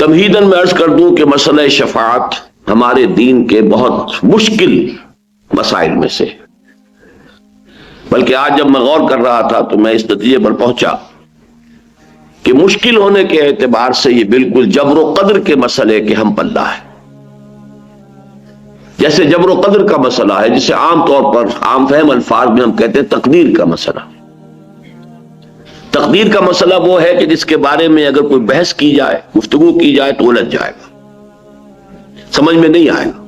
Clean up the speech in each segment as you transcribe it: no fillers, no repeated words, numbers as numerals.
تمہیداً میں عرض کر دوں کہ مسئلہ شفاعت ہمارے دین کے بہت مشکل مسائل میں سے، بلکہ آج جب میں غور کر رہا تھا تو میں اس نتیجے پر پہنچا کہ مشکل ہونے کے اعتبار سے یہ بالکل جبر و قدر کے مسئلے کے ہم پلہ ہے. جیسے جبر و قدر کا مسئلہ ہے، جسے عام طور پر عام فہم الفاظ میں ہم کہتے ہیں تقدیر کا مسئلہ. تقدیر کا مسئلہ وہ ہے کہ جس کے بارے میں اگر کوئی بحث کی جائے، گفتگو کی جائے تو الجھ جائے گا، سمجھ میں نہیں آئے گا.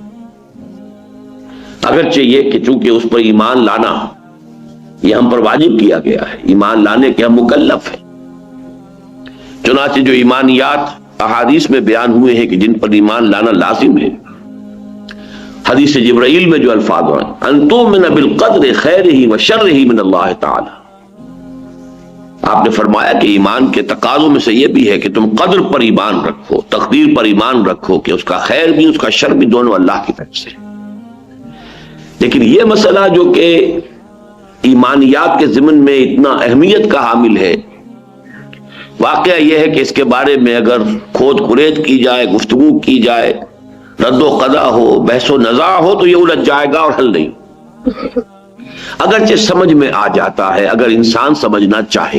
اگرچہ یہ کہ چونکہ اس پر ایمان لانا یہ ہم پر واجب کیا گیا ہے، ایمان لانے کے ہم مکلف ہیں. چنانچہ جو ایمانیات احادیث میں بیان ہوئے ہیں کہ جن پر ایمان لانا لازم ہے، حدیث جبرائیل میں جو الفاظ ہیں ان تؤمن بالقدر خیرہ وشرہ من اللہ تعالی، آپ نے فرمایا کہ ایمان کے تقاضوں میں سے یہ بھی ہے کہ تم قدر پر ایمان رکھو، تقدیر پر ایمان رکھو کہ اس کا خیر بھی اس کا شر بھی دونوں اللہ کی طرف سے. لیکن یہ مسئلہ جو کہ ایمانیات کے ضمن میں اتنا اہمیت کا حامل ہے، واقعہ یہ ہے کہ اس کے بارے میں اگر کھود کرید کی جائے، گفتگو کی جائے، رد و قضا ہو، بحث و نزاع ہو تو یہ الجھ جائے گا اور حل نہیں. اگرچہ سمجھ میں آ جاتا ہے اگر انسان سمجھنا چاہے،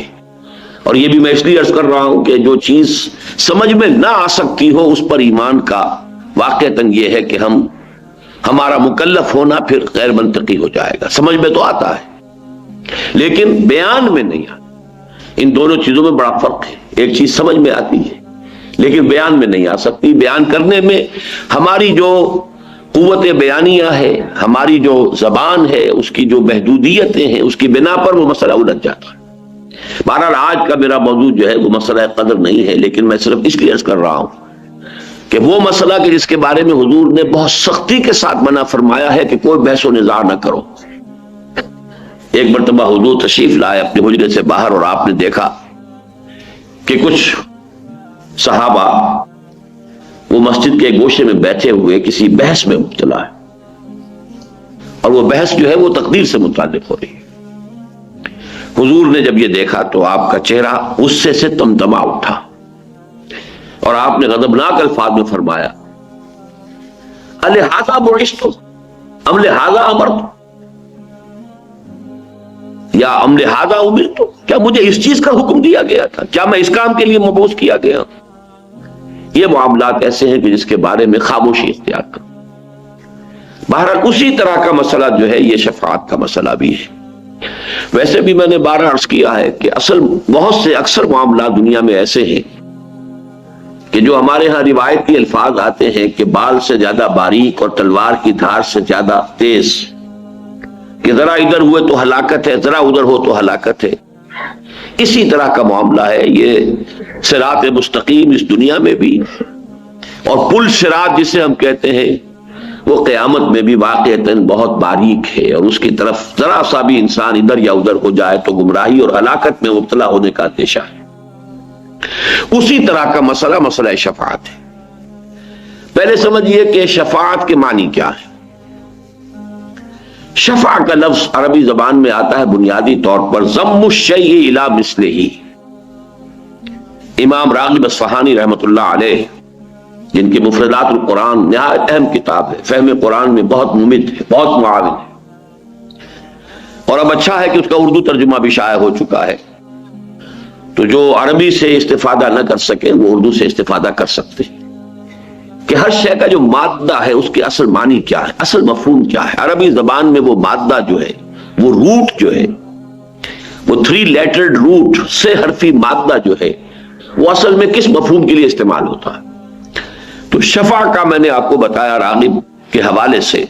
اور یہ بھی میں اس لیے عرض کر رہا ہوں کہ جو چیز سمجھ میں نہ آ سکتی ہو اس پر ایمان کا واقعتاً یہ ہے کہ ہمارا مکلف ہونا پھر غیر منطقی ہو جائے گا. سمجھ میں تو آتا ہے لیکن بیان میں نہیں آتا. ان دونوں چیزوں میں بڑا فرق ہے. ایک چیز سمجھ میں آتی ہے لیکن بیان میں نہیں آ سکتی. بیان کرنے میں ہماری جو قوت بیانیہ ہے، ہماری جو زبان ہے، اس کی جو محدودیتیں ہیں، اس کی بنا پر وہ مسئلہ الجھ جاتا ہے. بہرحال آج کا میرا موضوع جو ہے وہ مسئلہ قدر نہیں ہے، لیکن میں صرف اس لیے عرض کر رہا ہوں کہ وہ مسئلہ کہ جس کے بارے میں حضور نے بہت سختی کے ساتھ منع فرمایا ہے کہ کوئی بحث و نزاع نہ کرو. ایک مرتبہ حضور تشریف لائے اپنے حجرے سے باہر اور آپ نے دیکھا کہ کچھ صحابہ وہ مسجد کے گوشے میں بیٹھے ہوئے کسی بحث میں مبتلا ہے، اور وہ بحث جو ہے وہ تقدیر سے متعلق ہو رہی ہے. حضور نے جب یہ دیکھا تو آپ کا چہرہ غصے سے تمتما اٹھا اور آپ نے غضبناک الفاظ میں فرمایا الہذا بعثتم ام لہذا امرتم یا ام لہذا امرتم، کیا مجھے اس چیز کا حکم دیا گیا تھا؟ کیا میں اس کام کے لیے مبعوث کیا گیا؟ یہ معاملات ایسے ہیں کہ جس کے بارے میں خاموشی اختیار کرو. بہرحال اسی طرح کا مسئلہ جو ہے یہ شفاعت کا مسئلہ بھی ہے. ویسے بھی میں نے بارہ عرض کیا ہے کہ بہت سے اکثر معاملات دنیا میں ایسے ہیں کہ جو ہمارے ہاں روایتی الفاظ آتے ہیں کہ بال سے زیادہ باریک اور تلوار کی دھار سے زیادہ تیز، کہ ذرا ادھر ہوئے تو ہلاکت ہے، ذرا ادھر ہو تو ہلاکت ہے. اسی طرح کا معاملہ ہے یہ صراط مستقیم اس دنیا میں بھی، اور پل صراط جسے ہم کہتے ہیں وہ قیامت میں بھی واقعتاً بہت باریک ہے، اور اس کی طرف ذرا سا بھی انسان ادھر یا ادھر ہو جائے تو گمراہی اور ہلاکت میں مبتلا ہونے کا اندیشہ ہے. اسی طرح کا مسئلہ شفاعت ہے. پہلے سمجھیے کہ شفاعت کے معنی کیا ہے. شفاع کا لفظ عربی زبان میں آتا ہے بنیادی طور پر ضم الشیء الی مثلہ. امام راغب اصفہانی رحمۃ اللہ علیہ، جن کی مفردات القرآن نہایت اہم کتاب ہے، فہم قرآن میں بہت ممد ہے، بہت معاون ہے، اور اب اچھا ہے کہ اس کا اردو ترجمہ بھی شائع ہو چکا ہے، تو جو عربی سے استفادہ نہ کر سکے وہ اردو سے استفادہ کر سکتے ہیں کہ ہر شے کا جو مادہ ہے اس کے اصل معنی کیا ہے، اصل مفہوم کیا ہے. عربی زبان میں وہ مادہ جو ہے، وہ روٹ جو ہے، وہ 3 لیٹرڈ روٹ سے حرفی مادہ جو ہے وہ اصل میں کس مفہوم کے لیے استعمال ہوتا ہے. تو شفع کا میں نے آپ کو بتایا راغب کے حوالے سے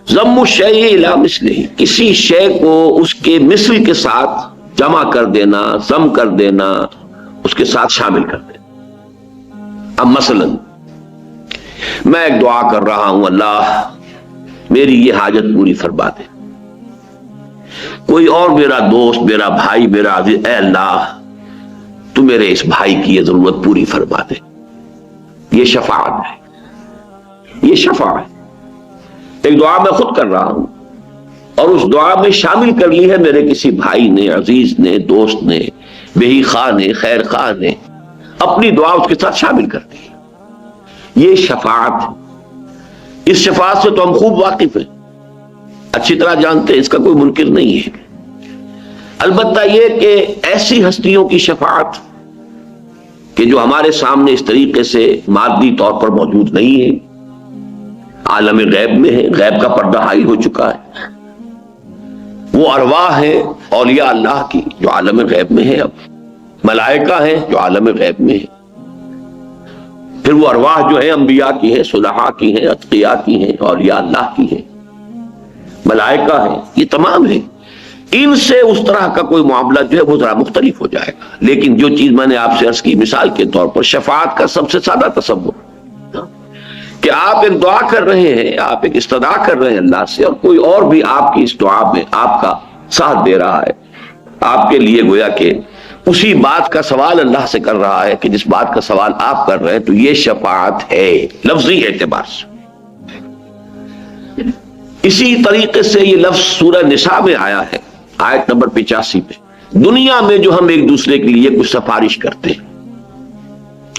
ضم الشیء الی مثلہ، کسی شے کو اس کے مثل کے ساتھ جمع کر دینا، ضم کر دینا، اس کے ساتھ شامل کر دینا. اب مثلا میں ایک دعا کر رہا ہوں اللہ میری یہ حاجت پوری فرما دے. کوئی اور میرا دوست، میرا بھائی، میرا عزیز، اے اللہ تو میرے اس بھائی کی یہ ضرورت پوری فرما دے. یہ شفاعت ہے، یہ شفاعت ہے. ایک دعا میں خود کر رہا ہوں اور اس دعا میں شامل کر لی ہے میرے کسی بھائی نے، عزیز نے، دوست نے، بہی خواہ نے، خیر خواہ نے، اپنی دعا اس کے ساتھ شامل کر دی. یہ شفاعت ہے. اس شفاعت سے تو ہم خوب واقف ہیں، اچھی طرح جانتے ہیں، اس کا کوئی منکر نہیں ہے. البتہ یہ کہ ایسی ہستیوں کی شفاعت کہ جو ہمارے سامنے اس طریقے سے مادی طور پر موجود نہیں ہے، عالم غیب میں ہے، غیب کا پردہ حائل ہو چکا ہے. وہ ارواح ہیں اولیاء اللہ کی جو عالم غیب میں ہے، اب ملائکہ ہیں جو عالم غیب میں ہے، پھر وہ ارواح جو ہیں انبیاء کی ہیں، صلحاء کی ہیں، اتقیاء کی ہیں، اولیاء اللہ کی ہیں، ملائکہ ہیں، یہ تمام ہیں. ان سے اس طرح کا کوئی معاملہ جو ہے وہ ذرا مختلف ہو جائے گا. لیکن جو چیز میں نے آپ سے عرض کی مثال کے طور پر شفاعت کا سب سے سادہ تصور کہ آپ ایک دعا کر رہے ہیں، آپ ایک استدعا کر رہے ہیں اللہ سے، اور کوئی اور بھی آپ کی اس دعا میں آپ کا ساتھ دے رہا ہے، آپ کے لیے گویا کہ اسی بات کا سوال اللہ سے کر رہا ہے کہ جس بات کا سوال آپ کر رہے ہیں، تو یہ شفاعت ہے لفظی اعتبار سے. اسی طریقے سے یہ لفظ سورہ نساء میں آیا ہے، آیت نمبر 85 میں. دنیا میں جو ہم ایک دوسرے کے لیے کچھ سفارش کرتے ہیں،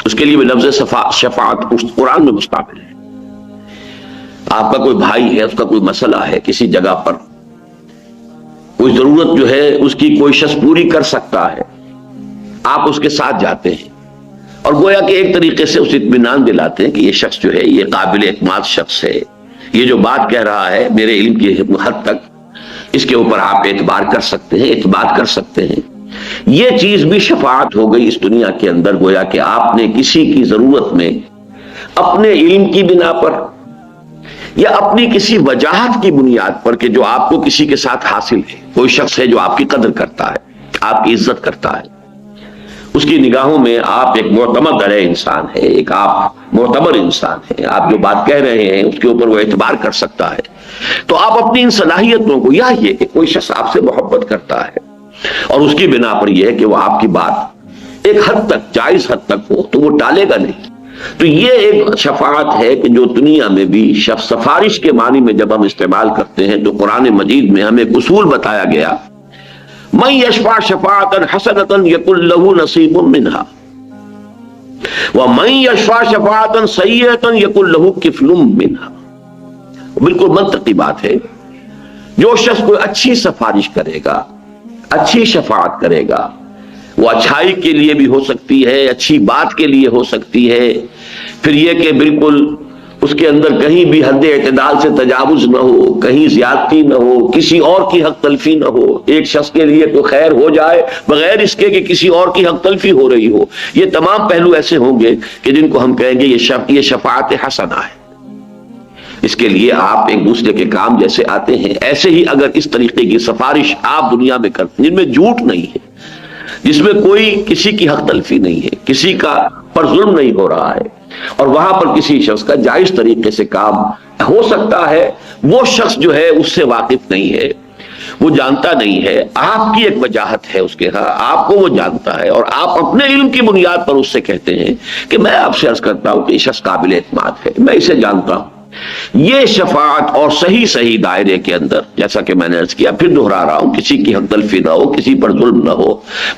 اس کے لیے بھی لفظ شفاعت قرآن میں مستعمل ہے. آپ کا کوئی بھائی ہے، اس کا کوئی مسئلہ ہے، کسی جگہ پر کوئی ضرورت جو ہے اس کی کوئی شخص پوری کر سکتا ہے، آپ اس کے ساتھ جاتے ہیں اور گویا کہ ایک طریقے سے اسے اطمینان دلاتے ہیں کہ یہ شخص جو ہے یہ قابل اعتماد شخص ہے، یہ جو بات کہہ رہا ہے میرے علم کی حد تک اس کے اوپر آپ اعتبار کر سکتے ہیں، اعتماد کر سکتے ہیں. یہ چیز بھی شفاعت ہو گئی اس دنیا کے اندر. گویا کہ آپ نے کسی کی ضرورت میں اپنے علم کی بنا پر یا اپنی کسی وجاہت کی بنیاد پر کہ جو آپ کو کسی کے ساتھ حاصل ہے، کوئی شخص ہے جو آپ کی قدر کرتا ہے، آپ کی عزت کرتا ہے، اس کی نگاہوں میں آپ ایک معتمد علیہ انسان ہے، ایک آپ معتبر انسان ہے، آپ جو بات کہہ رہے ہیں اس کے اوپر وہ اعتبار کر سکتا ہے، تو آپ اپنی ان صلاحیتوں کو، یا یہ کہ کوئی شخص آپ سے محبت کرتا ہے اور اس کی بنا پر یہ ہے کہ وہ آپ کی بات ایک حد تک، جائز حد تک ہو تو وہ ٹالے گا نہیں. تو یہ ایک شفاعت ہے کہ جو دنیا میں بھی سفارش کے معنی میں جب ہم استعمال کرتے ہیں تو قرآن مجید میں ہمیں ایک اصول بتایا گیا، من یشفع شفاعتا حسنۃ یکن لہ نصیب منہا ومن یشفع شفاعتا سیئۃ یکن لہ کفل منہا. بالکل منطقی بات ہے. جو شخص کوئی اچھی سفارش کرے گا، اچھی شفاعت کرے گا، وہ اچھائی کے لیے بھی ہو سکتی ہے، اچھی بات کے لیے ہو سکتی ہے، پھر یہ کہ بالکل اس کے اندر کہیں بھی حد اعتدال سے تجاوز نہ ہو، کہیں زیادتی نہ ہو، کسی اور کی حق تلفی نہ ہو، ایک شخص کے لیے کوئی خیر ہو جائے بغیر اس کے کہ کسی اور کی حق تلفی ہو رہی ہو. یہ تمام پہلو ایسے ہوں گے کہ جن کو ہم کہیں گے یہ شفاعت حسنہ ہے. اس کے لیے آپ ایک دوسرے کے کام جیسے آتے ہیں، ایسے ہی اگر اس طریقے کی سفارش آپ دنیا میں کرتے ہیں جن میں جھوٹ نہیں ہے، جس میں کوئی کسی کی حق تلفی نہیں ہے، کسی کا پر ظلم نہیں ہو رہا ہے، اور وہاں پر کسی شخص کا جائز طریقے سے کام ہو سکتا ہے، وہ شخص جو ہے اس سے واقف نہیں ہے، وہ جانتا نہیں ہے، آپ کی ایک وجاہت ہے اس کے ہاں، آپ کو وہ جانتا ہے، اور آپ اپنے علم کی بنیاد پر اس سے کہتے ہیں کہ میں آپ سے عرض کرتا ہوں کہ یہ شخص قابل اعتماد ہے، میں اسے جانتا ہوں. یہ شفاعت اور صحیح دائرے کے اندر، جیسا کہ میں نے عرض کیا، پھر دہرا رہا ہوں، کسی کی حق تلفی نہ ہو، کسی پر ظلم نہ ہو،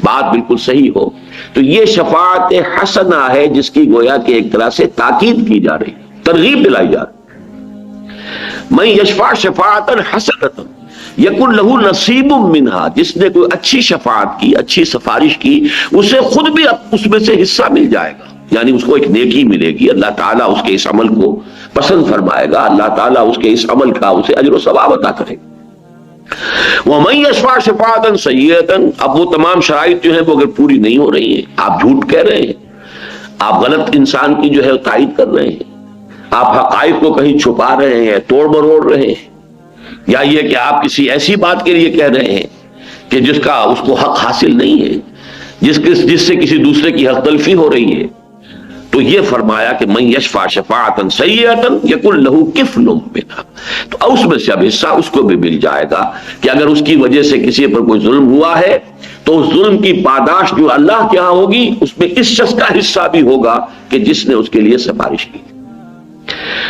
بات بالکل صحیح ہو، تو یہ شفاعت حسنہ ہے جس کی گویا کہ ایک طرح سے تاکید کی جا رہی، ترغیب دلائی جا رہی. من یشفع شفاعتا حسنۃ یکن لہ نصیب منہا. جس نے کوئی اچھی شفاعت کی، اچھی سفارش کی، اسے خود بھی اس میں سے حصہ مل جائے گا، یعنی اس کو ایک نیکی ملے گی، اللہ تعالیٰ اس کے اس عمل کو پسند فرمائے گا، اللہ تعالیٰ اس کے اس عمل کا اسے اجر و ثواب عطا کرے گا. وَمَن يَشْفَعْ شَفَاعَةً سَيِّئَةً. اب وہ تمام شرائط جو ہیں وہ اگر پوری نہیں ہو رہی ہیں، آپ جھوٹ کہہ رہے ہیں، آپ غلط انسان کی جو ہے تائید کر رہے ہیں، آپ حقائق کو کہیں چھپا رہے ہیں، توڑ مروڑ رہے ہیں، یا یہ کہ آپ کسی ایسی بات کے لیے کہہ رہے ہیں کہ جس کا اس کو حق حاصل نہیں ہے، جس سے کسی دوسرے کی حق تلفی ہو رہی ہے، تو یہ فرمایا کہ من یشفع شفاعتا سیئۃ یکن لہ کفل منہا. تو اس میں سے اب حصہ اس کو بھی مل جائے گا کہ اگر اس کی وجہ سے کسی پر کوئی ظلم ہوا ہے تو اس ظلم کی پاداش جو اللہ کے ہاں ہوگی اس میں اس شخص کا حصہ بھی ہوگا کہ جس نے اس کے لیے سفارش کی.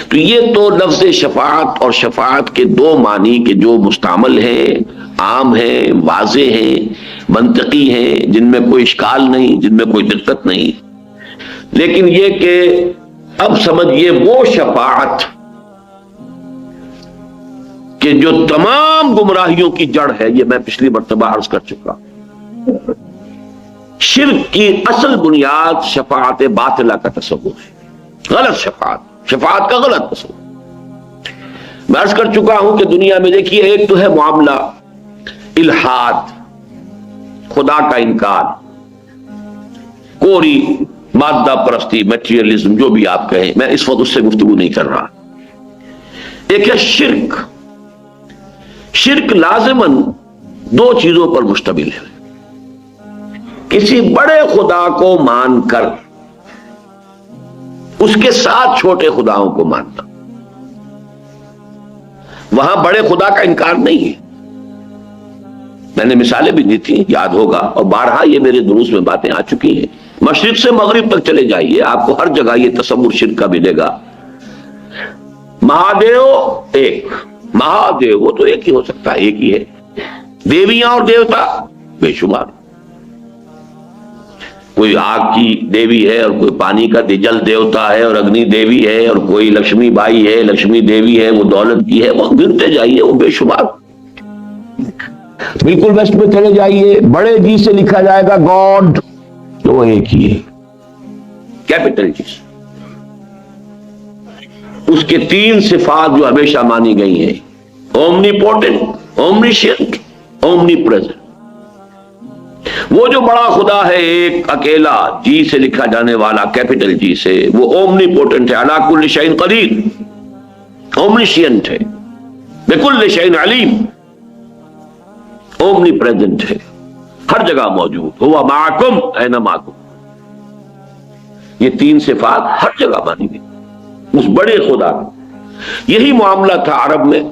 تو یہ تو لفظ شفاعت اور شفاعت کے دو معنی کے جو مستعمل ہیں، عام ہیں، واضح ہیں، منطقی ہیں، جن میں کوئی اشکال نہیں، جن میں کوئی دقت نہیں. لیکن یہ کہ اب سمجھیے وہ شفاعت کہ جو تمام گمراہیوں کی جڑ ہے، یہ میں پچھلی مرتبہ عرض کر چکا. شرک کی اصل بنیاد شفاعت باطلہ کا تصور ہے، غلط شفاعت کا غلط تصور. میں عرض کر چکا ہوں کہ دنیا میں دیکھیے، ایک تو ہے معاملہ الحاد، خدا کا انکار، کوری مادہ پرستی، میٹیریلزم، جو بھی آپ کہیں، میں اس وقت اس سے گفتگو نہیں کر رہا. ایک ہے شرک. شرک لازماً دو چیزوں پر مشتمل ہے. کسی بڑے خدا کو مان کر اس کے ساتھ چھوٹے خداؤں کو ماننا. وہاں بڑے خدا کا انکار نہیں ہے. میں نے مثالیں بھی دی تھی، یاد ہوگا، اور بارہا یہ میرے دروس میں باتیں آ چکی ہیں. مشرق سے مغرب تک چلے جائیے، آپ کو ہر جگہ یہ تصور شرک کا ملے گا. مہادیو ایک، مہادیو وہ تو ایک ہی ہو سکتا ہے، ایک ہی ہے. دیویاں اور دیوتا بے شمار. کوئی آگ کی دیوی ہے اور کوئی پانی کا جل دیوتا ہے اور اگنی دیوی ہے، اور کوئی لکشمی بائی ہے، لکشمی دیوی ہے، وہ دولت کی ہے. وہ گنتے جائیے، وہ بے شمار. بالکل ویسٹ میں چلے جائیے، بڑے جی سے لکھا جائے گا گاڈ، تو وہ ایک ہی ہے، کیپٹل جی. اس کے تین صفات جو ہمیشہ مانی گئی ہیں، اومنی پوٹنٹ، اومنیشینٹ، اومنی پریزنٹ. وہ جو بڑا خدا ہے ایک اکیلا، جی سے لکھا جانے والا، کیپٹل جی سے، وہ اومنی پوٹنٹ ہے، علی کل شیء قدیر. اومنیشینٹ ہے، بکل شیء علیم. اومنی پریزنٹ ہے، ہر جگہ موجود. ہوا معکم اینما کم. یہ تین صفات ہر جگہ مانی گئی اس بڑے خدا کا. یہی معاملہ تھا عرب میں.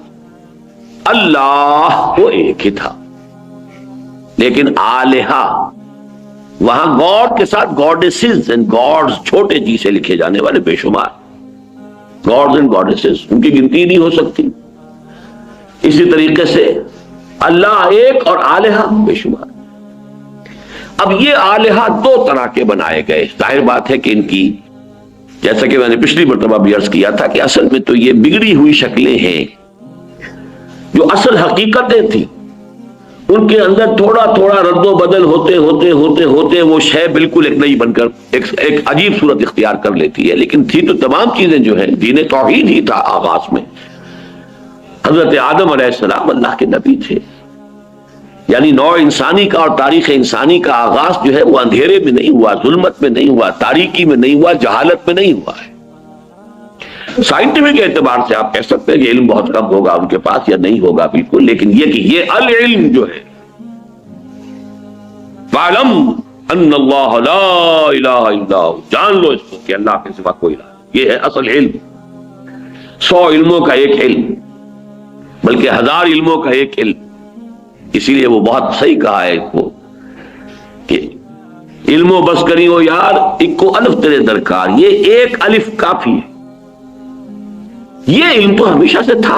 اللہ وہ ایک ہی تھا، لیکن آلہہ، وہاں گاڈ کے ساتھ گاڈیسز اینڈ گاڈز، چھوٹے جی سے لکھے جانے والے بے شمار گاڈز اینڈ گاڈیسز، ان کی گنتی نہیں ہو سکتی. اسی طریقے سے اللہ ایک اور آلہہ بے شمار. اب یہ آلہہ دو طرح کے بنائے گئے. ظاہر بات ہے کہ ان کی، جیسا کہ میں نے پچھلی مرتبہ بھی عرض کیا تھا، کہ اصل میں تو یہ بگڑی ہوئی شکلیں ہیں. جو اصل حقیقتیں تھیں ان کے اندر تھوڑا تھوڑا رد و بدل ہوتے ہوتے ہوتے ہوتے وہ شے بالکل ایک نئی بن کر ایک عجیب صورت اختیار کر لیتی ہے. لیکن تھی تو تمام چیزیں جو ہیں، دین توحید ہی تھا آغاز میں. حضرت آدم علیہ السلام اللہ کے نبی تھے. یعنی نوع انسانی کا اور تاریخ انسانی کا آغاز جو ہے وہ اندھیرے میں نہیں ہوا، ظلمت میں نہیں ہوا، تاریکی میں نہیں ہوا، جہالت میں نہیں ہوا ہے. سائنٹیفک اعتبار سے آپ کہہ سکتے ہیں کہ علم بہت کم ہوگا ان کے پاس یا نہیں ہوگا بالکل، لیکن یہ کہ یہ العلم جو ہے، فَاعْلَمْ أَنَّ اللَّهَ لَا إِلَهَ إِلَّا هُوَ، جان لو اس کو کہ اللہ کے سوا کوئی الہ. یہ ہے اصل علم. 100 علموں کا ایک علم، بلکہ 1000 علموں کا ایک علم. اسی لیے وہ بہت صحیح کہا ہے کو کہ علم و بس کری ہو یار، اکو الف تیرے درکار. یہ ایک الف کافی ہے. یہ علم تو ہمیشہ سے تھا،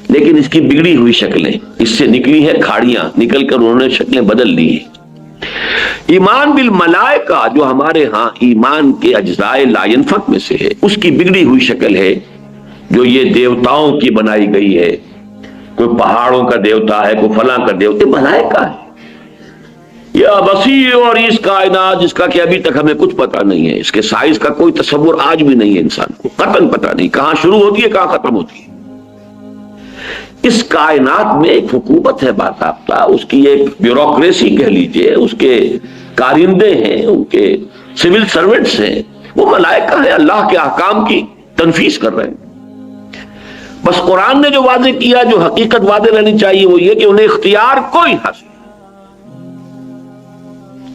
لیکن اس کی بگڑی ہوئی شکلیں، اس سے نکلی ہیں کھاڑیاں، نکل کر انہوں نے شکلیں بدل لی ہیں. ایمان بالملائکہ جو ہمارے ہاں ایمان کے اجزاء لا ينفک میں سے ہے، اس کی بگڑی ہوئی شکل ہے جو یہ دیوتاؤں کی بنائی گئی ہے. کوئی پہاڑوں کا دیوتا ہے، کوئی فلاں کا دیوتا. ملائکہ ہے یا وسیع اور اس کائنات جس کا کہ ابھی تک ہمیں کچھ پتا نہیں ہے. اس کے سائز کا کوئی تصور آج بھی نہیں ہے انسان کو، قطعاً پتا نہیں کہاں شروع ہوتی ہے کہاں ختم ہوتی ہے. اس کائنات میں ایک حکومت ہے باضابطہ، اس کی ایک بیوروکریسی کہہ لیجئے، اس کے کارندے ہیں، ان کے سول سرونٹس ہیں. وہ ملائکہ ہیں، اللہ کے احکام کی تنفیذ کر رہے ہیں. بس قرآن نے جو واضح کیا، جو حقیقت واضح رہنی چاہیے، وہ یہ کہ انہیں اختیار کوئی حاصل،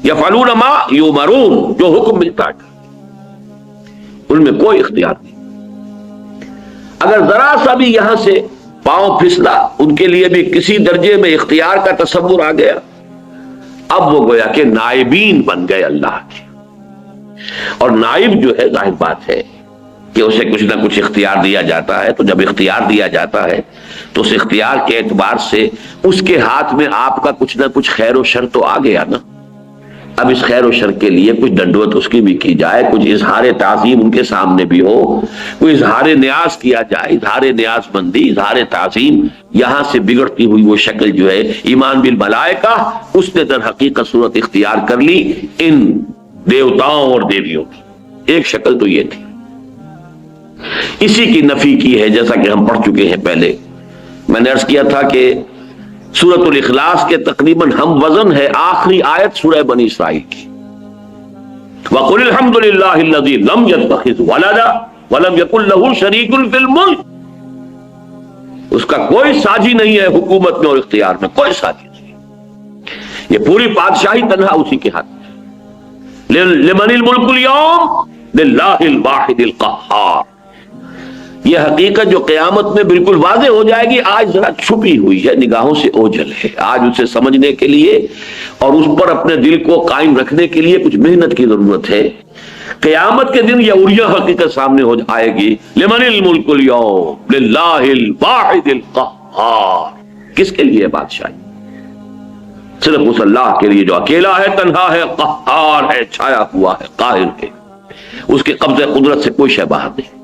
یفعلون ما یؤمرون، جو حکم ملتا ہے ان میں کوئی اختیار نہیں. اگر ذرا سا بھی یہاں سے پاؤں پھسلا، ان کے لیے بھی کسی درجے میں اختیار کا تصور آ گیا، اب وہ گویا کہ نائبین بن گئے اللہ کے. اور نائب جو ہے، ظاہر بات ہے کہ اسے کچھ نہ کچھ اختیار دیا جاتا ہے. تو جب اختیار دیا جاتا ہے تو اس اختیار کے اعتبار سے اس کے ہاتھ میں آپ کا کچھ نہ کچھ خیر و شر تو آ گیا نا. اب اس خیر و شر کے لیے کچھ دنڈوت اس کی بھی کی جائے، کچھ اظہار تعظیم ان کے سامنے بھی ہو، کوئی اظہار نیاز کیا جائے، اظہار نیاز مندی، اظہار تعظیم۔ یہاں سے بگڑتی ہوئی وہ شکل جو ہے ایمان بالملائکہ، اس نے در حقیقت صورت اختیار کر لی ان دیوتاؤں اور دیویوں کی۔ ایک شکل تو یہ تھی، اسی کی نفی کی ہے جیسا کہ ہم پڑھ چکے ہیں پہلے۔ میں نے عرض کیا تھا کہ سورۃ الاخلاص کے تقریباً ہم وزن ہے آخری آیت سورہ بنی اسرائیل کی، وَقُلِ الْحَمْدُ لِلَّهِ الَّذِي لَمْ يَتَّخِذْ وَلَدًا وَلَمْ يَكُنْ لَهُ شَرِيكٌ فِي الْمُلْكِ، اس کا کوئی ساجی نہیں ہے حکومت میں اور اختیار میں، کوئی ساجی نہیں، یہ پوری بادشاہی تنہا اسی کے ہاتھ میں۔ لِمَنِ الْمُلْكُ الْيَوْمِ لِلَّهِ الْوَاحِدِ الْقَهَّارِ۔ یہ حقیقت جو قیامت میں بالکل واضح ہو جائے گی، آج ذرا چھپی ہوئی ہے، نگاہوں سے اوجھل ہے، آج اسے سمجھنے کے لیے اور اس پر اپنے دل کو قائم رکھنے کے لیے کچھ محنت کی ضرورت ہے۔ قیامت کے دن یہ اڑیا حقیقت سامنے ہو جائے گی، لمن الملک اليوم للہ الواحد القہار۔ کس کے لیے بادشاہی؟ صرف اس اللہ کے لیے جو اکیلا ہے، تنہا ہے، قہار ہے، چھایا ہوا ہے، قاہر ہے، اس کے قبضے قدرت سے کوئی شے باہر نہیں۔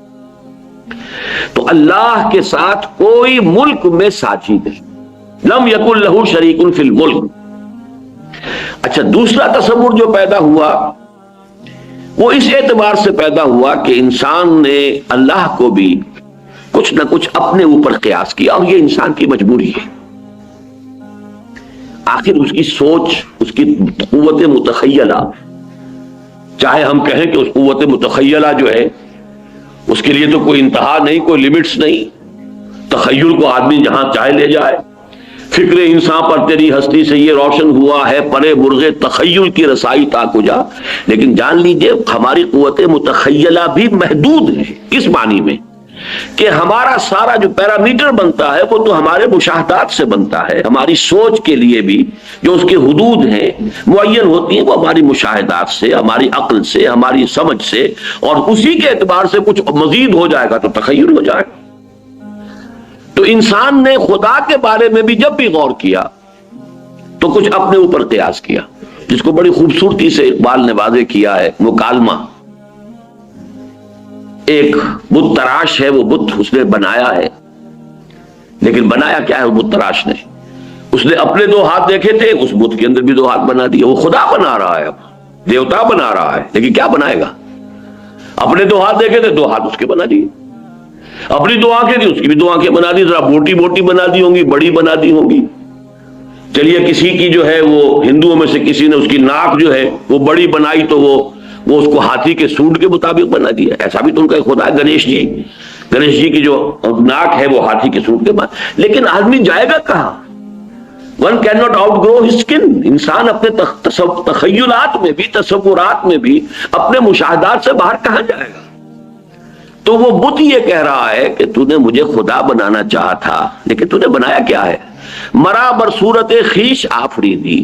تو اللہ کے ساتھ کوئی ملک میں ساجی نہیں، لم یکن لہ شریک فی الملک۔ اچھا، دوسرا تصور جو پیدا ہوا وہ اس اعتبار سے پیدا ہوا کہ انسان نے اللہ کو بھی کچھ نہ کچھ اپنے اوپر قیاس کیا، اور یہ انسان کی مجبوری ہے۔ آخر اس کی سوچ، اس کی قوت متخیلہ، چاہے ہم کہیں کہ اس قوت متخیلہ جو ہے اس کے لیے تو کوئی انتہا نہیں، کوئی لیمٹس نہیں، تخیل کو آدمی جہاں چاہے لے جائے۔ فکر انسان پر تیری ہستی سے یہ روشن ہوا ہے، پرے مرغ تخیل کی رسائی تا کجا۔ لیکن جان لیجئے ہماری قوت متخیلہ بھی محدود ہے، کس معنی میں کہ ہمارا سارا جو پیرامیٹر بنتا ہے وہ تو ہمارے مشاہدات سے بنتا ہے۔ ہماری سوچ کے لیے بھی جو اس کے حدود ہیں معین ہوتی ہیں، وہ ہماری مشاہدات سے، ہماری عقل سے، ہماری سمجھ سے، اور اسی کے اعتبار سے کچھ مزید ہو جائے گا تو تخیل ہو جائے گا۔ تو انسان نے خدا کے بارے میں بھی جب بھی غور کیا تو کچھ اپنے اوپر قیاس کیا، جس کو بڑی خوبصورتی سے اقبال نے واضح کیا ہے، مکالمہ۔ ایک بت تراش ہے، وہ بت اس نے بنایا ہے، لیکن بنایا کیا ہے وہ بت تراش نے؟ اس نے اپنے دو ہاتھ دیکھے تھے، اس بت کے اندر بھی دو ہاتھ بنا دیے۔ وہ خدا بنا رہا ہے، اب دیوتا بنا رہا ہے، لیکن کیا بنائے گا؟ اپنے دو ہاتھ دیکھے تھے، دو ہاتھ اس کے بنا دیے۔ اپنی دو آنکھیں تھی، اس کی بھی دو آنکھیں بنا دی، ذرا موٹی موٹی بنا دی ہوں گی، بڑی بنا دی ہوں گی۔ چلیے کسی کی جو ہے وہ ہندوؤں میں سے کسی نے اس کی ناک جو ہے وہ بڑی بنائی تو وہ اس کو ہاتھی کے سونڈ کے مطابق بنا دیا۔ ایسا بھی تو ان کا خدا ہے، گنیش جی کی جو ناک ہے وہ ہاتھی کے سونڈ کے بعد۔ لیکن آدمی جائے گا کہاں؟ One can not outgrow his skin. انسان اپنے تخیلات میں بھی، تصورات میں بھی، اپنے مشاہدات سے باہر کہاں جائے گا؟ تو وہ بت یہ کہہ رہا ہے کہ تو نے مجھے خدا بنانا چاہا تھا، لیکن تو نے بنایا کیا ہے؟ مرا بر صورت خیش آفریدی۔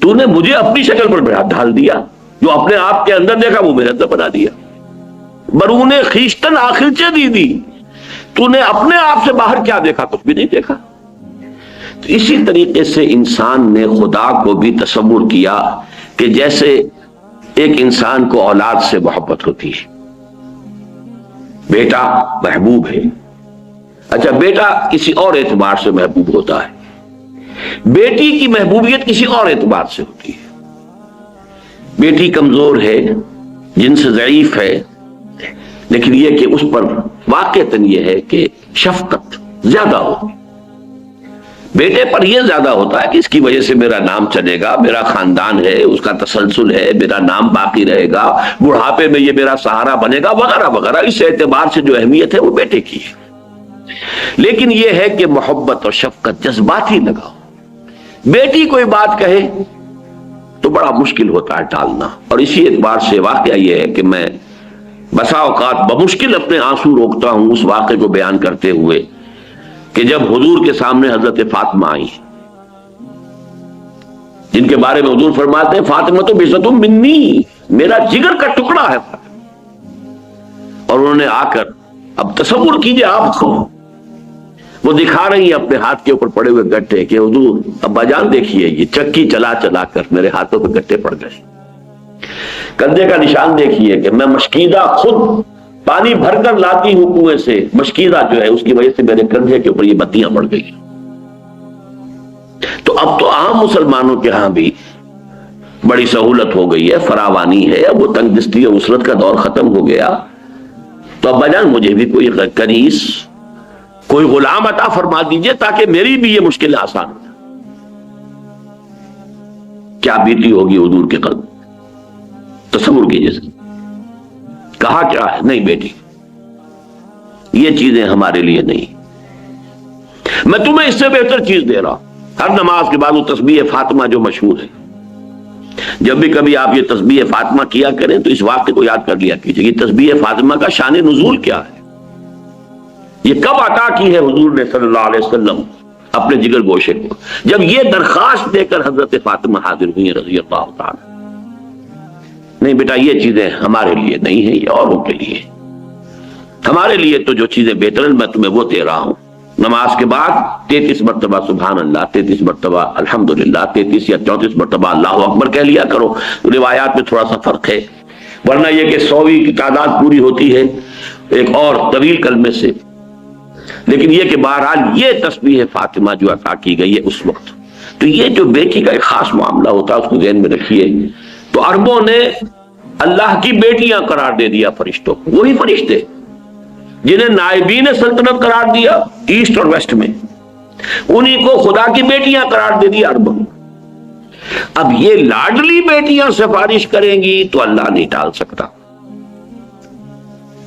تو نے مجھے اپنی شکل پر ڈھال دیا، جو اپنے آپ کے اندر دیکھا وہ میرے اندر بنا دیا۔ برون خیشتن آخر چے دی دی، تو نے اپنے آپ سے باہر کیا دیکھا؟ کچھ بھی نہیں دیکھا۔ تو اسی طریقے سے انسان نے خدا کو بھی تصور کیا کہ جیسے ایک انسان کو اولاد سے محبت ہوتی ہے، بیٹا محبوب ہے۔ اچھا، بیٹا کسی اور اعتبار سے محبوب ہوتا ہے، بیٹی کی محبوبیت کسی اور اعتبار سے ہوتی ہے۔ بیٹی کمزور ہے، جنس ضعیف ہے، لیکن یہ کہ اس پر واقعتاً یہ ہے کہ شفقت زیادہ ہوتی۔ بیٹے پر یہ زیادہ ہوتا ہے کہ اس کی وجہ سے میرا نام چلے گا، میرا خاندان ہے، اس کا تسلسل ہے، میرا نام باقی رہے گا، بڑھاپے میں یہ میرا سہارا بنے گا، وغیرہ وغیرہ۔ اس اعتبار سے جو اہمیت ہے وہ بیٹے کی ہے۔ لیکن یہ ہے کہ محبت اور شفقت جذباتی لگاؤ۔ بیٹی کوئی بات کہے تو بڑا مشکل ہوتا ہے ٹالنا، اور اسی اعتبار سے واقعہ یہ ہے کہ میں بسا اوقات بمشکل اپنے آنسو روکتا ہوں اس واقعے کو بیان کرتے ہوئے کہ جب حضور کے سامنے حضرت فاطمہ آئی، جن کے بارے میں حضور فرماتے ہیں فاطمہ تو بِضْعَةٌ مِّنِّی، میرا جگر کا ٹکڑا ہے فاطمہ۔ اور انہوں نے آ کر، اب تصور کیجئے آپ کو، وہ دکھا رہی ہیں اپنے ہاتھ کے اوپر پڑے ہوئے گٹھے کہ حضور ابا جان دیکھیے یہ چکی چلا چلا کر میرے ہاتھوں پہ گٹھے پڑ گئے، کندھے کا نشان دیکھیے کہ میں مشکیدہ خود پانی بھر کر لاتی ہوں کنویں سے، مشکیدہ جو ہے اس کی وجہ سے میرے کندھے کے اوپر یہ بتیاں پڑ گئی۔ تو اب تو عام مسلمانوں کے ہاں بھی بڑی سہولت ہو گئی ہے، فراوانی ہے، اب وہ تنگ دستی اور اسرت کا دور ختم ہو گیا۔ تو ابا جان مجھے بھی کوئی کنیز، کوئی غلام عطا فرما دیجئے تاکہ میری بھی یہ مشکل آسان ہو۔ کیا بیتی ہوگی حضور کے قلب، تصور کیجیے۔ کہا کیا ہے؟ نہیں بیٹی یہ چیزیں ہمارے لیے نہیں، میں تمہیں اس سے بہتر چیز دے رہا ہوں۔ ہر نماز کے بعد وہ تسبیح فاطمہ جو مشہور ہے، جب بھی کبھی آپ یہ تسبیح فاطمہ کیا کریں تو اس واقعے کو یاد کر لیا کیجیے کہ تسبیح فاطمہ کا شان نزول کیا ہے، یہ کب عطا کی ہے حضور نے صلی اللہ علیہ وسلم اپنے جگر گوشے کو، جب یہ درخواست دے کر حضرت فاطمہ حاضر ہوئی رضی اللہ تعالی۔ نہیں بیٹا یہ چیزیں ہمارے لیے نہیں ہیں، یہ اوروں کے لیے، ہمارے لیے تو جو چیزیں بہتر ہیں میں تمہیں وہ دے رہا ہوں۔ نماز کے بعد 33 مرتبہ سبحان اللہ، 33 مرتبہ الحمدللہ، 33 یا 34 مرتبہ اللہ اکبر کہہ لیا کرو۔ روایات میں تھوڑا سا فرق ہے، ورنہ یہ کہ 100ویں کی تعداد پوری ہوتی ہے ایک اور طویل کلمے سے، لیکن یہ کہ بہرحال یہ تسبیح فاطمہ جو عطا کی گئی ہے اس وقت، تو یہ جو بیٹی کا ایک خاص معاملہ ہوتا ہے اس کو ذہن میں رکھیے۔ تو عربوں نے اللہ کی بیٹیاں قرار دے دیا فرشتوں کو، وہی فرشتے جنہیں نائبین سلطنت قرار دیا ایسٹ اور ویسٹ میں، انہی کو خدا کی بیٹیاں قرار دے دیا عربوں۔ اب یہ لاڈلی بیٹیاں سفارش کریں گی تو اللہ نہیں ٹال سکتا،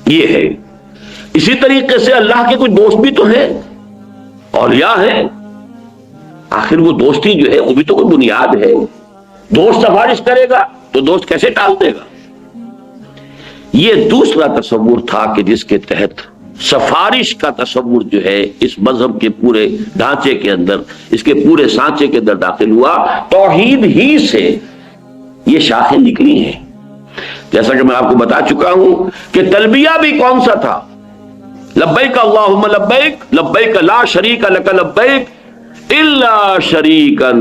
یہ ہے۔ اسی طریقے سے اللہ کے کچھ دوست بھی تو ہیں، اولیاء ہیں، آخر وہ دوستی جو ہے وہ بھی تو کوئی بنیاد ہے۔ دوست سفارش کرے گا تو دوست کیسے ٹال دے گا؟ یہ دوسرا تصور تھا کہ جس کے تحت سفارش کا تصور جو ہے اس مذہب کے پورے ڈھانچے کے اندر، اس کے پورے سانچے کے اندر داخل ہوا۔ توحید ہی سے یہ شاخیں نکلی ہیں، جیسا کہ میں آپ کو بتا چکا ہوں کہ تلبیہ بھی کون سا تھا؟ لبیک اللہم لبیک، لبیک لا شریک لک لبیک الا شریکا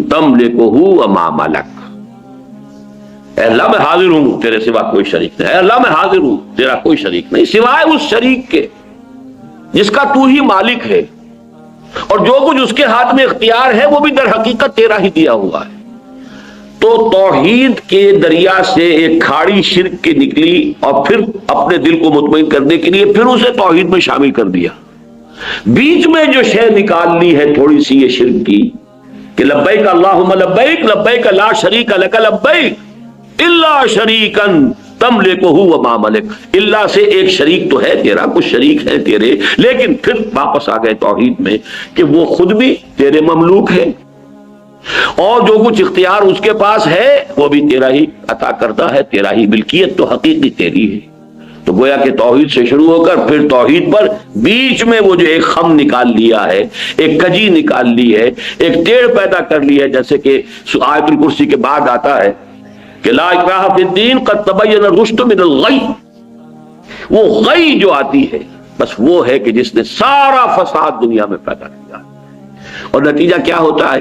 تملکہ وما ملک۔ اے اللہ میں حاضر ہوں تیرے سوا کوئی شریک نہیں، اے اللہ میں حاضر ہوں تیرا کوئی شریک نہیں سوائے اس شریک کے جس کا تو ہی مالک ہے، اور جو کچھ اس کے ہاتھ میں اختیار ہے وہ بھی در حقیقت تیرا ہی دیا ہوا ہے۔ تو توحید کے دریا سے ایک کھاڑی شرک کی نکلی، اور پھر اپنے دل کو مطمئن کرنے کے لیے پھر اسے توحید میں شامل کر دیا۔ بیچ میں جو شے نکال لی ہے تھوڑی سی یہ شرک کی کہ لبیک اللہم لبیک، لبیک لا شریک لک لبیک الا شریکا تملکہ وما ملک، اللہ سے ایک شریک تو ہے تیرا، کچھ شریک ہے تیرے، لیکن پھر واپس آ گئے توحید میں کہ وہ خود بھی تیرے مملوک ہے، اور جو کچھ اختیار اس کے پاس ہے وہ بھی تیرا ہی عطا کرتا ہے، تیرا ہی ملکیت تو حقیقی تیری ہے۔ تو گویا کہ توحید سے شروع ہو کر پھر توحید پر بیچ میں وہ جو ایک خم نکال لیا ہے، ایک کجی نکال لی ہے، ایک ٹیڑھ پیدا کر لی ہے، جیسے کہ آیت الکرسی کے بعد آتا ہے کہ لا اکراہ فی الدین قد تبین الرشد من الغی۔ وہ غی جو آتی ہے بس وہ ہے کہ جس نے سارا فساد دنیا میں پیدا کیا، اور نتیجہ کیا ہوتا ہے؟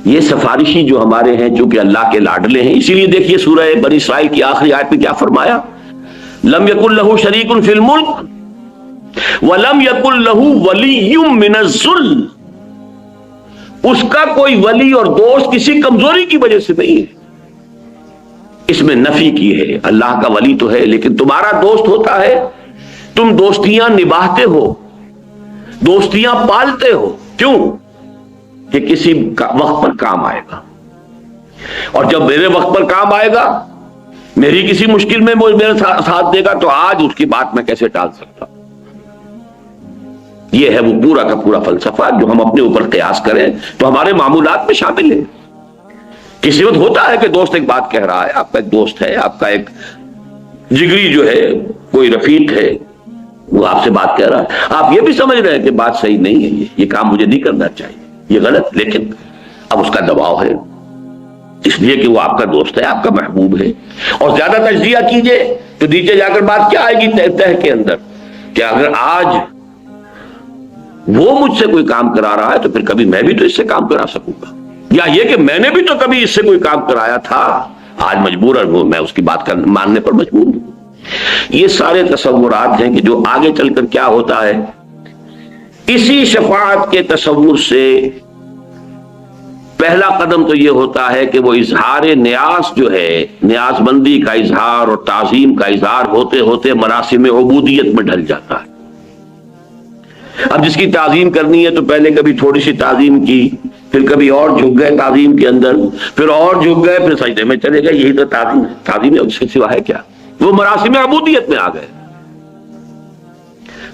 یہ سفارشی جو ہمارے ہیں چونکہ اللہ کے لاڈلے ہیں، اسی لیے دیکھیے سورہ بنی اسرائیل کی آخری آیت میں کیا فرمایا؟ لم یکن لہ شریک فی الملک ولم یکن لہ ولی من الذل۔ اس کا کوئی ولی اور دوست کسی کمزوری کی وجہ سے نہیں ہے، اس میں نفی کی ہے۔ اللہ کا ولی تو ہے لیکن تمہارا دوست ہوتا ہے، تم دوستیاں نبھاتے ہو، دوستیاں پالتے ہو، کیوں؟ کہ کسی وقت پر کام آئے گا، اور جب میرے وقت پر کام آئے گا، میری کسی مشکل میں وہ میرے ساتھ دے گا، تو آج اس کی بات میں کیسے ٹال سکتا؟ یہ ہے وہ پورا کا پورا فلسفہ جو ہم اپنے اوپر قیاس کریں تو ہمارے معمولات میں شامل ہے۔ کسی وقت ہوتا ہے کہ دوست ایک بات کہہ رہا ہے، آپ کا ایک دوست ہے، آپ کا ایک جگری جو ہے، کوئی رفیق ہے، وہ آپ سے بات کہہ رہا ہے، آپ یہ بھی سمجھ رہے ہیں کہ بات صحیح نہیں ہے، یہ کام مجھے نہیں کرنا چاہیے، یہ غلط، لیکن اب اس کا دباؤ ہے اس لیے کہ وہ آپ کا دوست ہے، آپ کا محبوب ہے۔ اور زیادہ تجزیہ کیجئے تو نیچے جا کر بات کیا آئے گی تہ کے اندر کہ اگر آج وہ مجھ سے کوئی کام کرا رہا ہے تو پھر کبھی میں بھی تو اس سے کام کرا سکوں گا، یا یہ کہ میں نے بھی تو کبھی اس سے کوئی کام کرایا تھا، آج مجبوراً ہوں میں اس کی بات ماننے پر مجبور ہوں۔ یہ سارے تصورات ہیں کہ جو آگے چل کر کیا ہوتا ہے، اسی شفاعت کے تصور سے پہلا قدم تو یہ ہوتا ہے کہ وہ اظہار نیاز جو ہے، نیاز مندی کا اظہار اور تعظیم کا اظہار ہوتے ہوتے مراسم عبودیت میں ڈھل جاتا ہے۔ اب جس کی تعظیم کرنی ہے تو پہلے کبھی تھوڑی سی تعظیم کی، پھر کبھی اور جھک گئے تعظیم کے اندر، پھر اور جھک گئے، پھر سجدے میں چلے گئے۔ یہی تو تعظیم ہے، تعظیم ہے، اس کے سوا ہے کیا؟ وہ مراسم عبودیت میں آ گئے۔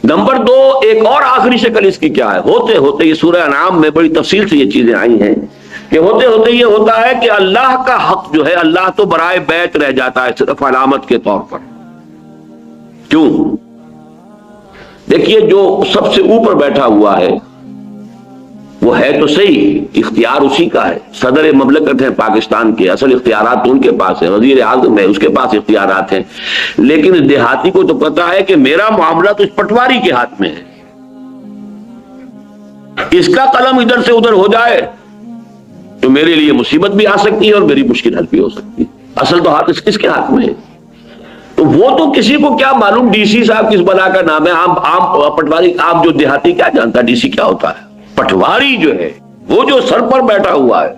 نمبر 2، ایک اور آخری شکل اس کی کیا ہے؟ ہوتے ہوتے یہ سورہ انعام میں بڑی تفصیل سے یہ چیزیں آئی ہیں کہ ہوتے ہوتے یہ ہوتا ہے کہ اللہ کا حق جو ہے، اللہ تو برائے بیت رہ جاتا ہے صرف علامت کے طور پر۔ کیوں؟ دیکھیے جو سب سے اوپر بیٹھا ہوا ہے وہ ہے تو صحیح، اختیار اسی کا ہے، صدر مملکت ہے پاکستان کے، اصل اختیارات تو ان کے پاس ہیں، وزیر اعظم ہے اس کے پاس اختیارات ہیں، لیکن دیہاتی کو تو پتا ہے کہ میرا معاملہ تو اس پٹواری کے ہاتھ میں ہے، اس کا قلم ادھر سے ادھر ہو جائے تو میرے لیے مصیبت بھی آ سکتی ہے اور میری مشکل حل بھی ہو سکتی ہے، اصل تو ہاتھ اس کے ہاتھ میں ہے۔ تو وہ تو کسی کو کیا معلوم ڈی سی صاحب کس بلا کا نام ہے، عام پٹواری، عام جو دیہاتی کیا جانتا ڈی سی کیا ہوتا ہے؟ پٹواری جو ہے وہ جو سر پر بیٹھا ہوا ہے،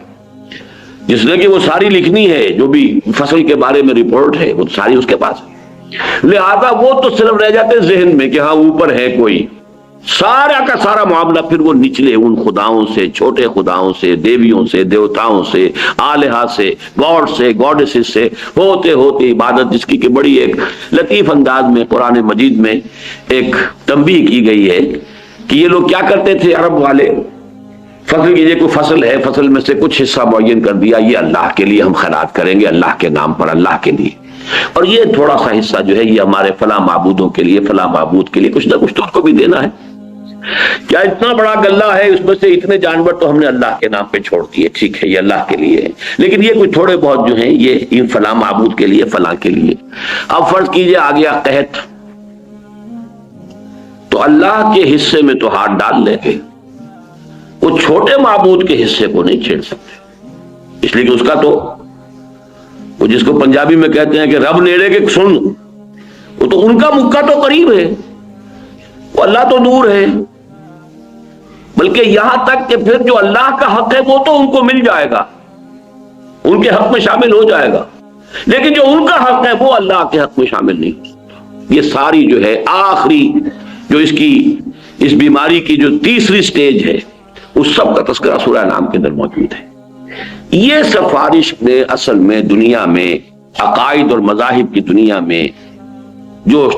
جس نے کہ وہ ساری لکھنی ہے، جو بھی فصل کے بارے میں رپورٹ ہے وہ ساری اس کے پاس ہے، لہذا وہ تو صرف رہ جاتے ذہن میں کہ ہاں اوپر ہے کوئی، سارا کا سارا معاملہ پھر وہ نچلے ان خداؤں سے، چھوٹے خداؤں سے، دیویوں سے، دیوتاؤں سے، آلہہ سے، گاڈ سے، گاڈسز سے ہوتے ہوتے عبادت، جس کی کہ بڑی ایک لطیف انداز میں قرآن مجید میں ایک تنبیہ کی گئی ہے کہ یہ لوگ کیا کرتے تھے عرب والے، فصل کی یہ کوئی فصل ہے، فصل میں سے کچھ حصہ معین کر دیا، یہ اللہ کے لیے ہم خیرات کریں گے، اللہ کے نام پر، اللہ کے لیے، اور یہ تھوڑا سا حصہ جو ہے یہ ہمارے فلاں معبودوں کے لیے، فلاں معبود کے لیے، کچھ نہ کچھ تو ان کو بھی دینا ہے، کیا اتنا بڑا غلہ ہے، اس میں سے اتنے جانور تو ہم نے اللہ کے نام پہ چھوڑ دیے، ٹھیک ہے یہ اللہ کے لیے ہے، لیکن یہ کچھ تھوڑے بہت جو ہیں یہ ان فلاں معبود کے لیے، فلاں کے لیے۔ اب فرض کیجئے آ گیا قحط، تو اللہ کے حصے میں تو ہاتھ ڈال لیں گے، وہ چھوٹے معبود کے حصے کو نہیں چھیڑ سکتے، اس لیے کہ اس کا تو وہ جس کو پنجابی میں کہتے ہیں کہ رب نیڑے کے سن، وہ تو ان کا مکہ تو قریب ہے، وہ اللہ تو دور ہے، بلکہ یہاں تک کہ پھر جو اللہ کا حق ہے وہ تو ان کو مل جائے گا، ان کے حق میں شامل ہو جائے گا، لیکن جو ان کا حق ہے وہ اللہ کے حق میں شامل نہیں ہو سکتا۔ یہ ساری جو ہے آخری جو اس بیماری کی جو تیسری سٹیج ہے، اس سب کا تذکرہ سورہ انعام کے اندر موجود ہے۔ یہ سفارش نے اصل میں دنیا میں عقائد اور مذاہب کی دنیا میں جو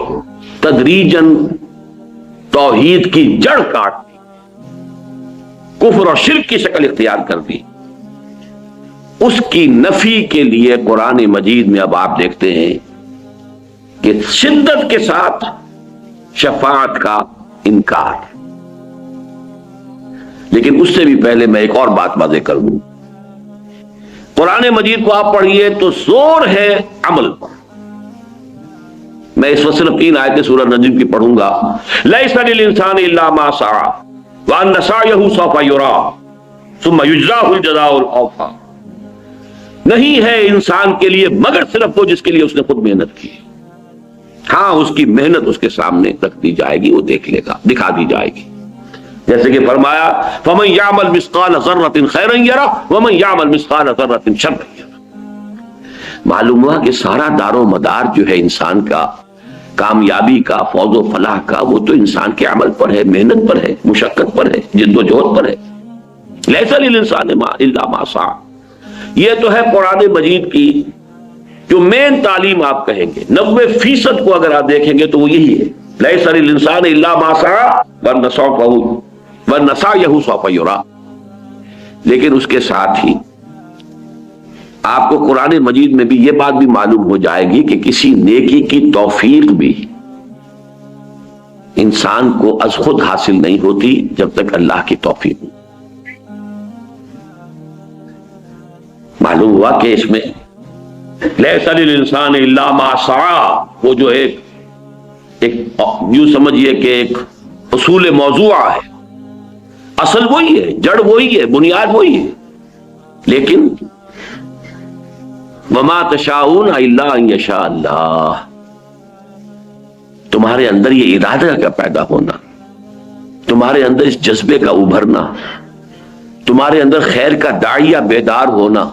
تدریجاً توحید کی جڑ کاٹ دی، کفر اور شرک کی شکل اختیار کر دی، اس کی نفی کے لیے قرآن مجید میں اب آپ دیکھتے ہیں کہ شدت کے ساتھ شفاعت کا انکار۔ لیکن اس سے بھی پہلے میں ایک اور بات واضح کر دوں، قرآن مجید کو آپ پڑھیے تو زور ہے عمل پر۔ میں اس وقت صرف 3 آیتیں سورہ نجم کی پڑھوں گا۔ لیس للانسان الا ما سعى وان سعيه سوف يرى ثم يجزاه الجزاء الاوفى۔ نہیں ہے انسان کے لیے مگر صرف وہ جس کے لیے اس نے خود محنت کی، ہاں اس کی محنت اس کے سامنے رکھ دی جائے گی، وہ دیکھ لے گا، دکھا دی جائے گی، جیسے کہ فرمایا فَمَن يَعْمَلْ مِثْقَالَ ذَرَّةٍ خَيْرًا يَرَهُ وَمَن يَعْمَلْ مِثْقَالَ ذَرَّةٍ شَرًّا يَرَهُ۔ معلوم ہوا کہ سارا دار و مدار جو ہے انسان کا، کامیابی کا، فوز و فلاح کا، وہ تو انسان کے عمل پر ہے، محنت پر ہے، مشقت پر ہے، جد و جہد پر ہے۔ لیس للانسان الا ما سعى، یہ تو ہے قرآن مجید کی جو مین تعلیم آپ کہیں گے، 90% کو اگر آپ دیکھیں گے تو وہ یہی ہے، لیس للانسان الا ما سعى وَأَنَّ سَعْيَهُ سَوْفَ يُرَىٰ۔ لیکن اس کے ساتھ ہی آپ کو قرآن مجید میں بھی یہ بات بھی معلوم ہو جائے گی کہ کسی نیکی کی توفیق بھی انسان کو از خود حاصل نہیں ہوتی جب تک اللہ کی توفیق ہو۔ معلوم ہوا کہ اس میں لیس للانسان الا ما سعى، وہ جو ایک یوں سمجھیے کہ ایک اصول موضوع ہے، اصل وہی ہے، جڑ وہی ہے، بنیاد وہی ہے، لیکن وما تشاؤون الا ان یشاء اللہ، تمہارے اندر یہ ارادہ کا پیدا ہونا، تمہارے اندر اس جذبے کا ابھرنا، تمہارے اندر خیر کا داعیہ بیدار ہونا،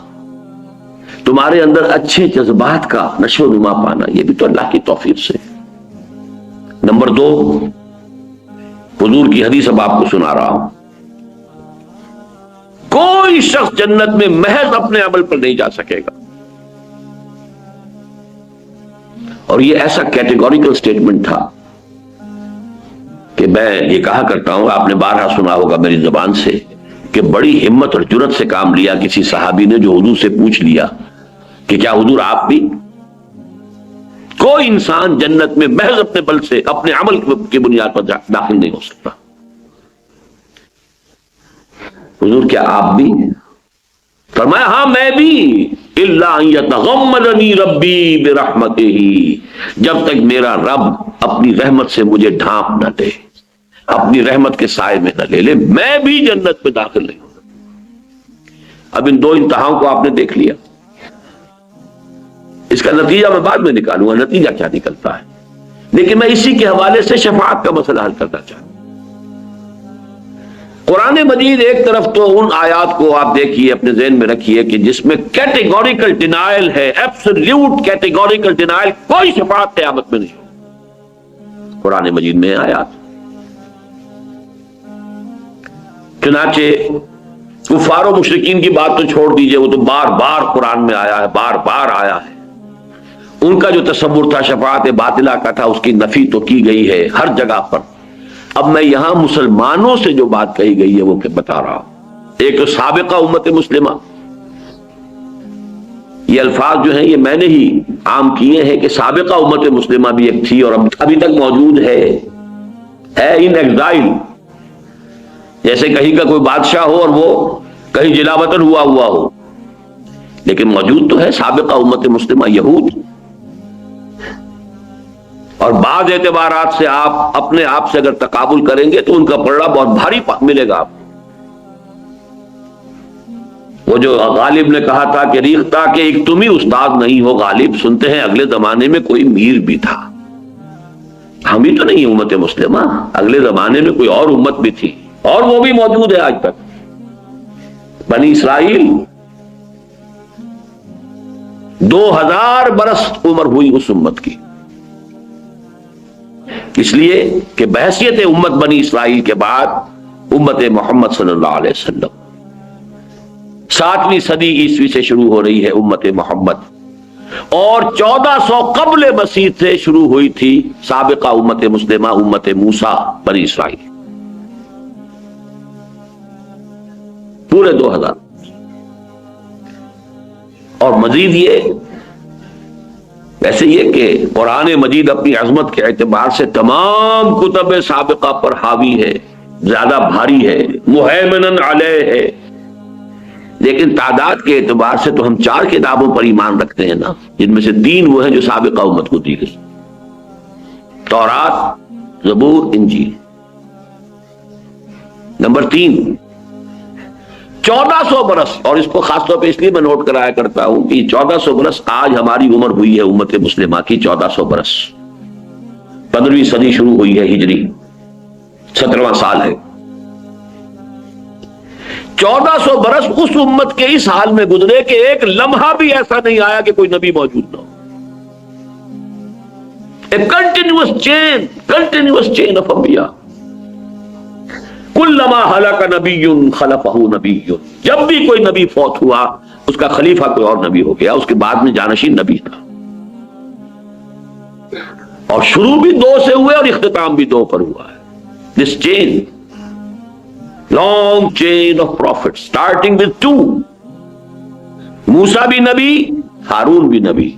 تمہارے اندر اچھے جذبات کا نشو و نما پانا، یہ بھی تو اللہ کی توفیق سے۔ نمبر 2، حضور کی حدیث اب آپ کو سنا رہا ہوں، کوئی شخص جنت میں محض اپنے عمل پر نہیں جا سکے گا، اور یہ ایسا کیٹیگوریکل سٹیٹمنٹ تھا کہ میں یہ کہا کرتا ہوں، آپ نے بارہا سنا ہوگا میری زبان سے، کہ بڑی ہمت اور جرت سے کام لیا کسی صحابی نے، جو حضور سے پوچھ لیا کہ کیا حضور آپ بھی؟ کوئی انسان جنت میں محض اپنے بل سے، اپنے عمل کی بنیاد پر داخل نہیں ہو سکتا۔ حضور کیا آپ بھی؟ فرمایا ہاں میں بھی، الا ان یتغمدنی ربی برحمتہ، جب تک میرا رب اپنی رحمت سے مجھے ڈھانپ نہ دے، اپنی رحمت کے سائے میں نہ لے لے، میں بھی جنت میں داخل نہیں ہوں۔ اب ان دو انتہاؤں کو آپ نے دیکھ لیا، اس کا نتیجہ میں بعد میں نکالوں گا، نتیجہ کیا نکلتا ہے، لیکن میں اسی کے حوالے سے شفاعت کا مسئلہ حل کرنا چاہتا ہوں۔ قرآن مجید ایک طرف تو ان آیات کو آپ دیکھیے، اپنے ذہن میں رکھیے کہ جس میں کیٹیگوریکل ڈینائل ہے، ایبسولوٹ کیٹیگوریکل ڈینائل، کوئی شفاعت قیامت میں نہیں ہو، قرآن مجید میں آیات۔ چنانچہ کفار و مشرکین کی بات تو چھوڑ دیجئے، وہ تو بار بار قرآن میں آیا ہے، بار بار آیا ہے، ان کا جو تصور تھا شفاعت باطلہ کا تھا، اس کی نفی تو کی گئی ہے ہر جگہ پر۔ اب میں یہاں مسلمانوں سے جو بات کہی گئی ہے وہ کہ بتا رہا ہوں۔ ایک تو سابقہ امت مسلمہ، یہ الفاظ جو ہیں یہ میں نے ہی عام کیے ہیں کہ سابقہ امت مسلمہ بھی ایک تھی اور ابھی تک موجود ہے ان ایگزائل۔ جیسے کہیں کا کوئی بادشاہ ہو اور وہ کہیں جلا وطن ہوا ہو، لیکن موجود تو ہے سابقہ امت مسلمہ یہود۔ اور بعض اعتبارات سے آپ اپنے آپ سے اگر تقابل کریں گے تو ان کا پلڑا بہت بھاری ملے گا آپ کو۔ وہ جو غالب نے کہا تھا کہ ریختہ کہ ایک تم ہی استاد نہیں ہو غالب، سنتے ہیں اگلے زمانے میں کوئی میر بھی تھا۔ ہم ہی تو نہیں امت مسلمہ، اگلے زمانے میں کوئی اور امت بھی تھی، اور وہ بھی موجود ہے آج تک۔ بنی اسرائیل 2000 برس عمر ہوئی اس امت کی، اس لیے کہ بحیثیت امت بنی اسرائیل کے بعد امت محمد صلی اللہ علیہ وسلم 7ویں صدی عیسوی سے شروع ہو رہی ہے امت محمد، اور 1400 قبل مسیح سے شروع ہوئی تھی سابقہ امت مسلمہ، امت موسیٰ بنی اسرائیل، پورے 2000۔ اور مزید یہ ویسے یہ کہ قرآن مجید اپنی عظمت کے اعتبار سے تمام کتب سابقہ پر حاوی ہے، زیادہ بھاری ہے، مہیمنن علیہ ہے، لیکن تعداد کے اعتبار سے تو ہم 4 کتابوں پر ایمان رکھتے ہیں نا، جن میں سے 3 وہ ہیں جو سابقہ امت کو دی گئی، تورات، زبور، انجیل۔ نمبر 3، 1400 برس، اور اس کو خاص طور پہ اس لیے میں نوٹ کرایا کرتا ہوں کہ 1400 برس آج ہماری عمر ہوئی ہے امت مسلمہ کی، 1400 برس، 15ویں صدی شروع ہوئی ہے ہجری، 17واں سال ہے۔ 1400 برس اس امت کے اس حال میں گزرے کہ ایک لمحہ بھی ایسا نہیں آیا کہ کوئی نبی موجود نہ ہو۔ A continuous chain of انبیاء، کلما ہلک نبی خلفہ نبی، جب بھی کوئی نبی فوت ہوا اس کا خلیفہ کوئی اور نبی ہو گیا، اس کے بعد میں جانشین نبی تھا، اور شروع بھی 2 سے ہوئے اور اختتام بھی 2 پر ہوا ہے۔ This chain, long chain of prophets starting with 2، موسیٰ بھی نبی، ہارون بھی نبی،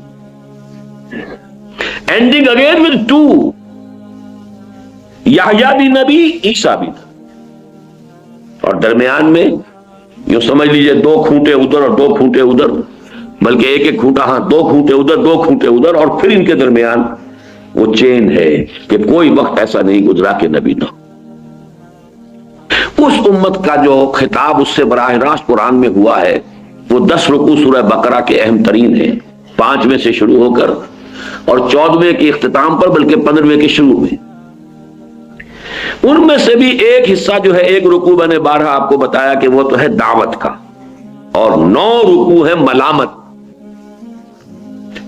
ending again with 2، یحییٰ بھی نبی، عیسیٰ بھی نبی، اور درمیان میں یوں سمجھ لیجئے 2 کھوٹے ادھر اور 2 کھوٹے ادھر، بلکہ ایک کھوٹا، ہاں 2 کھوٹے ادھر 2 کھوٹے ادھر، اور پھر ان کے درمیان وہ چین ہے کہ کوئی وقت ایسا نہیں گزرا کہ نبی نہ ہو۔ اس امت کا جو خطاب اس سے براہ راست قرآن میں ہوا ہے وہ 10 رکوع سورہ بقرہ کے اہم ترین ہیں، 5ویں سے شروع ہو کر اور 14ویں کے اختتام پر، بلکہ 15ویں کے شروع میں۔ ان میں سے بھی ایک حصہ جو ہے، ایک رکوع میں نے بارہا آپ کو بتایا کہ وہ تو ہے دعوت کا، اور 9 رکوع ہے ملامت،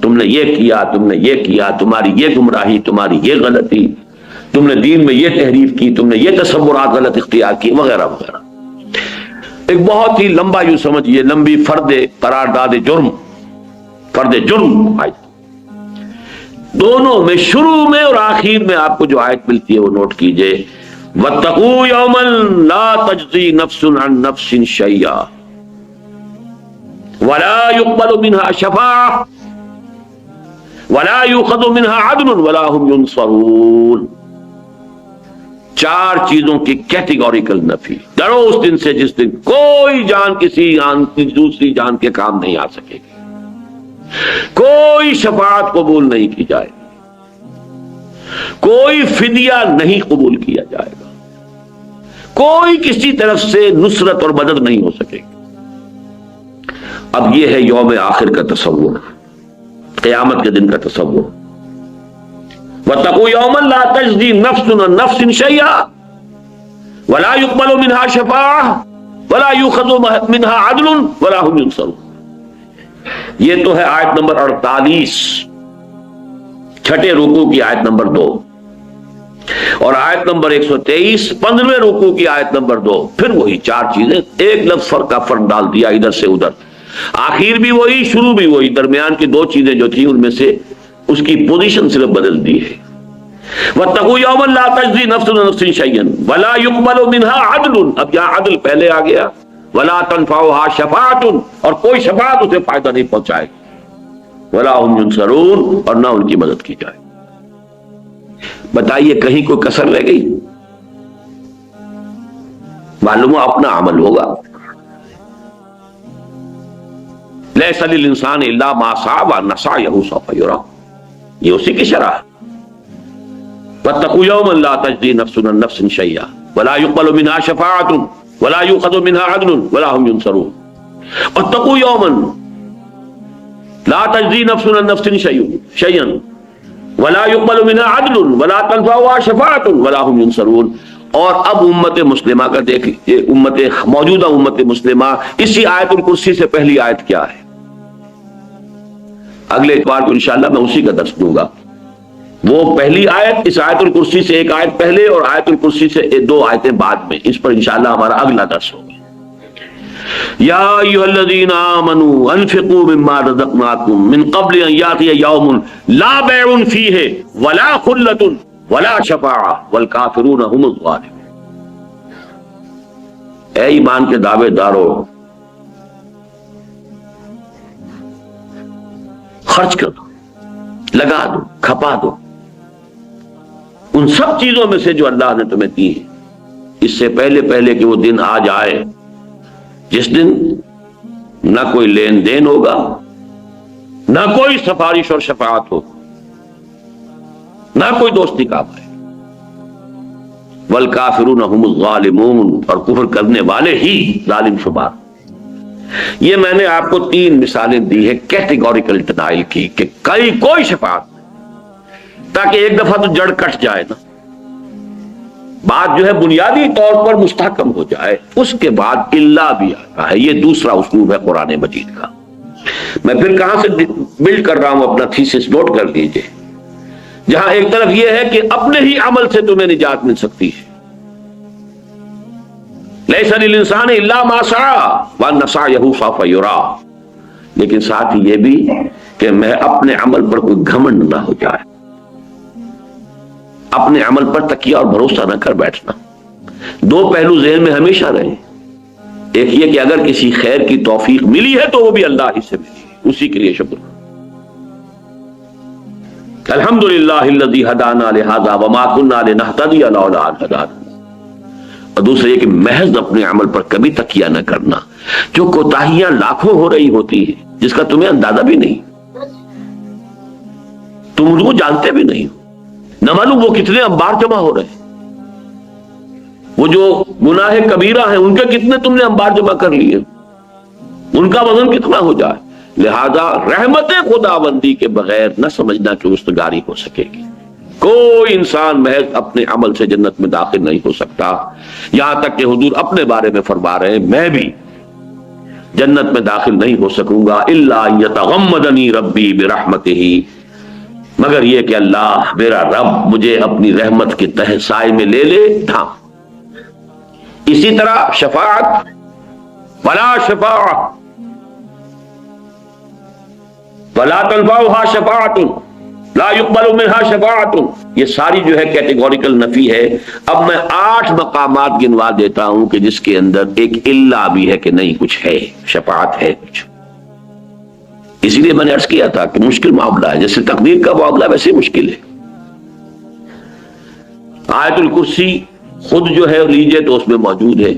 تم نے یہ کیا، تم نے یہ کیا، تمہاری یہ گمراہی، تمہاری یہ غلطی، تم نے دین میں یہ تحریف کی، تم نے یہ تصورات غلط اختیار کی، وغیرہ وغیرہ۔ ایک بہت ہی لمبا، یوں سمجھیے لمبی فرد قرارداد جرم، فرد جرم آیت۔ دونوں میں شروع میں اور آخر میں آپ کو جو آیت ملتی ہے وہ نوٹ کیجئے، وَاتَّقُوا يَوْمًا لَا تَجْزِي نَفْسٌ عَن نَفْسٍ شَيْئًا وَلَا يُقْبَلُ مِنْهَا شَفَاعَةٌ وَلَا يُؤْخَذُ مِنْهَا عَدْلٌ وَلَا هُمْ يُنصَرُونَ۔ 4 چیزوں کی کیٹیگوریکل نفی، ڈرو اس دن سے جس دن کوئی جان کسی دوسری جان کے کام نہیں آ سکے گی، کوئی شفاعت قبول نہیں کی جائے گی، کوئی فدیہ نہیں قبول کیا جائے گا، کوئی کسی طرف سے نصرت اور مدد نہیں ہو سکے گی۔ اب یہ ہے یوم آخر کا تصور، قیامت کے دن کا تصور۔ وَاتَّقُوا يَوْمًا لَا تَجْزِي نَفْسٌ عَن نَفْسٍ شَيْئًا وَلَا يُقْبَلُ مِنْهَا شَفَاعَةٌ وَلَا يُؤْخَذُ مِنْهَا عَدْلٌ وَلَا هُمْ يُنصَرُونَ۔ یہ تو ہے آیت نمبر 48، 6 رکوع کی آیت نمبر 2، اور آیت نمبر 123 15ویں رکوع کی آیت نمبر 2، پھر وہی 4 چیزیں، ایک لفظ فرق کا فرق ڈال دیا ادھر سے ادھر، آخر بھی وہی شروع بھی وہی، درمیان کی 2 چیزیں جو تھیں ان میں سے اس کی پوزیشن صرف بدل دی ہے۔ وَاتَّقُوا يَوْمًا لَا تَجْزِي نَفْسٌ عَن نَفْسٍ شَيْئًا وَلَا يُقْبَلُ مِنْهَا عَدْلٌ، اب یہاں عدل پہلے آ گیا، وَلَا تَنْفَعُهَا شَفَاعَةٌ، اور کوئی شفاعت اسے فائدہ نہیں پہنچائے گی، وَلَا هُمْ يُنصَرُونَ، اور نہ ان کی مدد کی جائے۔ بتائیے کہیں کوئی کسر رہ گئی؟ معلوم ہو اپنا عمل ہوگا۔ لَيْسَ لِلْإِنسَانِ إِلَّا مَا سَعَى وَأَنَّ سَعْيَهُ سَوْفَ يُرَىٰ، یہ اسی کی شرح ہے۔ وَاتَّقُوا يَوْمًا لَا تَجْزِي نَفْسٌ عَن نَفْسٍ شَيْئًا وَلَا يُقْبَلُ مِنْهَا شَفَاعَةٌ وَلَا يُؤْخَذُ مِنْهَا عَدْلٌ وَلَا هُمْ يُنصَرُونَ۔ وَاتَّقُوا يَوْمًا لَا تَجْزِي نَفْسٌ عَن نَفْسٍ شَيْئًا وَلَا يُقْبَلُ مِنْهَا عَدْلٌ وَلَا تَنْفَعُهَا شَفَاعَةٌ وَلَا هُمْ يُنصَرُونَ۔ اور اب امت مسلمہ کا دیکھیے، موجودہ امت مسلمہ، اسی آیت الکرسی سے پہلی آیت کیا ہے؟ اگلے اتوار کو انشاءاللہ میں اسی کا درس دوں گا۔ وہ پہلی آیت، اس آیت الکرسی سے ایک آیت پہلے اور آیت الکرسی سے 2 آیتیں بعد میں، اس پر انشاءاللہ ہمارا اگلا درس ہوگا۔ یا ایھا الذین آمنوا انفقوا مما رزقناکم من قبل ان یاتی یوم لا بیع فیہ ولا خلۃ ولا شفاعۃ والکافرون هم الظالمون۔ اے ایمان کے دعوے دارو، خرچ کر دو، لگا دو، کھپا دو ان سب چیزوں میں سے جو اللہ نے تمہیں دی ہے، اس سے پہلے کہ وہ دن آ جائے جس دن نہ کوئی لین دین ہوگا، نہ کوئی سفارش اور شفاعت ہوگی، نہ کوئی دوستی کام آئے۔ والکافرون هم الظالمون، اور کفر کرنے والے ہی ظالم شمار۔ یہ میں نے آپ کو 3 مثالیں دی ہے کیٹیگوریکل ڈینائل کی، کہ کوئی شفاعت نہیں، تاکہ ایک دفعہ تو جڑ کٹ جائے نا، بات جو ہے بنیادی طور پر مستحکم ہو جائے، اس کے بعد اللہ بھی آتا ہے۔ یہ دوسرا اسلوب ہے قرآن مجید کا۔ میں پھر کہاں سے بلڈ کر رہا ہوں اپنا تھیسس، نوٹ کر لیجئے۔ جہاں ایک طرف یہ ہے کہ اپنے ہی عمل سے تمہیں نجات مل سکتی ہے، لیس للانسان الا ما سعى وان سعيه سوف يرى، لیکن ساتھ ہی یہ بھی کہ میں اپنے عمل پر کوئی گھمنڈ نہ ہو جائے، اپنے عمل پر تکیہ اور بھروسہ نہ کر بیٹھنا۔ 2 پہلو ذہن میں ہمیشہ رہے، ایک یہ کہ اگر کسی خیر کی توفیق ملی ہے تو وہ بھی اللہ ہی سے ملی ہے، اسی کے لیے شکر۔ الحمدللہ الذی ہدانا لہذا وما کنا لنہتدی لولا ان ہدانا۔ اور دوسرے یہ کہ محض اپنے عمل پر کبھی تکیہ نہ کرنا، جو کوتاہیاں لاکھوں ہو رہی ہوتی ہیں جس کا تمہیں اندازہ بھی نہیں، تم وہ جانتے بھی نہیں، نہ معلوم وہ کتنے انبار جمع ہو رہے ہیں، وہ جو گناہ کبیرہ ہیں ان کے کتنے تم نے انبار جمع کر لیے، ان کا وزن کتنا ہو جائے. لہذا رحمت خداوندی کے بغیر نہ سمجھنا کہ رستگاری ہو سکے گی. کوئی انسان محض اپنے عمل سے جنت میں داخل نہیں ہو سکتا. یہاں تک کہ حضور اپنے بارے میں فرما رہے ہیں میں بھی جنت میں داخل نہیں ہو سکوں گا الا یتغمدنی ربی برحمتہ، مگر یہ کہ اللہ میرا رب مجھے اپنی رحمت کے تحت سائے میں لے لے. ہاں اسی طرح شفاعت، ولا شفاعت ولا تنفعها شفاعت لا يقبل منها شفاعت، یہ ساری جو ہے کیٹیگوریکل نفی ہے. اب میں 8 مقامات گنوا دیتا ہوں کہ جس کے اندر ایک الا بھی ہے کہ نہیں کچھ ہے، شفاعت ہے کچھ. اسی لیے میں نے عرض کیا تھا کہ مشکل معاملہ ہے، جیسے تقدیر کا معاملہ ویسے مشکل ہے. آیت الکرسی خود جو ہے لیجئے تو اس میں موجود ہے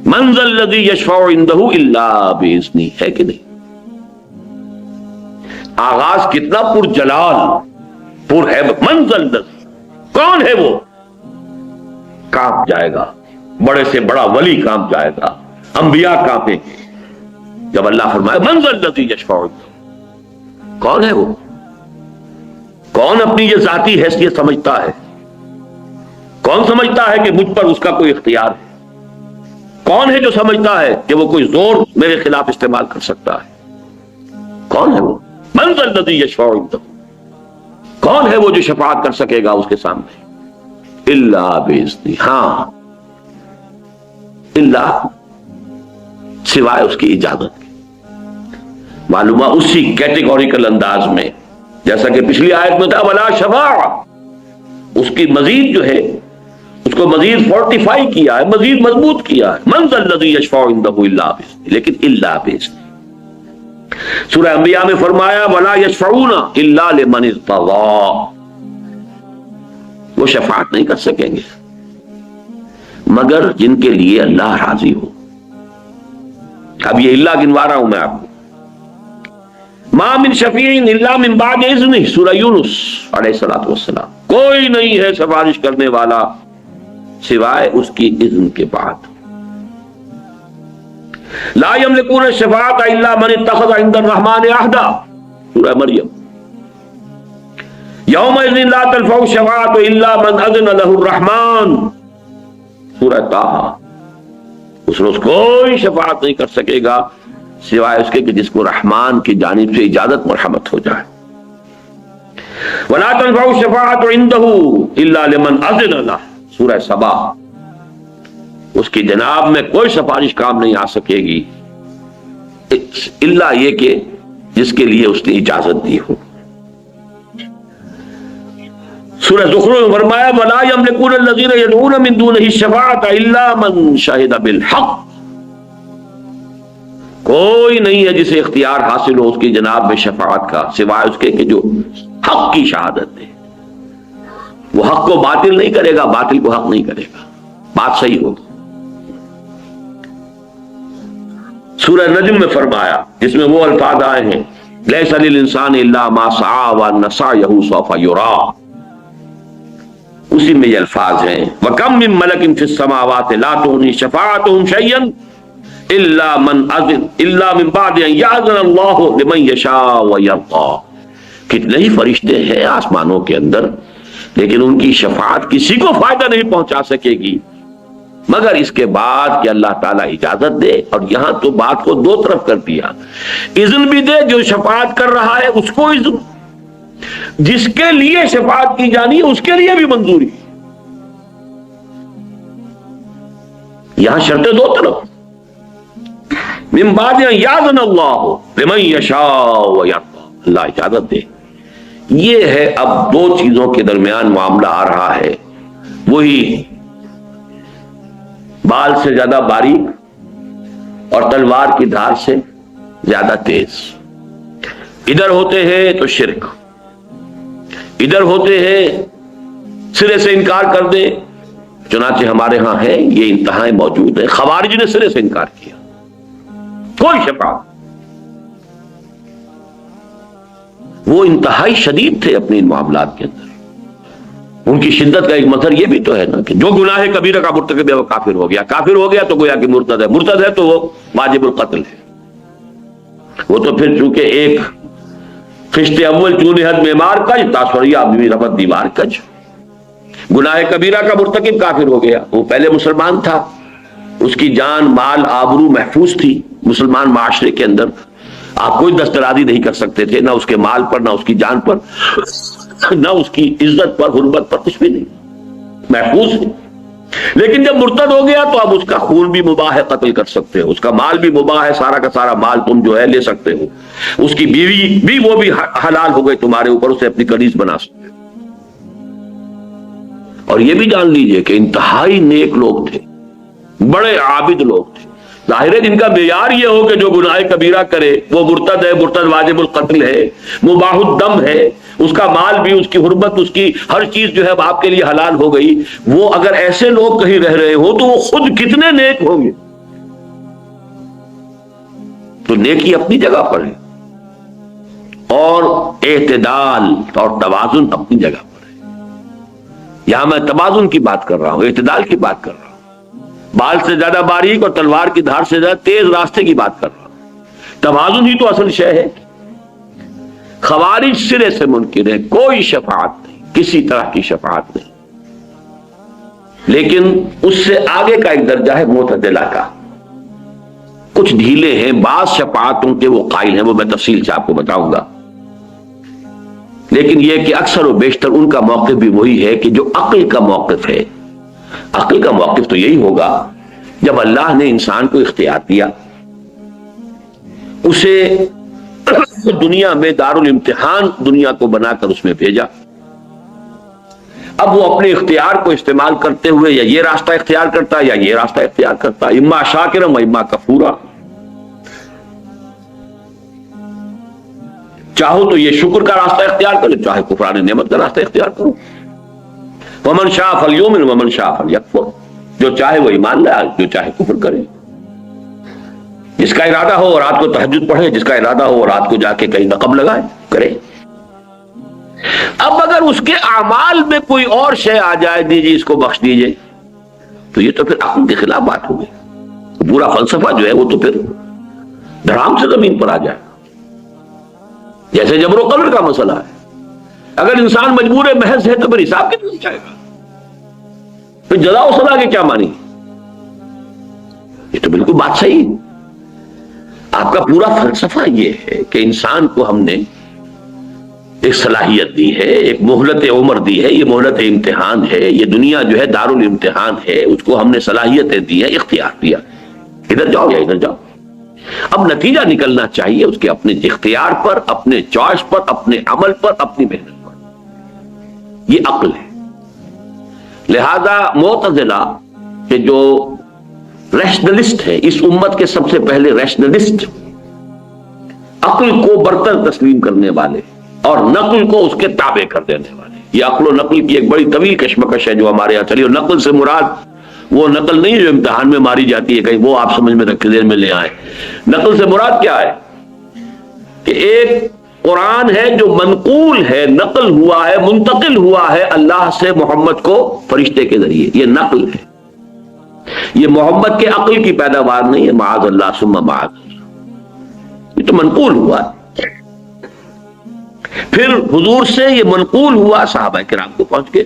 من ذا الذی یشفع عنده الا باذنہ، ہے کہ نہیں. آغاز کتنا پر جلال پر ہے، من ذا الذی، کون ہے وہ؟ کانپ جائے گا، بڑے سے بڑا ولی کانپ جائے گا، انبیاء کانپیں گے جب اللہ فرمائے من ذا الذی یشفع عنده. کون ہے وہ؟ کون اپنی یہ ذاتی حیثیت سمجھتا ہے؟ کون سمجھتا ہے کہ مجھ پر اس کا کوئی اختیار ہے؟ کون ہے جو سمجھتا ہے کہ وہ کوئی زور میرے خلاف استعمال کر سکتا ہے؟ کون ہے وہ؟ من ذا الذی یشفع عنده، کون ہے وہ جو شفاعت کر سکے گا اس کے سامنے؟ الا باذنہ، ہاں الا سوائے اس کی اجازت کے. معلوم ہے اسی کیٹیگوریکل انداز میں جیسا کہ پچھلی آیت میں تھا ولا شفاعہ، اس کی مزید جو ہے اس کو مزید فورٹیفائی کیا ہے، مزید مضبوط کیا ہے. من ذا الذی یشفع عنده الا باذنہ، لیکن الا باذنہ. سورہ انبیاء میں فرمایا ولا یشفعون الا لمن ارتضی، وہ شفاعت نہیں کر سکیں گے مگر جن کے لیے اللہ راضی ہو. اب یہ اللہ گنوا رہا ہوں میں آپ کو. ما من شفیع الا من بعد اذنہ، سورہ یونس علیہ الصلوۃ والسلام، کوئی نہیں ہے سفارش کرنے والا سوائے اس کی اذن کے بعد. لا یملکون الشفاعۃ الا من اتخذ عند الرحمن عہدا، سورہ مریم. یومئذ لا تنفع الشفاعۃ الا من اذن له الرحمن، سورہ طٰہٰ. اس روز کوئی شفاعت نہیں کر سکے گا سوائے اس کے کہ جس کو رحمان کی جانب سے اجازت مرحمت ہو جائے. ولا تنفع الشفاعۃ عنده الا لمن اذن له، سورہ سبا. اس کی جناب میں کوئی سفارش کام نہیں آ سکے گی الا یہ کہ جس کے لیے اس نے اجازت دی ہو. سورہ زخرف میں فرمایا ولا یملکون الذین یدعون من دونہ الشفاعۃ الا من شہد بالحق، کوئی نہیں ہے جسے اختیار حاصل ہو اس کی جناب میں شفاعت کا سوائے اس کے کہ جو حق کی شہادت دے. وہ حق کو باطل نہیں کرے گا، باطل کو حق نہیں کرے گا، بات صحیح ہوگی. سورہ نجم میں فرمایا جس میں وہ الفاظ آئے ہیں لیس للانسان الا ما سعى وان سعيه سوف يرى، اسی میں یہ الفاظ ہیں وَكَمْ مِن مَلَكٍ فِي السَّمَاوَاتِ لَا تُغْنِي شَفَاعَتُهُمْ شَيْئًا إِلَّا مِن بَعْدِ أَن يَأْذَنَ اللَّهُ لِمَن يَشَاءُ وَيَرْضَىٰ. کتنے ہی فرشتے ہیں آسمانوں کے اندر لیکن ان کی شفاعت کسی کو فائدہ نہیں پہنچا سکے گی مگر اس کے بعد کہ اللہ تعالیٰ اجازت دے. اور یہاں تو بات کو دو طرف کر دیا، اذن بھی دے جو شفاعت کر رہا ہے اس کو اذن، جس کے لیے شفاعت کی جانی ہے اس کے لیے بھی منظوری. یہاں شرطیں دو طرف، من بعد ان یاذن اللہ لمن یشاء ویرضی، اللہ اجازت دے. یہ ہے اب دو چیزوں کے درمیان معاملہ آ رہا ہے، وہی بال سے زیادہ باریک اور تلوار کی دھار سے زیادہ تیز. ادھر ہوتے ہیں تو شرک، ادھر ہوتے ہیں سرے سے انکار کر دیں. چنانچہ ہمارے ہاں ہے یہ انتہائیں موجود ہیں. خوارج نے سرے سے انکار کیا، کوئی شفاعت. وہ انتہائی شدید تھے اپنے ان معاملات کے اندر. ان کی شدت کا ایک مظہر یہ بھی تو ہے نا کہ جو گناہ کبیرہ کا مرتکب ہے وہ کافر ہو گیا، کافر ہو گیا تو گویا کہ مرتد ہے، مرتد ہے تو وہ واجب القتل ہے۔ وہ تو پھر چونکہ ایک خشت اول چونی حد معمار کج تاثریا بھی ربط دیوار کج، گناہ کبیرہ کا مرتکب کافر ہو گیا، وہ پہلے مسلمان تھا، اس کی جان مال آبرو محفوظ تھی مسلمان معاشرے کے اندر، آپ کوئی دسترازی نہیں کر سکتے تھے، نہ اس کے مال پر، نہ اس کی جان پر، نہ اس کی عزت پر، حرمت پر، کچھ بھی نہیں، محفوظ ہے۔ لیکن جب مرتد ہو گیا تو اب اس کا خون بھی مباح ہے، قتل کر سکتے ہو، اس کا مال بھی مباح ہے، سارا کا سارا مال تم جو ہے لے سکتے ہو، اس کی بیوی بھی وہ بھی حلال ہو گئی تمہارے اوپر، اسے اپنی کنیز بنا سکتے ہو۔ اور یہ بھی جان لیجئے کہ انتہائی نیک لوگ تھے، بڑے عابد لوگ تھے، ظاہر ہے جن کا معیار یہ ہو کہ جو گناہ کبیرہ کرے وہ مرتد ہے، مرتد واجب القتل ہے، مباح الدم ہے، اس کا مال بھی، اس کی حرمت، اس کی ہر چیز جو ہے آپ کے لیے حلال ہو گئی، وہ اگر ایسے لوگ کہیں رہ رہے ہو تو وہ خود کتنے نیک ہوں گے۔ تو نیکی اپنی جگہ پر ہے اور اعتدال اور توازن اپنی جگہ پر ہے۔ یہاں میں توازن کی بات کر رہا ہوں، اعتدال کی بات کر رہا ہوں، بال سے زیادہ باریک اور تلوار کی دھار سے زیادہ تیز راستے کی بات کر رہا ہوں۔ توازن ہی تو اصل شے ہے۔ خوارج سرے سے منکر ہے، کوئی شفاعت نہیں، کسی طرح کی شفاعت نہیں، لیکن اس سے آگے کا ایک درجہ ہے معتدلہ کا، کچھ ڈھیلے ہیں، بعض شفاعتوں کے وہ قائل ہیں، وہ میں تفصیل سے آپ کو بتاؤں گا، لیکن یہ کہ اکثر و بیشتر ان کا موقف بھی وہی ہے کہ جو عقل کا موقف ہے۔ عقل کا موقف تو یہی ہوگا جب اللہ نے انسان کو اختیار دیا، اسے دنیا میں دارالامتحان دنیا کو بنا کر اس میں بھیجا، اب وہ اپنے اختیار کو استعمال کرتے ہوئے یا یہ راستہ اختیار کرتا یا یہ راستہ اختیار کرتا، اما شاکرا و اما کفورا، چاہو تو یہ شکر کا راستہ اختیار کرو، چاہے کفران نعمت کا راستہ اختیار کرو۔ ومن شاء فلیؤمن ومن شاء فلیکفر، جو چاہے وہ ایمان لائے، جو چاہے کفر کرے، جس کا ارادہ ہو وہ رات کو تہجد پڑھے، جس کا ارادہ ہو وہ رات کو جا کے کہیں نقب لگائے، کرے۔ اب اگر اس کے اعمال میں کوئی اور شے آ جائے، دیجیے اس کو بخش دیجیے، تو یہ تو پھر عقل کے خلاف بات ہو گئی، پورا فلسفہ جو ہے وہ تو پھر دھڑام سے زمین پر آ جائے، جیسے جبر و قدر کا مسئلہ ہے۔ اگر انسان مجبور محض ہے تو پھر حساب کتنے جائے گا، پھر جزا و سزا کے کیا مانی؟ یہ تو بالکل بات صحیح ہے۔ آپ کا پورا فلسفہ یہ ہے کہ انسان کو ہم نے ایک صلاحیت دی ہے، ایک مہلت عمر دی ہے، یہ مہلت امتحان ہے، یہ دنیا جو ہے دارالامتحان ہے، اس کو ہم نے صلاحیتیں دی ہے، اختیار دیا، ادھر جاؤ یا ادھر جاؤ۔ اب نتیجہ نکلنا چاہیے اس کے اپنے اختیار پر، اپنے چوائس پر، اپنے عمل پر، اپنی محنت پر، یہ عقل ہے۔ لہذا معتزلہ کہ جو ریشنلسٹ ہے، اس امت کے سب سے پہلے ریشنلسٹ، عقل کو برتر تسلیم کرنے والے اور نقل کو اس کے تابع کر دینے والے، یہ عقل و نقل کی ایک بڑی طویل کشمکش ہے جو ہمارے یہاں چلی، اور نقل سے مراد وہ نقل نہیں جو امتحان میں ماری جاتی ہے، کہیں وہ آپ سمجھ میں رکھ دیر میں لے آئے۔ نقل سے مراد کیا ہے کہ ایک قرآن ہے جو منقول ہے، نقل ہوا ہے، منتقل ہوا ہے اللہ سے محمد کو فرشتے کے ذریعے، یہ نقل ہے، یہ محمد کے عقل کی پیداوار نہیں ہے، معاذ اللہ ثم معاذ اللہ، یہ تو منقول ہوا ہے۔ پھر حضور سے یہ منقول ہوا، صحابہ کرام کو پہنچ گئے،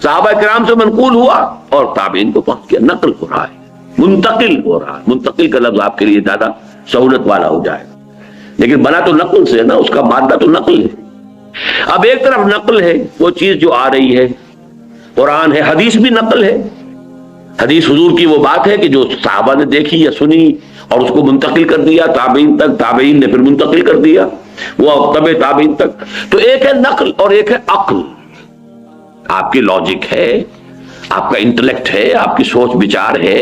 صحابہ کرام سے منقول ہوا اور تابعین کو پہنچ گیا، نقل ہو رہا ہے، منتقل ہو رہا ہے۔ منتقل کا لفظ آپ کے لیے زیادہ سہولت والا ہو جائے گا، لیکن بنا تو نقل سے ہے نا، اس کا مادہ تو نقل ہے۔ اب ایک طرف نقل ہے وہ چیز جو آ رہی ہے، قرآن ہے، حدیث بھی نقل ہے، حدیث حضور کی وہ بات ہے کہ جو صحابہ نے دیکھی یا سنی اور اس کو منتقل کر دیا تابعین تک، تابعین نے پھر منتقل کر دیا وہ تبع تابعین تک۔ تو ایک ہے نقل اور ایک ہے عقل، آپ کی لاجک ہے، آپ کا انٹلیکٹ ہے، آپ کی سوچ بچار ہے،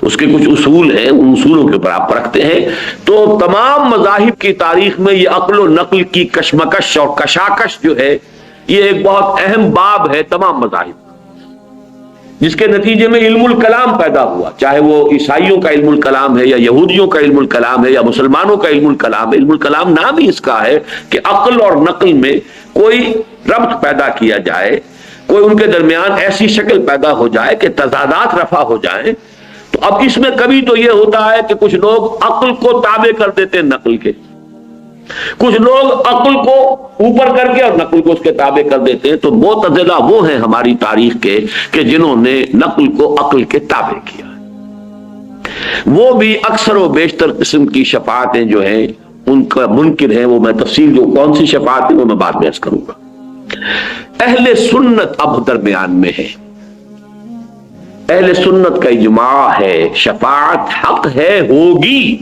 اس کے کچھ اصول ہیں، ان اصولوں کے اوپر آپ پرکھتے ہیں۔ تو تمام مذاہب کی تاریخ میں یہ عقل و نقل کی کشمکش اور کشاکش جو ہے یہ ایک بہت اہم باب ہے تمام مذاہب، جس کے نتیجے میں علم الکلام پیدا ہوا، چاہے وہ عیسائیوں کا علم الکلام ہے یا یہودیوں کا علم الکلام ہے یا مسلمانوں کا علم الکلام ہے۔ علم الکلام نام ہی اس کا ہے کہ عقل اور نقل میں کوئی ربط پیدا کیا جائے کوئی ان کے درمیان ایسی شکل پیدا ہو جائے کہ تضادات رفع ہو جائیں، تو اب اس میں کبھی تو یہ ہوتا ہے کہ کچھ لوگ عقل کو تابع کر دیتے ہیں نقل کے، کچھ لوگ عقل کو اوپر کر کے اور نقل کو اس کے تابع کر دیتے ہیں. تو معتزلہ وہ ہیں ہماری تاریخ کے کہ جنہوں نے نقل کو عقل کے تابع کیا. وہ بھی اکثر و بیشتر قسم کی شفاعتیں جو ہیں ان کا منکر ہیں. وہ میں تفصیل جو کون سی شفاعت ہے وہ میں بعد میں عرض کروں گا. اہل سنت اب درمیان میں ہے. اہل سنت کا اجماع ہے شفاعت حق ہے، ہوگی.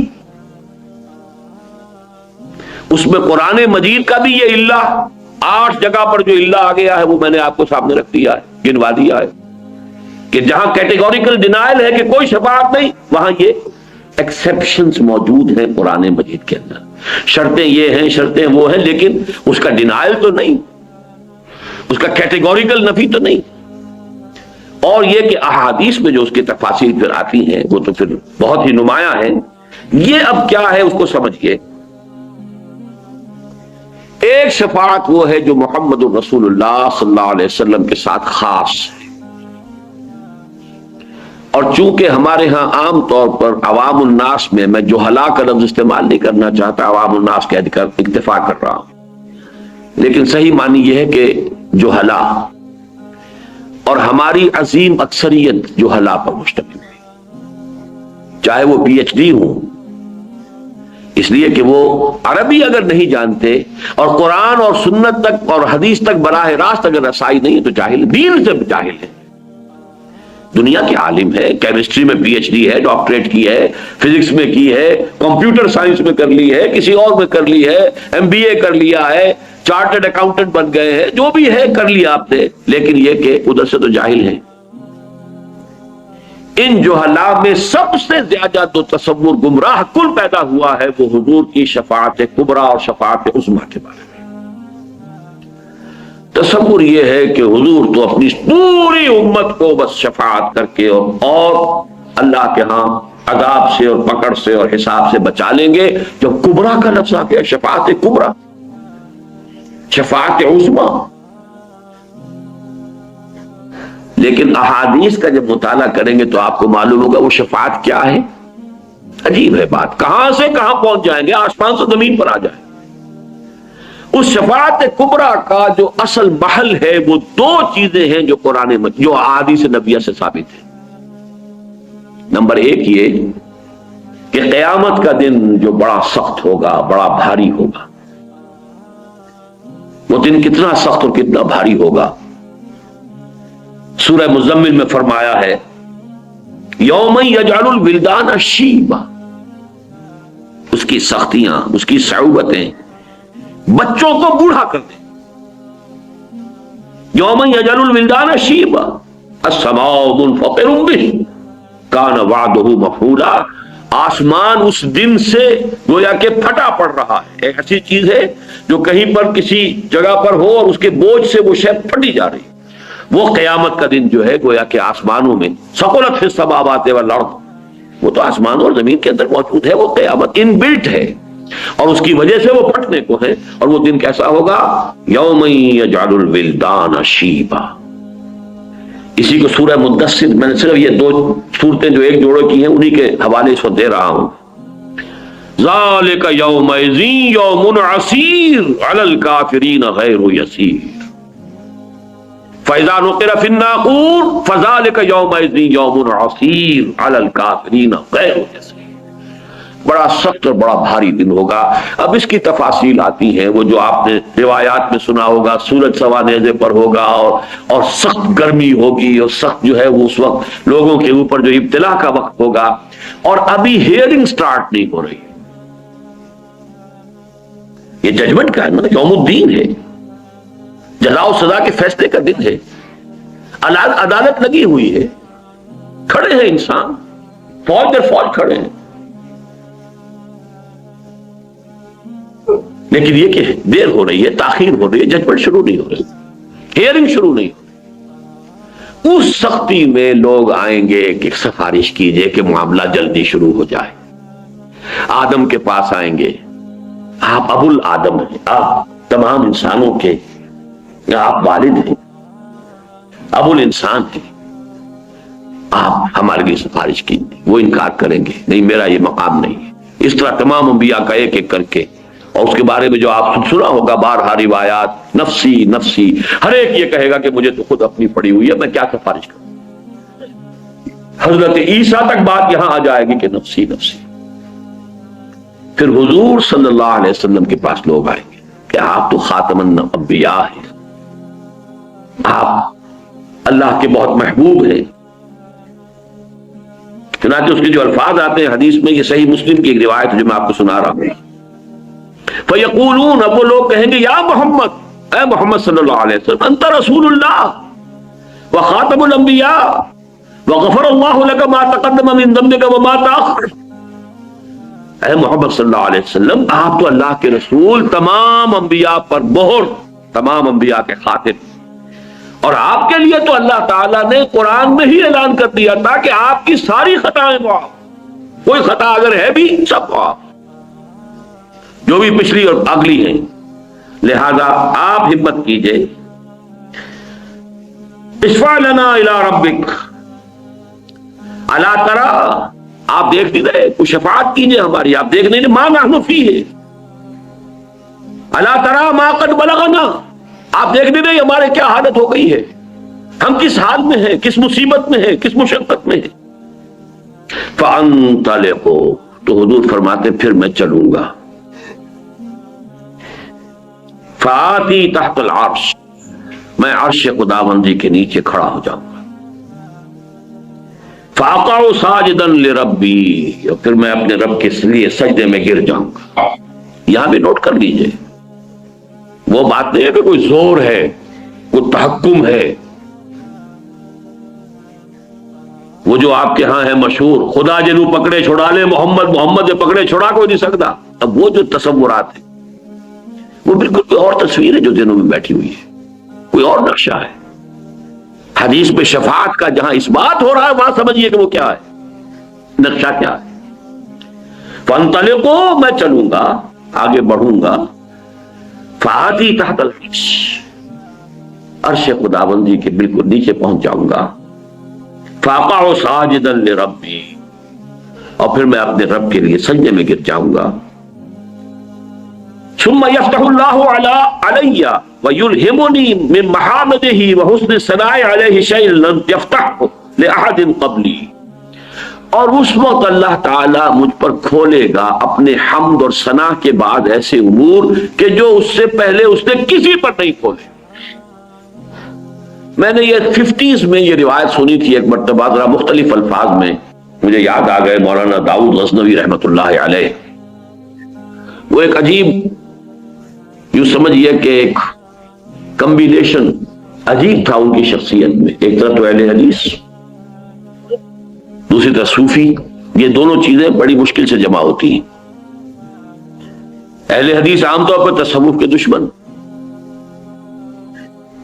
اس میں قرآن مجید کا بھی یہ اللہ 8 جگہ پر جو اللہ آ گیا ہے وہ میں نے آپ کو سامنے رکھ دیا ہے، گنوا دیا ہے کہ جہاں کیٹیگوریکل ڈینائل ہے کہ کوئی شفاعت نہیں، وہاں یہ ایکسیپشنز موجود ہیں قرآن مجید کے اندر. شرطیں یہ ہیں، شرطیں وہ ہیں، لیکن اس کا ڈینائل تو نہیں، اس کا کیٹیگوریکل نفی تو نہیں. اور یہ کہ احادیث میں جو اس کی تفاصیل پھر آتی ہیں وہ تو پھر بہت ہی نمایاں ہیں. یہ اب کیا ہے اس کو سمجھئے. ایک شفاعت وہ ہے جو محمد الرسول اللہ صلی اللہ علیہ وسلم کے ساتھ خاص ہے، اور چونکہ ہمارے ہاں عام طور پر عوام الناس میں جہلا کا لفظ استعمال نہیں کرنا چاہتا، عوام الناس کے اکتفا کر رہا ہوں، لیکن صحیح معنی یہ ہے کہ جہلا، اور ہماری عظیم اکثریت جہلا پر مشتمل ہے، چاہے وہ پی ایچ ڈی ہوں، اس لیے کہ وہ عربی اگر نہیں جانتے اور قرآن اور سنت تک اور حدیث تک براہ راست اگر رسائی نہیں ہے تو جاہل، دین سے جاہل ہے. دنیا کے عالم ہے، کیمسٹری میں پی ایچ ڈی ہے، ڈاکٹریٹ کی ہے، فزکس میں کی ہے، کمپیوٹر سائنس میں کر لی ہے، کسی اور میں کر لی ہے، ایم بی اے کر لیا ہے، چارٹرڈ اکاؤنٹنٹ بن گئے ہیں، جو بھی ہے کر لیا آپ نے، لیکن یہ کہ ادھر سے تو جاہل ہیں. ان جہلا میں سب سے زیادہ تو تصور گمراہ کل پیدا ہوا ہے وہ حضور کی شفاعت کبریٰ اور شفاعت عظمیٰ کے بارے میں. تصور یہ ہے کہ حضور تو اپنی پوری امت کو بس شفاعت کر کے اور اللہ کے ہاں عذاب سے اور پکڑ سے اور حساب سے بچا لیں گے. جب کبریٰ کا لفظ آ گیا، شفاعت کبریٰ، شفاعت عظمیٰ. لیکن احادیث کا جب مطالعہ کریں گے تو آپ کو معلوم ہوگا وہ شفاعت کیا ہے. عجیب ہے بات، کہاں سے کہاں پہنچ جائیں گے، آسمان سے زمین پر آ جائیں. اس شفاعت کبریٰ کا جو اصل محل ہے وہ 2 چیزیں ہیں جو قرآن جو احادیث نبویہ سے ثابت ہے. نمبر 1 یہ کہ قیامت کا دن جو بڑا سخت ہوگا، بڑا بھاری ہوگا. وہ دن کتنا سخت اور کتنا بھاری ہوگا، سورہ مزمل میں فرمایا ہے یوم یجعل الولدان شیبا. اس کی سختیاں، اس کی صعوبتیں بچوں کو بوڑھا کر دیں. یوم یجعل الولدان شیبا السماء منفطر به کان وعده مفعولا. آسمان اس دن سے گویا کہ پھٹا پڑ رہا ہے. ایک ایسی چیز ہے جو کہیں پر کسی جگہ پر ہو اور اس کے بوجھ سے وہ شے پھٹی جا رہی. وہ قیامت کا دن جو ہے گویا کہ آسمانوں میں ثقلت فی السماوات والارض، وہ تو آسمان اور زمین کے اندر موجود ہے. وہ قیامت ان بلٹ ہے اور اس کی وجہ سے وہ پھٹنے کو ہے. اور وہ دن کیسا ہوگا، یوم یجعل الولدان شیبا. اسی کو سورہ مدثر، میں نے صرف یہ 2 سورتیں جو ایک جوڑے کی ہیں انہی کے حوالے اس وقت دے رہا ہوں. ذالک یومئذ یوم عسیر علی الکافرین غیر یسیر فَإِذَا نُقِرَ فِي النَّاقُورِ فَذَلِكَ يَوْمَئِذٍ يَوْمٌ عَسِيرٌ عَلَى الْكَافِرِينَ غَيْرُ يَسِيرٌ. بڑا سخت اور بڑا بھاری دن ہوگا. اب اس کی تفاصیل آتی ہیں، وہ جو آپ نے روایات میں سنا ہوگا، سورج سوا نیزے پر ہوگا اور سخت گرمی ہوگی، اور سخت جو ہے وہ اس وقت لوگوں کے اوپر جو ابتلا کا وقت ہوگا. اور ابھی ہیئرنگ سٹارٹ نہیں ہو رہی. یہ ججمنٹ کا ہے، مطلب یوم الدین ہے، جزا و سزا کے فیصلے کا دن ہے. عدالت لگی ہوئی ہے، کھڑے ہیں انسان، فوج در فوج کھڑے ہیں. لیکن یہ کہ دیر ہو رہی ہے، تاخیر ہو رہی ہے، ججمنٹ شروع نہیں ہو رہی، ہیئرنگ شروع نہیں ہو رہی. اس سختی میں لوگ آئیں گے کہ سفارش کیجئے کہ معاملہ جلدی شروع ہو جائے. آدم کے پاس آئیں گے، آپ ابو الآدم ہیں، آپ تمام انسانوں کے آپ والد ہیں. ابو الانسان ہے، آپ ہمارے لیے سفارش کی، وہ انکار کریں گے نہیں میرا یہ مقام نہیں ہے۔ اس طرح تمام انبیاء کا ایک ایک کر کے، اور اس کے بارے میں جو آپ سنا ہوگا بارہا روایات، نفسی نفسی، ہر ایک یہ کہے گا کہ مجھے تو خود اپنی پڑی ہوئی ہے، میں کیا سفارش کروں۔ حضرت عیسیٰ تک بات یہاں آ جائے گی کہ نفسی نفسی۔ پھر حضور صلی اللہ علیہ وسلم کے پاس لوگ آئیں گے کہ آپ تو خاتم الانبیاء ہیں، آپ اللہ کے بہت محبوب ہیں۔ چنانچہ اس کے جو الفاظ آتے ہیں حدیث میں، یہ صحیح مسلم کی ایک روایت ہے جو میں آپ کو سنا رہا ہوں۔ فَيَقُولُونَ، اب وہ لوگ کہیں گے یا محمد، اے محمد صلی اللہ علیہ وسلم، انت رسول اللہ وخاتم الانبیاء وغفر اللہ لك ما تقدم من ذنبك وما تأخر۔ اے محمد صلی اللہ علیہ وسلم، آپ تو اللہ کے رسول، تمام انبیاء پر مہر، تمام انبیاء کے خاتم، اور آپ کے لیے تو اللہ تعالیٰ نے قرآن میں ہی اعلان کر دیا تھا کہ آپ کی ساری خطائیں معاف، کوئی خطا اگر ہے بھی سب معاف، جو بھی پچھلی اور اگلی ہیں۔ لہذا آپ ہمت کیجئے، اشفع لنا الی ربک، الا ترى، آپ دیکھ نہیں رہے، کوئی شفاعت کیجئے ہماری، آپ دیکھ نہیں رہے، ما نحن فیہ، الا ترى ما قد بلغنا، آپ دیکھ نہیں رہے ہمارے کیا حالت ہو گئی ہے، ہم کس حال میں ہیں، کس مصیبت میں ہیں، کس مشقت میں ہیں۔ فانطلقوا، تو حضور فرماتے پھر میں چلوں گا، فآتی تحت العرش، میں عرش خداوندی کے نیچے کھڑا ہو جاؤں گا، فاقع ساجدا لربی، اور پھر میں اپنے رب کے لیے سجدے میں گر جاؤں گا۔ یہاں بھی نوٹ کر لیجئے، وہ بات نہیں ہے کہ کوئی زور ہے، کوئی تحکم ہے، وہ جو آپ کے ہاں ہے مشہور، خدا جنو پکڑے چھڑا لے محمد، محمد پکڑے چھڑا کوئی نہیں سکتا۔ اب وہ جو تصورات ہیں وہ بالکل کوئی اور تصویر ہے جو دنوں میں بیٹھی ہوئی ہے، کوئی اور نقشہ ہے۔ حدیث میں شفاعت کا جہاں اس بات ہو رہا ہے وہاں سمجھیے کہ وہ کیا ہے، نقشہ کیا ہے۔ فانطلقوا، میں چلوں گا، آگے بڑھوں گا، فآتی تحت العرش، عرش خداوندی کے بالکل نیچے پہنچ جاؤں گا، فاقع ساجدا لربی، اور پھر میں اپنے رب کے لیے سجدے میں گر جاؤں گا۔ ثم يفتح الله علی ویلہمنی من محامدہ وحسن الثناء علیہ شیئا لم یفتحہ لأحد قبلی، اور اس وقت اللہ تعالیٰ مجھ پر کھولے گا اپنے حمد اور ثنا کے بعد ایسے امور کہ جو اس سے پہلے اس نے کسی پر نہیں کھولے۔ میں نے یہ 50s میں یہ روایت سنی تھی ایک مرتبہ، ذرا مختلف الفاظ میں، مجھے یاد آ گئے مولانا داؤد غزنوی رحمۃ اللہ علیہ۔ وہ ایک عجیب، یوں سمجھئے کہ ایک کمبینیشن عجیب تھا ان کی شخصیت میں، ایک طرف تو اہل حدیث، دوسری طرف صوفی، یہ دونوں چیزیں بڑی مشکل سے جمع ہوتی ہیں۔ اہل حدیث عام طور پر تصوف کے دشمن،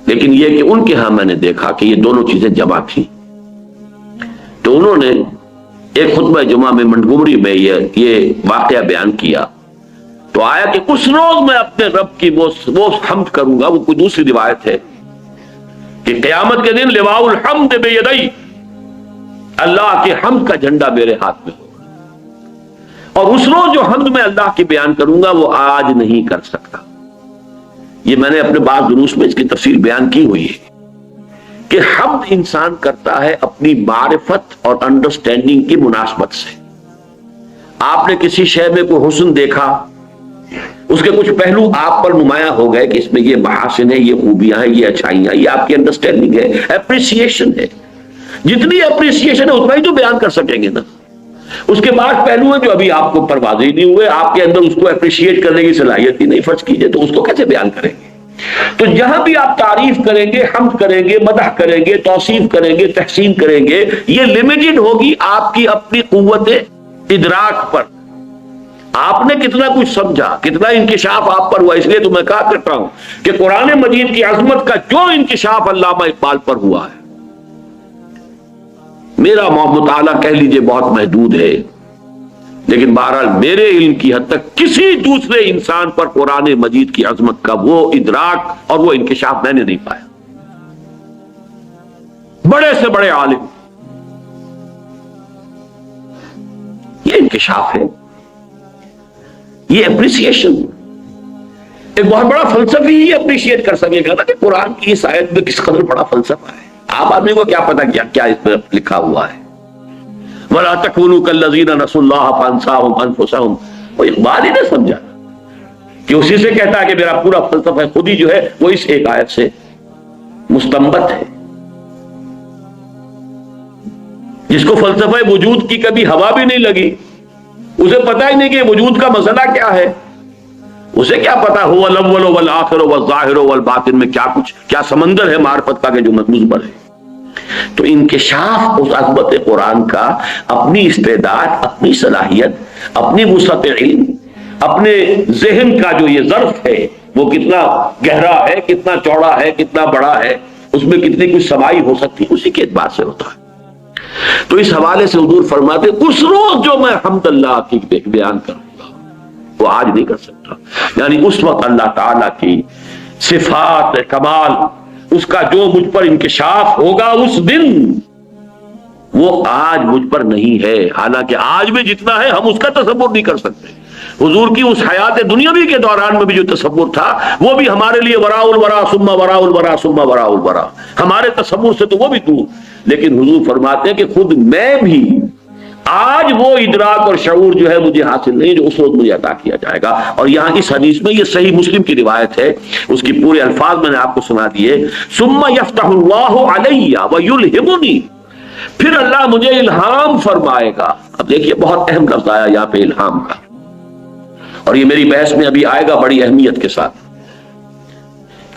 لیکن یہ کہ ان کے ہاں میں نے دیکھا کہ یہ دونوں چیزیں جمع تھیں۔ تو انہوں نے ایک خطبہ جمعہ میں منٹگومری میں یہ واقعہ بیان کیا، تو آیا کہ اس روز میں اپنے رب کی وہ حمد کروں گا۔ وہ کوئی دوسری روایت ہے کہ قیامت کے دن لواء الحمد بیدی، اللہ کے حمد کا جھنڈا میرے ہاتھ میں ہوگا، اور اس روز جو حمد میں اللہ کی بیان کروں گا وہ آج نہیں کر سکتا۔ یہ میں نے اپنے بعض دروس میں اس کی تفصیل بیان کی ہوئی ہے کہ حمد انسان کرتا ہے اپنی معرفت اور انڈرسٹینڈنگ کی مناسبت سے۔ آپ نے کسی شے میں کوئی حسن دیکھا، اس کے کچھ پہلو آپ پر نمایاں ہو گئے کہ اس میں یہ محاسن ہے، یہ خوبیاں ہیں، یہ اچھائیاں، یہ آپ کی انڈرسٹینڈنگ ہے، اپریسیشن ہے۔ جتنی اپریسیشن ہے اتنا ہی تو بیان کر سکیں گے نا۔ اس کے بعد پہلو ہے جو ابھی آپ کو پرواز ہی نہیں ہوئے، آپ کے اندر اس کو اپریشیٹ کرنے کی صلاحیت ہی نہیں، فرض کیجئے، تو اس کو کیسے بیان کریں گے؟ تو جہاں بھی آپ تعریف کریں گے، حمد کریں گے، مدح کریں گے، توصیف کریں گے، تحسین کریں گے، یہ لمیٹڈ ہوگی آپ کی اپنی قوت ادراک پر۔ آپ نے کتنا کچھ سمجھا، کتنا انکشاف آپ پر ہوا۔ اس لیے تو میں کہا کرتا ہوں کہ قرآن مجید کی عظمت کا جو انکشاف علامہ اقبال پر ہوا ہے، میرا مطالعہ کہہ لیجئے بہت محدود ہے، لیکن بہرحال میرے علم کی حد تک کسی دوسرے انسان پر قرآن مجید کی عظمت کا وہ ادراک اور وہ انکشاف میں نے نہیں پایا۔ بڑے سے بڑے عالم. یہ انکشاف ہے، یہ اپریسیشن. ایک بہت بڑا فلسفی ہی اپریشیٹ کر سکے گا نا کہ قرآن کی اس آیت میں کس قدر بڑا فلسفہ ہے. آپ آدمی کو کیا پتا کیا اس میں لکھا ہوا ہے. وَلَا تَكُونُوا كَالَّذِينَ نَسُوا اللَّهَ فَأَنسَاهُمْ أَنفُسَهُمْ. وہ اقبال ہی نے سمجھا کہ اسی سے کہتا ہے کہ میرا پورا فلسفہ خود ہی جو ہے وہ اس ایک آیت سے مستنبت ہے. جس کو فلسفہ وجود کی کبھی ہوا بھی نہیں لگی، اسے پتہ ہی نہیں کہ وجود کا مسئلہ کیا ہے. اسے کیا پتا هو الاول والآخر والظاہر والباطن میں کیا سمندر ہے معرفت کا کہ جو مضمر ہے. تو انکشاف اس عظمت قرآن کا، اپنی استعداد، اپنی صلاحیت، اپنی وسعت علم، اپنے ذہن کا جو یہ ظرف ہے وہ کتنا گہرا ہے، کتنا چوڑا ہے، کتنا بڑا ہے، اس میں کتنی کچھ سمائی ہو سکتی، اسی کے اعتبار سے ہوتا ہے. تو اس حوالے سے حضور فرماتے اس روز جو میں حمد اللہ کی بیان کروں گا وہ آج نہیں کر سکتا. یعنی اس وقت اللہ تعالیٰ کی صفات کمال، اس کا جو مجھ پر انکشاف ہوگا اس دن، وہ آج مجھ پر نہیں ہے. حالانکہ آج میں جتنا ہے ہم اس کا تصور نہیں کر سکتے. حضور کی اس حیات دنیاوی کے دوران میں بھی جو تصور تھا وہ بھی ہمارے لیے وراء الورا ثم وراء الورا ثم وراء الورا، ہمارے تصور سے تو وہ بھی دور. لیکن حضور فرماتے ہیں کہ خود میں بھی آج وہ ادراک اور شعور جو ہے مجھے حاصل نہیں جو اس وقت مجھے عطا کیا جائے گا. اور یہاں اس حدیث میں، یہ صحیح مسلم کی روایت ہے، اس کی پورے الفاظ میں نے آپ کو سنا دیے. ثم یفتح اللہ علی ویلہمنی، پھر اللہ مجھے الہام فرمائے گا. اب دیکھیے بہت اہم لفظ آیا یہاں پہ الہام کا، اور یہ میری بحث میں ابھی آئے گا بڑی اہمیت کے ساتھ.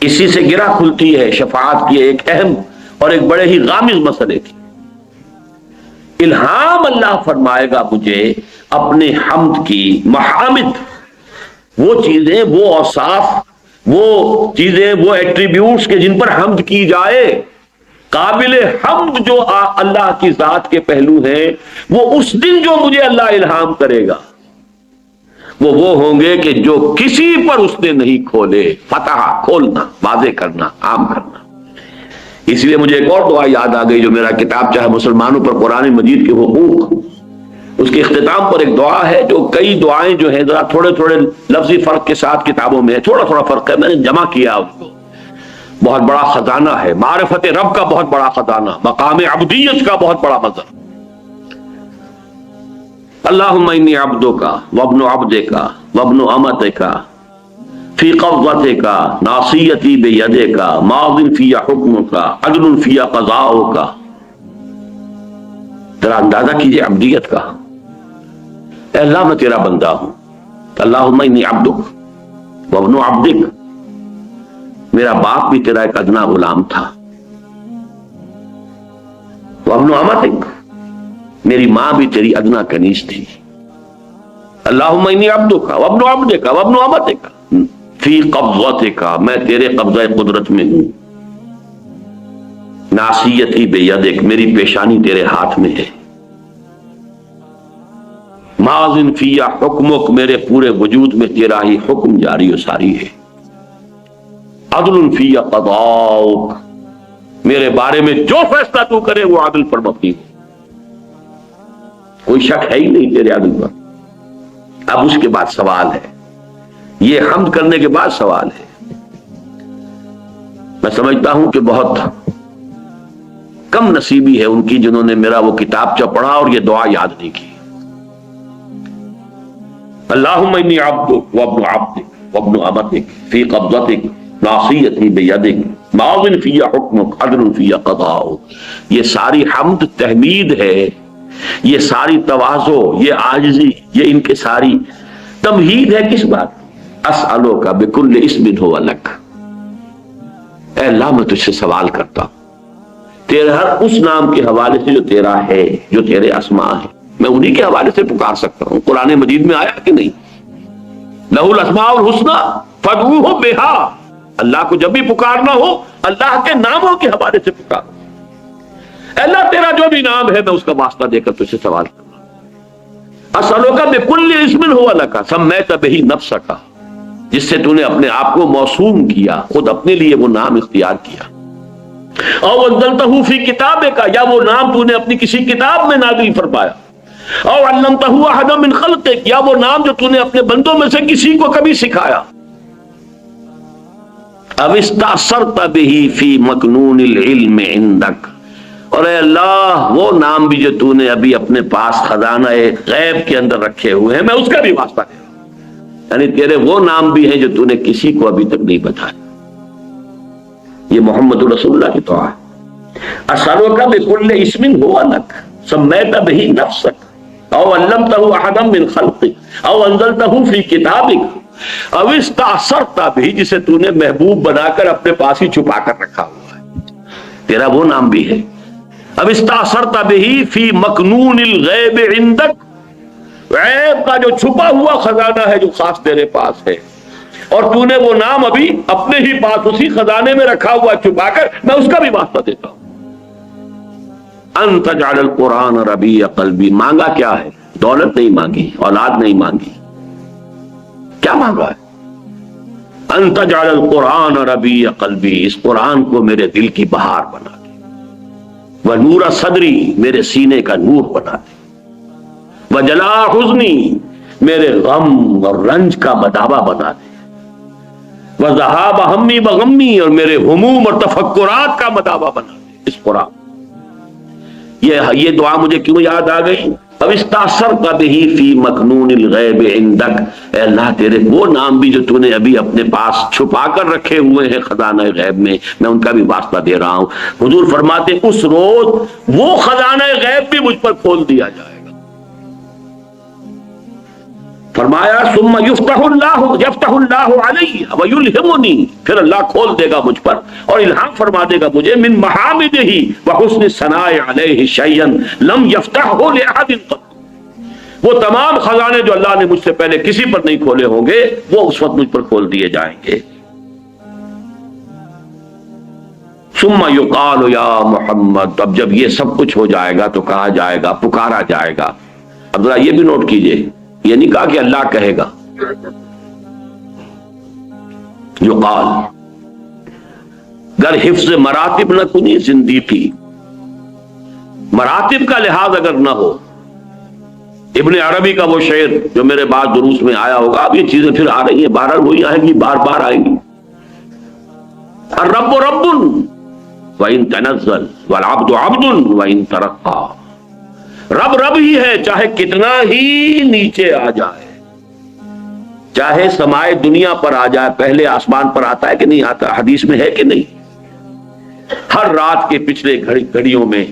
اسی سے گرہ کھلتی ہے شفاعت کی ایک اہم اور ایک بڑے ہی غامض مسئلے کی. الہام اللہ فرمائے گا مجھے اپنے حمد کی محامد، وہ چیزیں، وہ اوصاف، وہ چیزیں، وہ ایٹریبیوٹس کہ جن پر حمد کی جائے. قابل حمد جو اللہ کی ذات کے پہلو ہیں وہ اس دن جو مجھے اللہ الہام کرے گا وہ ہوں گے کہ جو کسی پر اس نے نہیں کھولے. فتح، کھولنا، واضح کرنا، عام کرنا. اس لیے مجھے ایک اور دعا یاد آ گئی جو میرا کتاب چاہے مسلمانوں پر قرآن مجید کے حقوق، اس کے اختتام پر ایک دعا ہے جو کئی دعائیں جو ہیں ذرا تھوڑے تھوڑے لفظی فرق کے ساتھ کتابوں میں تھوڑا تھوڑا فرق ہے، میں نے جمع کیا اس کو. بہت بڑا خزانہ ہے، معرفت رب کا بہت بڑا خزانہ، مقام عبدیت کا بہت بڑا مظہر. اللہم انی عبدک وابن عبدک وابن امتک فی قبضتک ناصیتی بیدک ماض فی حکمک عدل فی قضاؤک. ذرا اندازہ کیجئے عبدیت کا. اے اللہ میں تیرا بندہ ہوں. اللہم انی عبدک وابن عبدک، میرا باپ بھی تیرا ایک ادنا غلام تھا. وابن امتک، میری ماں بھی تیری ادنا کنیز تھی. اللہم انی عبدک وابن عبدک وابن امتک فی قبضتک، میں تیرے قبضہ قدرت میں ہوں. ناصیتی بیدک، میری پیشانی تیرے ہاتھ میں ہے. ماض فی حکمک، میرے پورے وجود میں تیرا ہی حکم جاری و ساری ہے. عدل فی قضاؤک، میرے بارے میں جو فیصلہ تو کرے وہ عدل پر مبنی ہو، کوئی شک ہے ہی نہیں تیرے عدل پر. اب اس کے بعد سوال ہے، یہ حمد کرنے کے بعد سوال ہے. میں سمجھتا ہوں کہ بہت کم نصیبی ہے ان کی جنہوں نے میرا وہ کتابچہ پڑھا اور یہ دعا یاد نہیں کی. اللہم انی عبدک وابن عبدک وابن امتک فی قبضتک ناصیتی بیدک ماض فی حکمک عدل فی قضاؤک. یہ ساری حمد تحمید ہے، یہ ساری تواضع، یہ عاجزی، یہ ان کے ساری تمہید ہے. کس بات؟ اسألوک بکل اسم ہو لک، اے اللہ میں تجھ سے سوال کرتا ہوں تیرے ہر اس نام کے حوالے سے جو تیرا ہے، جو تیرے اسماء ہے، میں انہی کے حوالے سے پکار سکتا ہوں. قرآن مجید میں آیا کہ نہیں؟ لہ الاسماء الحسنی فادعوہ بہا. اللہ کو جب بھی پکارنا ہو اللہ کے ناموں کے حوالے سے پکارو. اللہ تیرا جو بھی نام ہے میں اس کا واسطہ دے کر تجھ سے سوال کرنا. اسألوک بکل اسم ہو لک سمیت بہ نفسک، جس سے تو نے اپنے آپ کو موسوم کیا، خود اپنے لیے وہ نام اختیار کیا. او انزلتہ فی کتابک، یا وہ نام تو نے اپنی کسی کتاب میں نازل فرمایا، او علمتہ احدا من خلقک، یا وہ نام جو تو نے اپنے بندوں میں سے کسی کو کبھی سکھایا، او استأثرت بہ فی مکنون العلم عندک، اور اے اللہ وہ نام بھی جو تو نے ابھی اپنے پاس خزانہ غیب کے اندر رکھے ہوئے ہیں، میں اس کا بھی واسطہ دے رہا ہوں، یعنی تیرے وہ نام بھی ہیں جو تو نے کسی کو ابھی تک نہیں بتایا۔ یہ محمد رسول اللہ کی دعا ہے۔ اسألک بکل اسم ہوا لک سمیت بہ نفسک او علمتہ احدا من خلقک او انزلتہ فی کتابک او استأثرت بہ، جسے تو نے محبوب بنا کر اپنے پاس ہی چھپا کر رکھا ہوا ہے، تیرا وہ نام بھی ہے۔ اب استأثرت بہ فی مکنون الغیب عندک، غیب کا جو چھپا ہوا خزانہ ہے جو خاص تیرے پاس ہے، اور تو نے وہ نام ابھی اپنے ہی پاس اسی خزانے میں رکھا ہوا چھپا کر، میں اس کا بھی واسطہ دیتا ہوں۔ ان تجعل القرآن ربیع قلبی، مانگا کیا ہے؟ دولت نہیں مانگی، اولاد نہیں مانگی، کیا مانگا ہے؟ ان تجعل القرآن ربیع قلبی، اس قرآن کو میرے دل کی بہار بنا دے، ونور صدری، میرے سینے کا نور بنا دے، وجلاء حزنی، میرے غم اور رنج کا مداوا بنا دے، وذہاب ہمی وغمی، اور میرے ہموم اور تفکرات کا مداوا بنا دے اس قرآن۔ یہ دعا مجھے کیوں یاد آ گئی؟ اب استأثرت بہ فی مکنون الغیب عندک، اے اللہ تیرے وہ نام بھی جو تو نے ابھی اپنے پاس چھپا کر رکھے ہوئے ہیں خزانہ غیب میں ان کا بھی واسطہ دے رہا ہوں۔ حضور فرماتے اس روز وہ خزانہ غیب بھی مجھ پر کھول دیا جائے گا۔ فرمایا ثم یفتح اللہ علیہ ویلہمنی، پھر اللہ کھول دے گا مجھ پر اور الہام فرما دے گا مجھے، من محامدہ وحسن الثناء علیہ شیئا لم یفتحہ لأحد قط، وہ تمام خزانے جو اللہ نے مجھ سے پہلے کسی پر نہیں کھولے ہوں گے وہ اس وقت مجھ پر کھول دیے جائیں گے۔ ثم یقال یا محمد، اب جب یہ سب کچھ ہو جائے گا تو کہا جائے گا، پکارا جائے گا۔ اب ذرا یہ بھی نوٹ کیجئے، یہ نہیں کہا کہ اللہ کہے گا، یقال، گر حفظ مراتب نہ کنی زندگی، مراتب کا لحاظ اگر نہ ہو، ابن عربی کا وہ شعر جو میرے بعد دروس میں آیا ہوگا، اب یہ چیزیں پھر آ رہی ہیں، بار وہی آئیں گی، بار بار آئیں گی۔ الرب رب وَإِن تنزل والعبد عبد وَإِن ترقى، رب رب ہی ہے چاہے کتنا ہی نیچے آ جائے، چاہے سمائے دنیا پر آ جائے، پہلے آسمان پر آتا ہے کہ نہیں آتا؟ حدیث میں ہے کہ نہیں؟ ہر رات کے پچھلے گھڑیوں میں،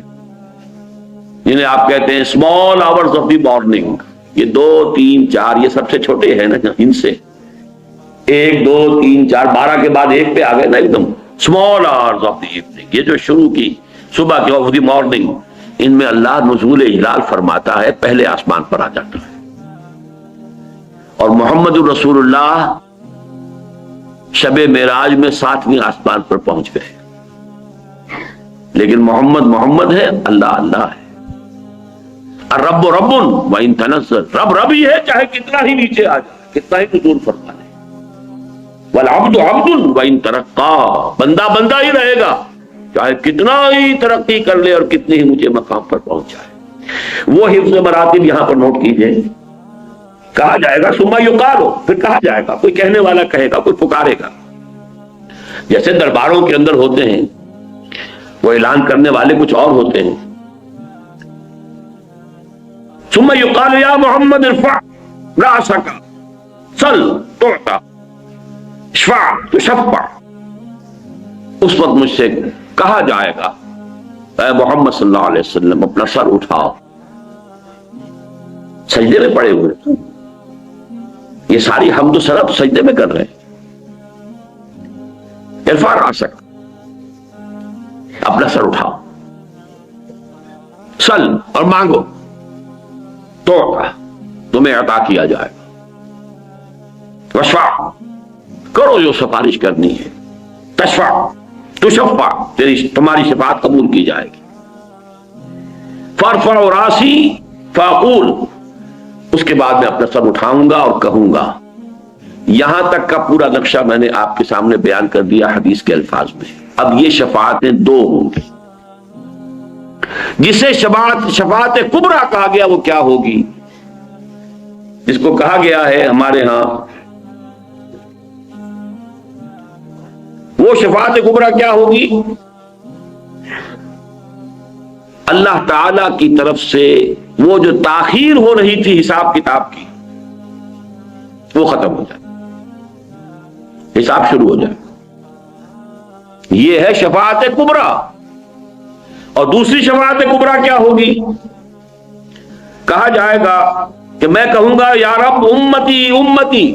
جنہیں آپ کہتے ہیں small hours of the morning, یہ 2 3 4 یہ سب سے چھوٹے ہیں نا، ان سے 1 2 3 4 12 کے بعد 1 پہ آ گئے نا، ایک دم small hours of the evening, یہ جو شروع کی صبح کی آف دی مارننگ، ان میں اللہ نزول اجلال فرماتا ہے، پہلے آسمان پر آ جاتا ہے، اور محمد الرسول اللہ شب معراج میں 7ویں آسمان پر پہنچ گئے، لیکن محمد محمد ہے، اللہ اللہ ہے۔ الرب رب وَإِن تنزل، رب رب ہی ہے چاہے کتنا ہی نیچے آ جائے، کتنا ہی نزول فرما لے۔ والعبد عبد وَإِن ترقى، بندہ بندہ ہی رہے گا چاہے کتنا ہی ترقی کر لے اور کتنے ہی اونچے مقام پر پہنچ جائے۔ وہ حفظ مراتب یہاں پر نوٹ کیجئے، کہا جائے گا ثم یقال، پھر کہا جائے گا، کوئی کہنے والا کہے گا، کوئی پکارے گا، جیسے درباروں کے اندر ہوتے ہیں وہ اعلان کرنے والے کچھ اور ہوتے ہیں۔ ثم یقال یا محمد ارفع رأسک سل تعطى اشفع تشفع، اس وقت مجھ سے کہا جائے گا اے محمد صلی اللہ علیہ وسلم اپنا سر اٹھاؤ، سجدے میں پڑے ہوئے، یہ ساری حمد و ثنا تو سجدے میں کر رہے ہیں۔ ارفع رأسک، اپنا سر اٹھاؤ، سل اور مانگو، تو تمہیں عطا کیا جائے گا، وشفع، کرو جو سفارش کرنی ہے، تشفع تشفع، تمہاری شفاعت قبول کی جائے گی۔ فارفع راسی فاقول، اس کے بعد میں اپنا سر اٹھاؤں گا اور کہوں گا یہاں تک کا پورا نقشہ میں نے آپ کے سامنے بیان کر دیا حدیث کے الفاظ میں. اب یہ شفاعتیں دو ہوں گی. جسے شفاعت کبریٰ کہا گیا وہ کیا ہوگی؟ جس کو کہا گیا ہے ہمارے ہاں وہ شفاعت کبریٰ کیا ہوگی؟ اللہ تعالی کی طرف سے وہ جو تاخیر ہو رہی تھی حساب کتاب کی وہ ختم ہو جائے، حساب شروع ہو جائے. یہ ہے شفاعت کبریٰ. اور دوسری شفاعت کبریٰ کیا ہوگی؟ کہا جائے گا کہ میں کہوں گا یا رب امتی امتی،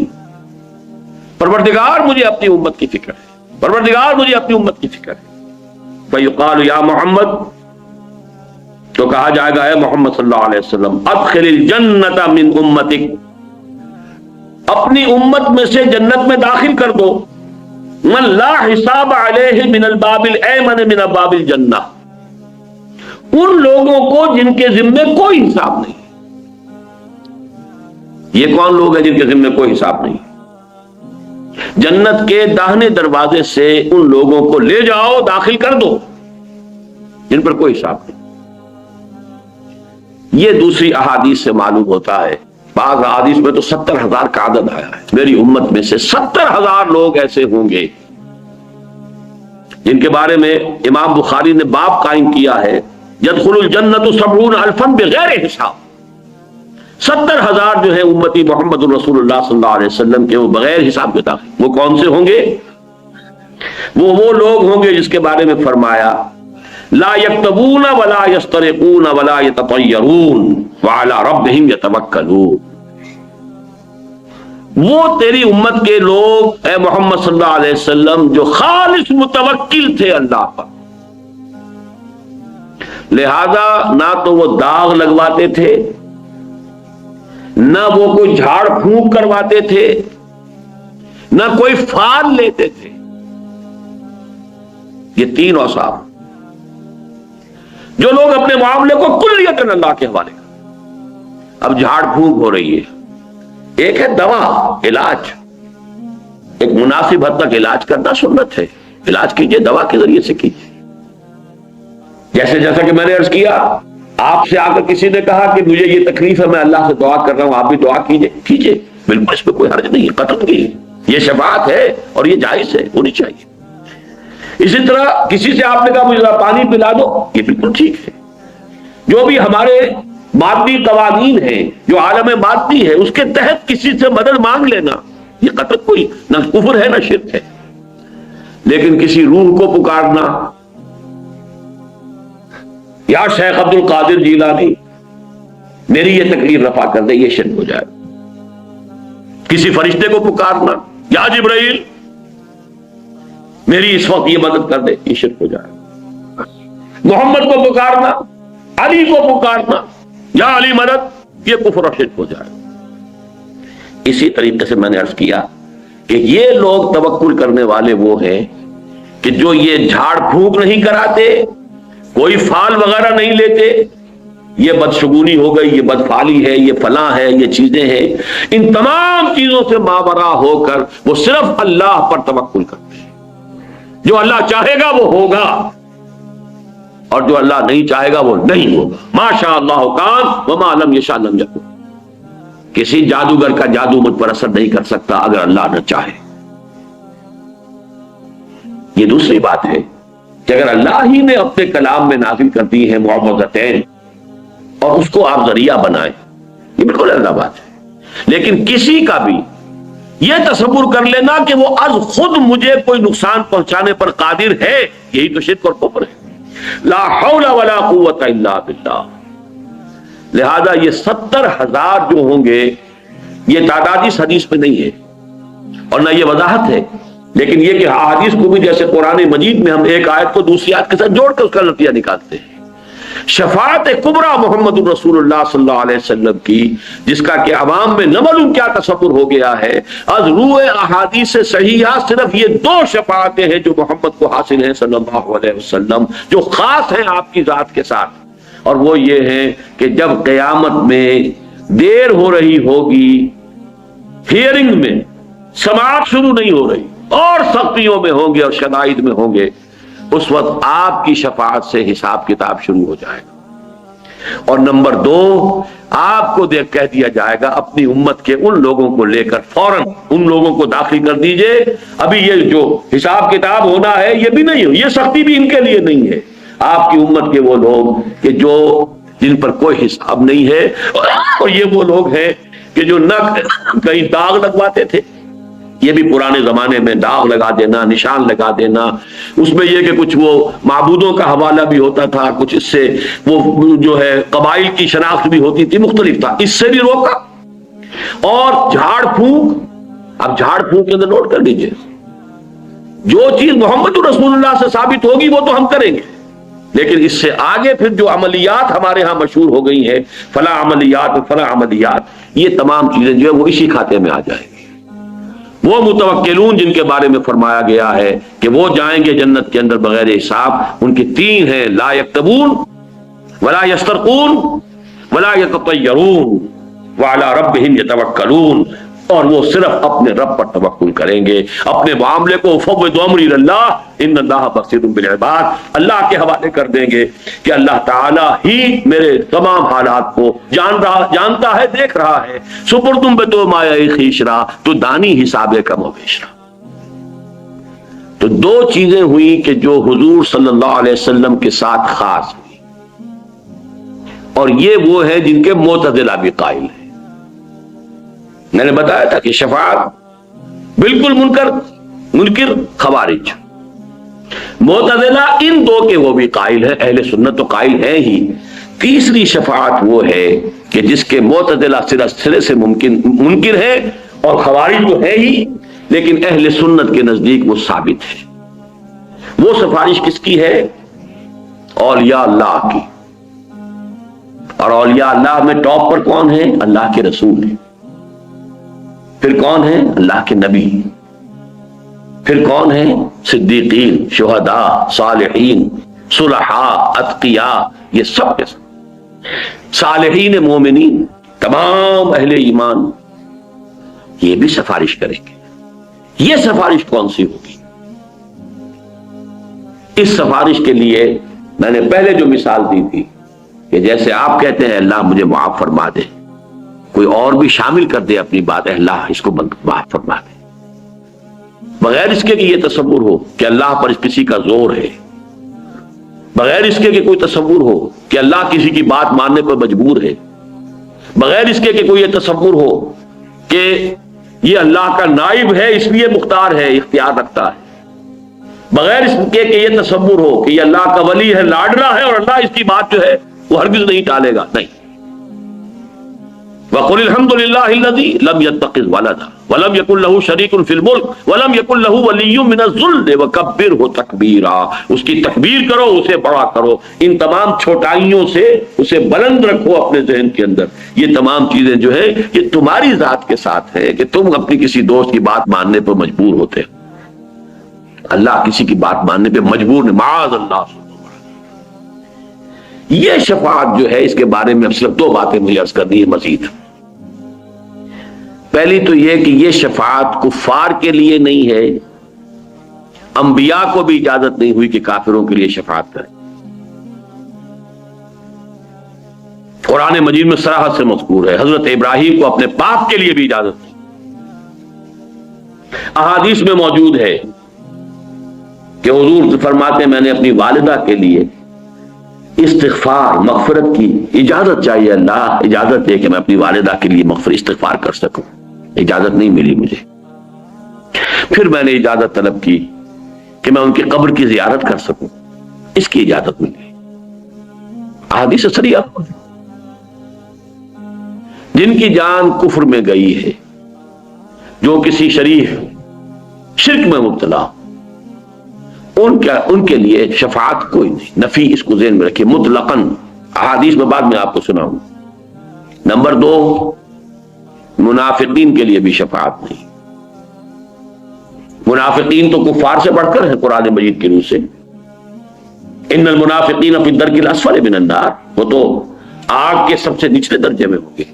پروردگار مجھے اپنی امت کی فکر ہے، پروردگار مجھے اپنی امت کی فکر ہے. فیقال یا محمد، تو کہا جائے گا اے محمد صلی اللہ علیہ وسلم ادخل الجنت من امتک، اپنی امت میں سے جنت میں داخل کر دو من لا حساب علیہ من الباب الایمن من ابواب الجنہ، ان لوگوں کو جن کے ذمے کوئی حساب نہیں. یہ کون لوگ ہیں جن کے ذمے کوئی حساب نہیں؟ جنت کے داہنے دروازے سے ان لوگوں کو لے جاؤ، داخل کر دو جن پر کوئی حساب نہیں. یہ دوسری احادیث سے معلوم ہوتا ہے. بعض احادیث میں تو 70,000 کا عدد آیا ہے. میری امت میں سے 70,000 لوگ ایسے ہوں گے جن کے بارے میں امام بخاری نے باب قائم کیا ہے یدخل الجنت 70,000 بغیر حساب. 70,000 جو ہے امتی محمد رسول اللہ صلی اللہ علیہ وسلم کے، وہ بغیر حساب کے داخل. وہ کون سے ہوں گے؟ وہ لوگ ہوں گے جس کے بارے میں فرمایا لا یکتبون ولا یسترقون ولا یتطیرون وعلی ربہم یتوکلون. وہ تیری امت کے لوگ اے محمد صلی اللہ علیہ وسلم جو خالص متوکل تھے اللہ پر، لہذا نہ تو وہ داغ لگواتے تھے، نہ وہ کوئی جھاڑ پھونک کرواتے تھے، نہ کوئی فال لیتے تھے. یہ تین اوصاف جو لوگ اپنے معاملے کو کلیتاً اللہ کے حوالے کر. اب جھاڑ پھونک ہو رہی ہے، ایک ہے دوا، علاج، ایک مناسب حد تک علاج کرنا سنت ہے. علاج کیجئے دوا کے ذریعے سے کیجئے. جیسا کہ میں نے عرض کیا، آپ سے آ کر کسی نے کہا کہ مجھے یہ تکلیف ہے، میں اللہ سے دعا کر رہا ہوں، آپ بھی دعا کیجئے. بالکل اس پہ کوئی حرج نہیں ہے. قطع کی یہ شفاعت ہے اور یہ جائز ہے، ہونی چاہیے. اسی طرح کسی سے آپ نے کہا مجھے پانی پلا دو، یہ بالکل ٹھیک ہے. جو بھی ہمارے مادی قوانین ہیں، جو عالم مادی ہے، اس کے تحت کسی سے مدد مانگ لینا یہ قطع کوئی نہ کفر ہے نہ شرک ہے. لیکن کسی روح کو پکارنا، یا شیخ عبد القادر جیلانی میری یہ تکلیف رفع کر دے، یہ شرک ہو جائے. کسی فرشتے کو پکارنا، یا جبرائیل میری اس وقت یہ مدد کر دے، یہ شرک ہو جائے. محمد کو پکارنا، علی کو پکارنا، یا علی مدد، یہ کفر اور شرک ہو جائے. اسی طریقے سے میں نے عرض کیا کہ یہ لوگ توکل کرنے والے وہ ہیں کہ جو یہ جھاڑ پھونک نہیں کراتے، کوئی فال وغیرہ نہیں لیتے. یہ بدشگونی ہو گئی، یہ بدفالی ہے، یہ فلاں ہے، یہ چیزیں ہیں. ان تمام چیزوں سے ماورا ہو کر وہ صرف اللہ پر توکل کرتے ہیں. جو اللہ چاہے گا وہ ہوگا، اور جو اللہ نہیں چاہے گا وہ نہیں ہوگا. ما شاء اللہ کان وما لم یشاء لم یکن. کسی جادوگر کا جادو مجھ پر اثر نہیں کر سکتا اگر اللہ نہ چاہے. یہ دوسری بات ہے کہ اگر اللہ ہی نے اپنے کلام میں نازل کر دی ہے معوذتین اور اس کو آپ ذریعہ بنائیں، یہ بالکل الگ بات ہے. لیکن کسی کا بھی یہ تصور کر لینا کہ وہ از خود مجھے کوئی نقصان پہنچانے پر قادر ہے، یہی تو شرک اور کفر ہے. لا حول ولا قوت الا باللہ. لہذا یہ 70,000 جو ہوں گے یہ تعداد اس حدیث میں نہیں ہے اور نہ یہ وضاحت ہے، لیکن یہ کہ احادیث کو بھی جیسے قرآن مجید میں ہم ایک آیت کو دوسری آیت کے ساتھ جوڑ کر اس کا نتیجہ نکالتے ہیں. شفاعت کبریٰ محمد رسول اللہ صلی اللہ علیہ وسلم کی، جس کا کہ عوام میں نہ معلوم کیا تصور ہو گیا ہے. از روح احادیث صحیحہ صرف یہ 2 شفاعتیں ہیں جو محمد کو حاصل ہیں صلی اللہ علیہ وسلم، جو خاص ہیں آپ کی ذات کے ساتھ. اور وہ یہ ہے کہ جب قیامت میں دیر ہو رہی ہوگی ہیئرنگ میں، سماعت شروع نہیں ہو رہی اور سختیوں میں ہوں گے اور شدائد میں ہوں گے، اس وقت آپ کی شفاعت سے حساب کتاب شروع ہو جائے گا۔ اور نمبر 2، آپ کو کہہ دیا جائے گا اپنی امت کے ان لوگوں کو لے کر فوراً ان لوگوں کو داخل کر دیجئے، ابھی یہ جو حساب کتاب ہونا ہے یہ بھی نہیں ہو، یہ سختی بھی ان کے لیے نہیں ہے۔ آپ کی امت کے وہ لوگ کہ جو جن پر کوئی حساب نہیں ہے، اور یہ وہ لوگ ہیں کہ جو نہ کہیں داغ لگواتے تھے، یہ بھی پرانے زمانے میں داغ لگا دینا، نشان لگا دینا، اس میں یہ کہ کچھ وہ معبودوں کا حوالہ بھی ہوتا تھا، کچھ اس سے وہ جو ہے قبائل کی شناخت بھی ہوتی تھی، مختلف تھا، اس سے بھی روکا۔ اور جھاڑ پھونک، اب جھاڑ پھونک کے اندر نوٹ کر لیجئے، جو چیز محمد رسول اللہ سے ثابت ہوگی وہ تو ہم کریں گے، لیکن اس سے آگے پھر جو عملیات ہمارے ہاں مشہور ہو گئی ہیں، فلاں عملیات فلاں عملیات، یہ تمام چیزیں جو ہے وہ اسی کھاتے میں آ جائیں گی۔ وہ متوکلون جن کے بارے میں فرمایا گیا ہے کہ وہ جائیں گے جنت کے اندر بغیر حساب، ان کی 3 ہیں، لا یکتبون ولا یسترقون ولا یتطیرون وعلی ربہم یتوکلون، اور وہ صرف اپنے رب پر توکل کریں گے، اپنے معاملے کو فوض امری اللہ ان اللہ بصیر بالعباد، اللہ کے حوالے کر دیں گے کہ اللہ تعالی ہی میرے تمام حالات کو جانتا ہے، دیکھ رہا ہے۔ سپردم بے تو مایا خیشرا، تو دانی حساب کم و بیشرا۔ تو 2 چیزیں ہوئی کہ جو حضور صلی اللہ علیہ وسلم کے ساتھ خاص ہوئی، اور یہ وہ ہیں جن کے معتزلہ بھی قائل ہیں۔ میں نے بتایا تھا کہ شفاعت بالکل منکر خوارج، معتزلہ ان 2 کے وہ بھی قائل ہیں، اہل سنت تو قائل ہیں ہی۔ تیسری شفاعت وہ ہے کہ جس کے معتزلہ سرے سے منکر ہے اور خوارج تو ہے ہی، لیکن اہل سنت کے نزدیک وہ ثابت ہے۔ وہ سفارش کس کی ہے؟ اولیاء اللہ کی۔ اور اولیاء اللہ میں ٹاپ پر کون ہے؟ اللہ کے رسول ہیں۔ پھر کون ہے؟ اللہ کے نبی۔ پھر کون ہے؟ صدیقین، شہداء، صالحین، صلحاء، اتقیاء، یہ سب کے سب صالحین مومنین، تمام اہل ایمان، یہ بھی سفارش کریں گے۔ یہ سفارش کون سی ہوگی؟ اس سفارش کے لیے میں نے پہلے جو مثال دی تھی کہ جیسے آپ کہتے ہیں اللہ مجھے معاف فرما دے، کوئی اور بھی شامل کر دے اپنی بات، اللہ اس کو معاف فرما دے، بغیر اس کے کہ یہ تصور ہو کہ اللہ پر کسی کا زور ہے، بغیر اس کے کہ کوئی تصور ہو کہ اللہ کسی کی بات ماننے پر مجبور ہے، بغیر اس کے کہ کوئی یہ تصور ہو کہ یہ اللہ کا نائب ہے اس لیے مختار ہے، اختیار رکھتا ہے، بغیر اس کے کہ یہ تصور ہو کہ یہ اللہ کا ولی ہے، لاڈلا ہے، اور اللہ اس کی بات جو ہے وہ ہرگز نہیں ٹالے گا، نہیں۔ وَقُلِ الْحَمْدُ لِلَّهِ الَّذِي لَمْ يَتَّخِذْ وَلَدًا وَلَمْ يَكُنْ لَهُ شَرِيكٌ فِي الْمُلْكِ وَلَمْ يَكُنْ لَهُ وَلِيٌّ مِّنَ الذُّلِّ وَكَبِّرْهُ تَكْبِيرًا، اس کی تکبیر کرو، اسے بڑا کرو، ان تمام چھوٹائیوں سے اسے بلند رکھو اپنے ذہن کے اندر۔ یہ تمام چیزیں جو ہے یہ تمہاری ذات کے ساتھ ہے کہ تم اپنی کسی دوست کی بات ماننے پر مجبور ہوتے ہو، اللہ کسی کی بات ماننے پہ مجبور نہیں، معاذ اللہ۔ یہ شفاعت جو ہے اس کے بارے میں اب صرف 2 باتیں مجھے عرض کرنی ہے مزید۔ پہلی تو یہ کہ یہ شفاعت کفار کے لیے نہیں ہے، انبیاء کو بھی اجازت نہیں ہوئی کہ کافروں کے لیے شفاعت کریں۔ قرآن مجید میں صراحت سے مذکور ہے، حضرت ابراہیم کو اپنے باپ کے لیے بھی اجازت نہیں۔ احادیث میں موجود ہے کہ حضور فرماتے ہیں میں نے اپنی والدہ کے لیے استغفار مغفرت کی اجازت چاہیے، اللہ اجازت دے کہ میں اپنی والدہ کے لیے مغفرت استغفار کر سکوں، اجازت نہیں ملی مجھے۔ پھر میں نے اجازت طلب کی کہ میں ان کی قبر کی زیارت کر سکوں، اس کی اجازت ملی۔ احادیث صریحہ جن کی جان کفر میں گئی ہے، جو کسی شریف شرک میں مبتلا، ان کے لیے شفاعت کوئی نہیں، نفی اس کو ذہن میں رکھیے مطلقاً، احادیث میں بعد میں آپ کو سناؤں۔ نمبر 2، منافقین کے لیے بھی شفاعت نہیں۔ منافقین تو کفار سے بڑھ کر ہیں قرآن مجید کی روح سے، ان المنافقین فی الدرک الاسفل من النار، وہ تو آگ کے سب سے نچلے درجے میں ہوں گے۔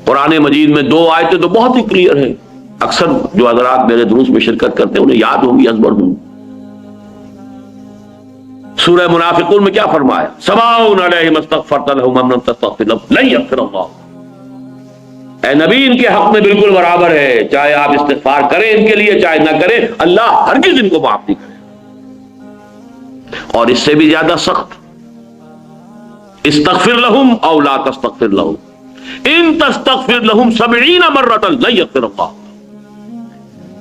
قرآن مجید میں 2 آیتیں تو بہت ہی کلیئر ہیں، اکثر جو حضرات میرے دروس میں شرکت کرتے ہیں انہیں یاد ہوگی، ازبر ہوں۔ سورہ منافقون میں کیا فرمایا؟ سواء علیہم استغفرت لہم ام لم تستغفر لہم لن یغفر اللہ۔ اے نبی ان کے حق میں بالکل برابر ہے، چاہے آپ استغفار کریں ان کے لیے چاہے نہ کریں، اللہ ہرگز ان کو معاف نہیں کرے۔ اور اس سے بھی زیادہ سخت، استغفر لہم او لا تستغفر لہم ان تستغفر لہم 70 مرۃ لن یغفر اللہ۔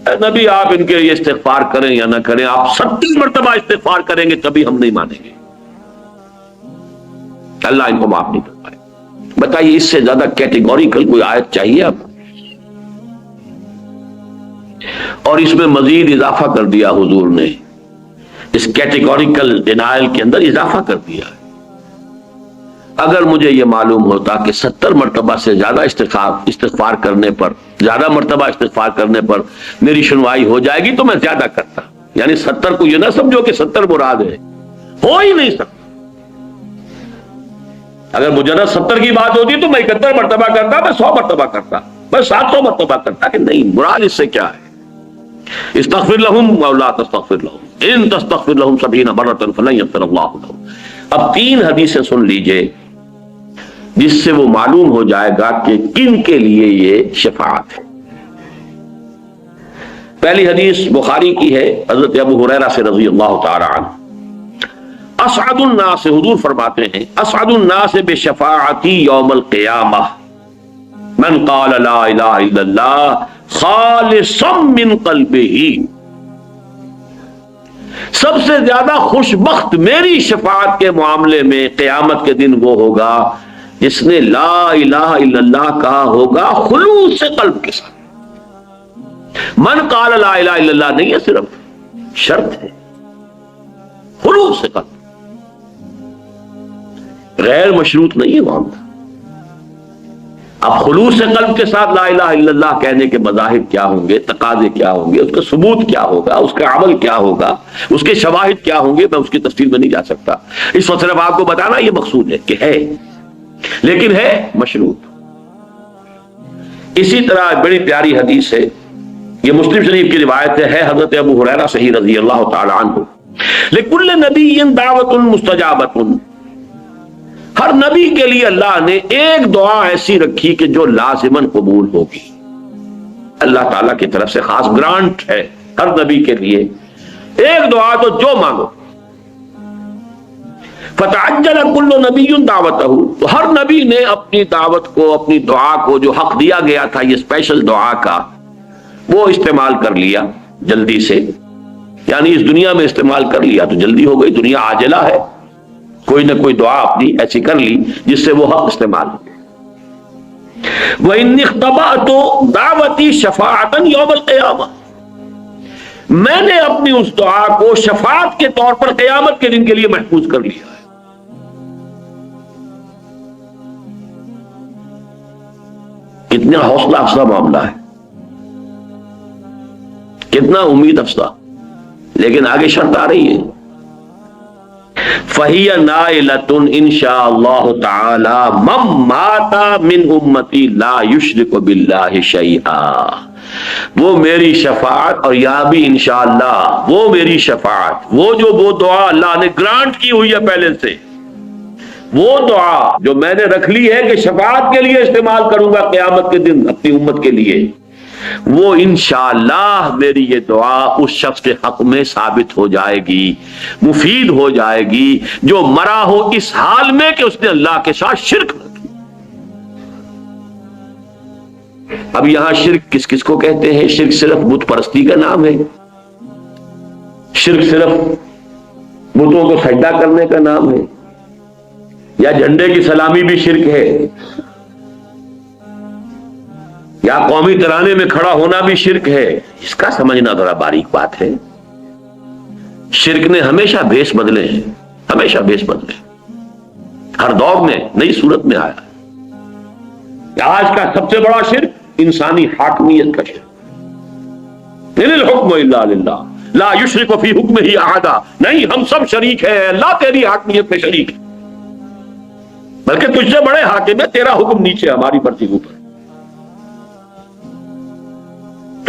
اے نبی آپ ان کے لیے استغفار کریں یا نہ کریں، آپ 70 مرتبہ استغفار کریں گے کبھی ہم نہیں مانیں گے، اللہ ان کو معاف نہیں کر پائے۔ بتائیے اس سے زیادہ کیٹیگوریکل کوئی آیت چاہیے آپ؟ اور اس میں مزید اضافہ کر دیا حضور نے، اس کیٹیگوریکل ڈینائل کے اندر اضافہ کر دیا ہے۔ اگر مجھے یہ معلوم ہوتا کہ 70 مرتبہ سے زیادہ استغفار کرنے پر، زیادہ مرتبہ استغفار کرنے پر میری سنوائی ہو جائے گی تو میں زیادہ کرتا۔ یعنی 70 کو یہ نہ سمجھو کہ 70 مراد ہے، ہو ہی نہیں سکتا۔ اگر مجرد 70 کی بات ہوتی تو میں 71 مرتبہ کرتا، میں 100 مرتبہ کرتا، میں 700 مرتبہ کرتا، کہ نہیں، مراد اس سے کیا ہے؟ استغفر لہم او لا تستغفر لہم ان تستغفر لہم 70 مرۃ فلن یغفر اللہ لہم۔ اب 3 حدیثیں سن لیجئے جس سے وہ معلوم ہو جائے گا کہ کن کے لیے یہ شفاعت ہے۔ پہلی حدیث بخاری کی ہے، حضرت ابو ہریرہ سے رضی اللہ تعالی عنہ، اسعد الناس، حضور فرماتے ہیں اسعد الناس بشفاعتی یوم القیامہ من قال لا الہ الا اللہ خالصا من قلبہ۔ سب سے زیادہ خوش بخت میری شفاعت کے معاملے میں قیامت کے دن وہ ہوگا جس نے لا الہ الا اللہ کہا ہوگا خلوص سے قلب کے ساتھ۔ من قال لا الہ الا اللہ نہیں ہے، صرف شرط ہے خلوص سے قلب، غیر مشروط نہیں ہے معاملہ۔ اب خلوص سے قلب کے ساتھ لا الہ الا اللہ کہنے کے مذاہب کیا ہوں گے، تقاضے کیا ہوں گے، اس کا ثبوت کیا ہوگا، اس کا عمل کیا ہوگا، اس کے شواہد کیا ہوں گے، میں اس کی تفصیل میں نہیں جا سکتا۔ اس وقت صرف آپ کو بتانا یہ مقصود ہے کہ ہے، لیکن ہے مشروط۔ اسی طرح بڑی پیاری حدیث ہے، یہ مسلم شریف کی روایت ہے حضرت ابو ہریرہ سے ہی رضی اللہ تعالی عنہ، لکل نبی دعوت مستجابۃ، ہر نبی کے لیے اللہ نے ایک دعا ایسی رکھی کہ جو لازماً قبول ہوگی، اللہ تعالیٰ کی طرف سے خاص گرانٹ ہے ہر نبی کے لیے، ایک دعا تو جو مانگو۔ فتعجل کل نبی دعوتہ، تو ہر نبی نے اپنی دعوت کو، اپنی دعا کو جو حق دیا گیا تھا یہ اسپیشل دعا کا، وہ استعمال کر لیا جلدی سے، یعنی اس دنیا میں استعمال کر لیا تو جلدی ہو گئی، دنیا عاجلہ ہے، کوئی نہ کوئی دعا اپنی ایسی کر لی جس سے وہ حق استعمال ہو۔ وَإِنِّ اخْتَبَأْتُ دَعْوَتِي شَفَاعَةً يَوْمَ الْقِيَامَةِ، میں نے اپنی اس دعا کو شفاعت کے طور پر قیامت کے دن کے لیے محفوظ کر لیا ہے۔ کتنا حوصلہ افزا معاملہ ہے، کتنا امید افزا، لیکن آگے شرط آ رہی ہے، فَهِيَ نَائِلَةٌ إِن شَاءَ اللَّهُ تَعَالَى مَن مَاتَ مِنْ أُمَّتِي لَا يُشْرِكُ بِاللَّهِ شَيْئًا، وہ میری شفاعت، اور یہاں بھی انشاءاللہ وہ میری شفاعت، وہ دعا اللہ نے گرانٹ کی ہوئی ہے پہلے سے، وہ دعا جو میں نے رکھ لی ہے کہ شفاعت کے لیے استعمال کروں گا قیامت کے دن اپنی امت کے لیے، وہ انشاءاللہ میری یہ دعا اس شخص کے حق میں ثابت ہو جائے گی، مفید ہو جائے گی جو مرا ہو اس حال میں کہ اس نے اللہ کے ساتھ شرک نہ کیا۔ اب یہاں شرک کس کس کو کہتے ہیں؟ شرک صرف بت پرستی کا نام ہے، شرک صرف بتوں کو سجدہ کرنے کا نام ہے، یا جھنڈے کی سلامی بھی شرک ہے، یا قومی ترانے میں کھڑا ہونا بھی شرک ہے؟ اس کا سمجھنا ذرا باریک بات ہے۔ شرک نے ہمیشہ بھیس بدلے ہیں، ہمیشہ بھیس بدلے، ہر دور میں نئی صورت میں آیا۔ آج کا سب سے بڑا شرک انسانی حاکمیت کا شرک، ان الحکم الا للہ لا یشرک فی حکمہ احدا، نہیں ہم سب شریک ہیں، اللہ تیری حاکمیت میں شریک ہے، بلکہ تجھ سے بڑے حاکم ہے، تیرا حکم نیچے ہماری مرضی اوپر۔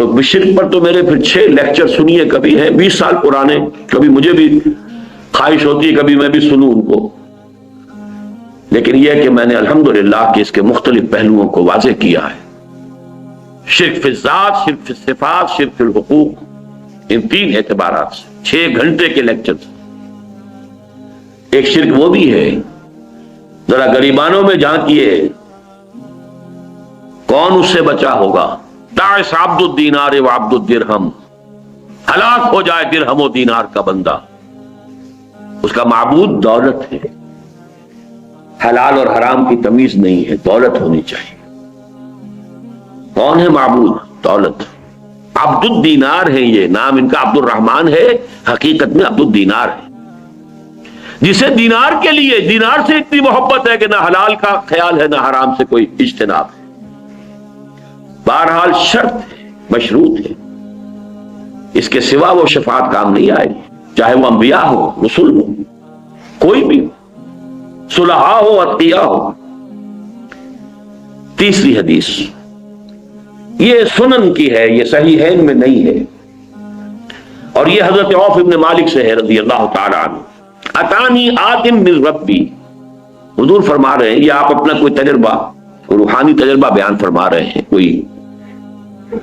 تو شرک پر تو میرے پھر 6 لیکچر سنیے، کبھی ہیں 20 سال پرانے، کبھی مجھے بھی خواہش ہوتی ہے کبھی میں بھی سنوں ان کو، لیکن یہ کہ میں نے الحمدللہ کہ اس کے مختلف پہلوؤں کو واضح کیا ہے۔ شرک فی الذات، شرک فی الصفات، شرک فی الحقوق، ان 3 اعتبارات سے 6 گھنٹے کے لیکچر۔ ایک شرک وہ بھی ہے، ذرا غریبانوں میں جھانکیے، کون اس سے بچا ہوگا؟ تعس عبد الدینار و عبد الدرہم، ہلاک ہو جائے درہم و دینار کا بندہ، اس کا معبود دولت ہے، حلال اور حرام کی تمیز نہیں ہے، دولت ہونی چاہیے۔ کون ہے معبود؟ دولت۔ عبد الدینار ہے، یہ نام ان کا عبد الرحمن ہے، حقیقت میں عبد الدینار ہے، جسے دینار کے لیے، دینار سے اتنی محبت ہے کہ نہ حلال کا خیال ہے نہ حرام سے کوئی اجتناب ہے۔ بہرحال شرط ہے، مشروط ہے، اس کے سوا وہ شفاعت کام نہیں آئے گی، چاہے وہ انبیاء ہو، رسول ہو، کوئی بھی ہو، صلحاء ہو، اتقیاء ہو۔ تیسری حدیث یہ سنن کی ہے، یہ صحیحین میں نہیں ہے، اور یہ حضرت عوف ابن مالک سے ہے رضی اللہ تعالی عنہ۔ اتانی آدم من ربی، حضور فرما رہے ہیں، یہ آپ اپنا کوئی تجربہ، روحانی تجربہ بیان فرما رہے ہیں، کوئی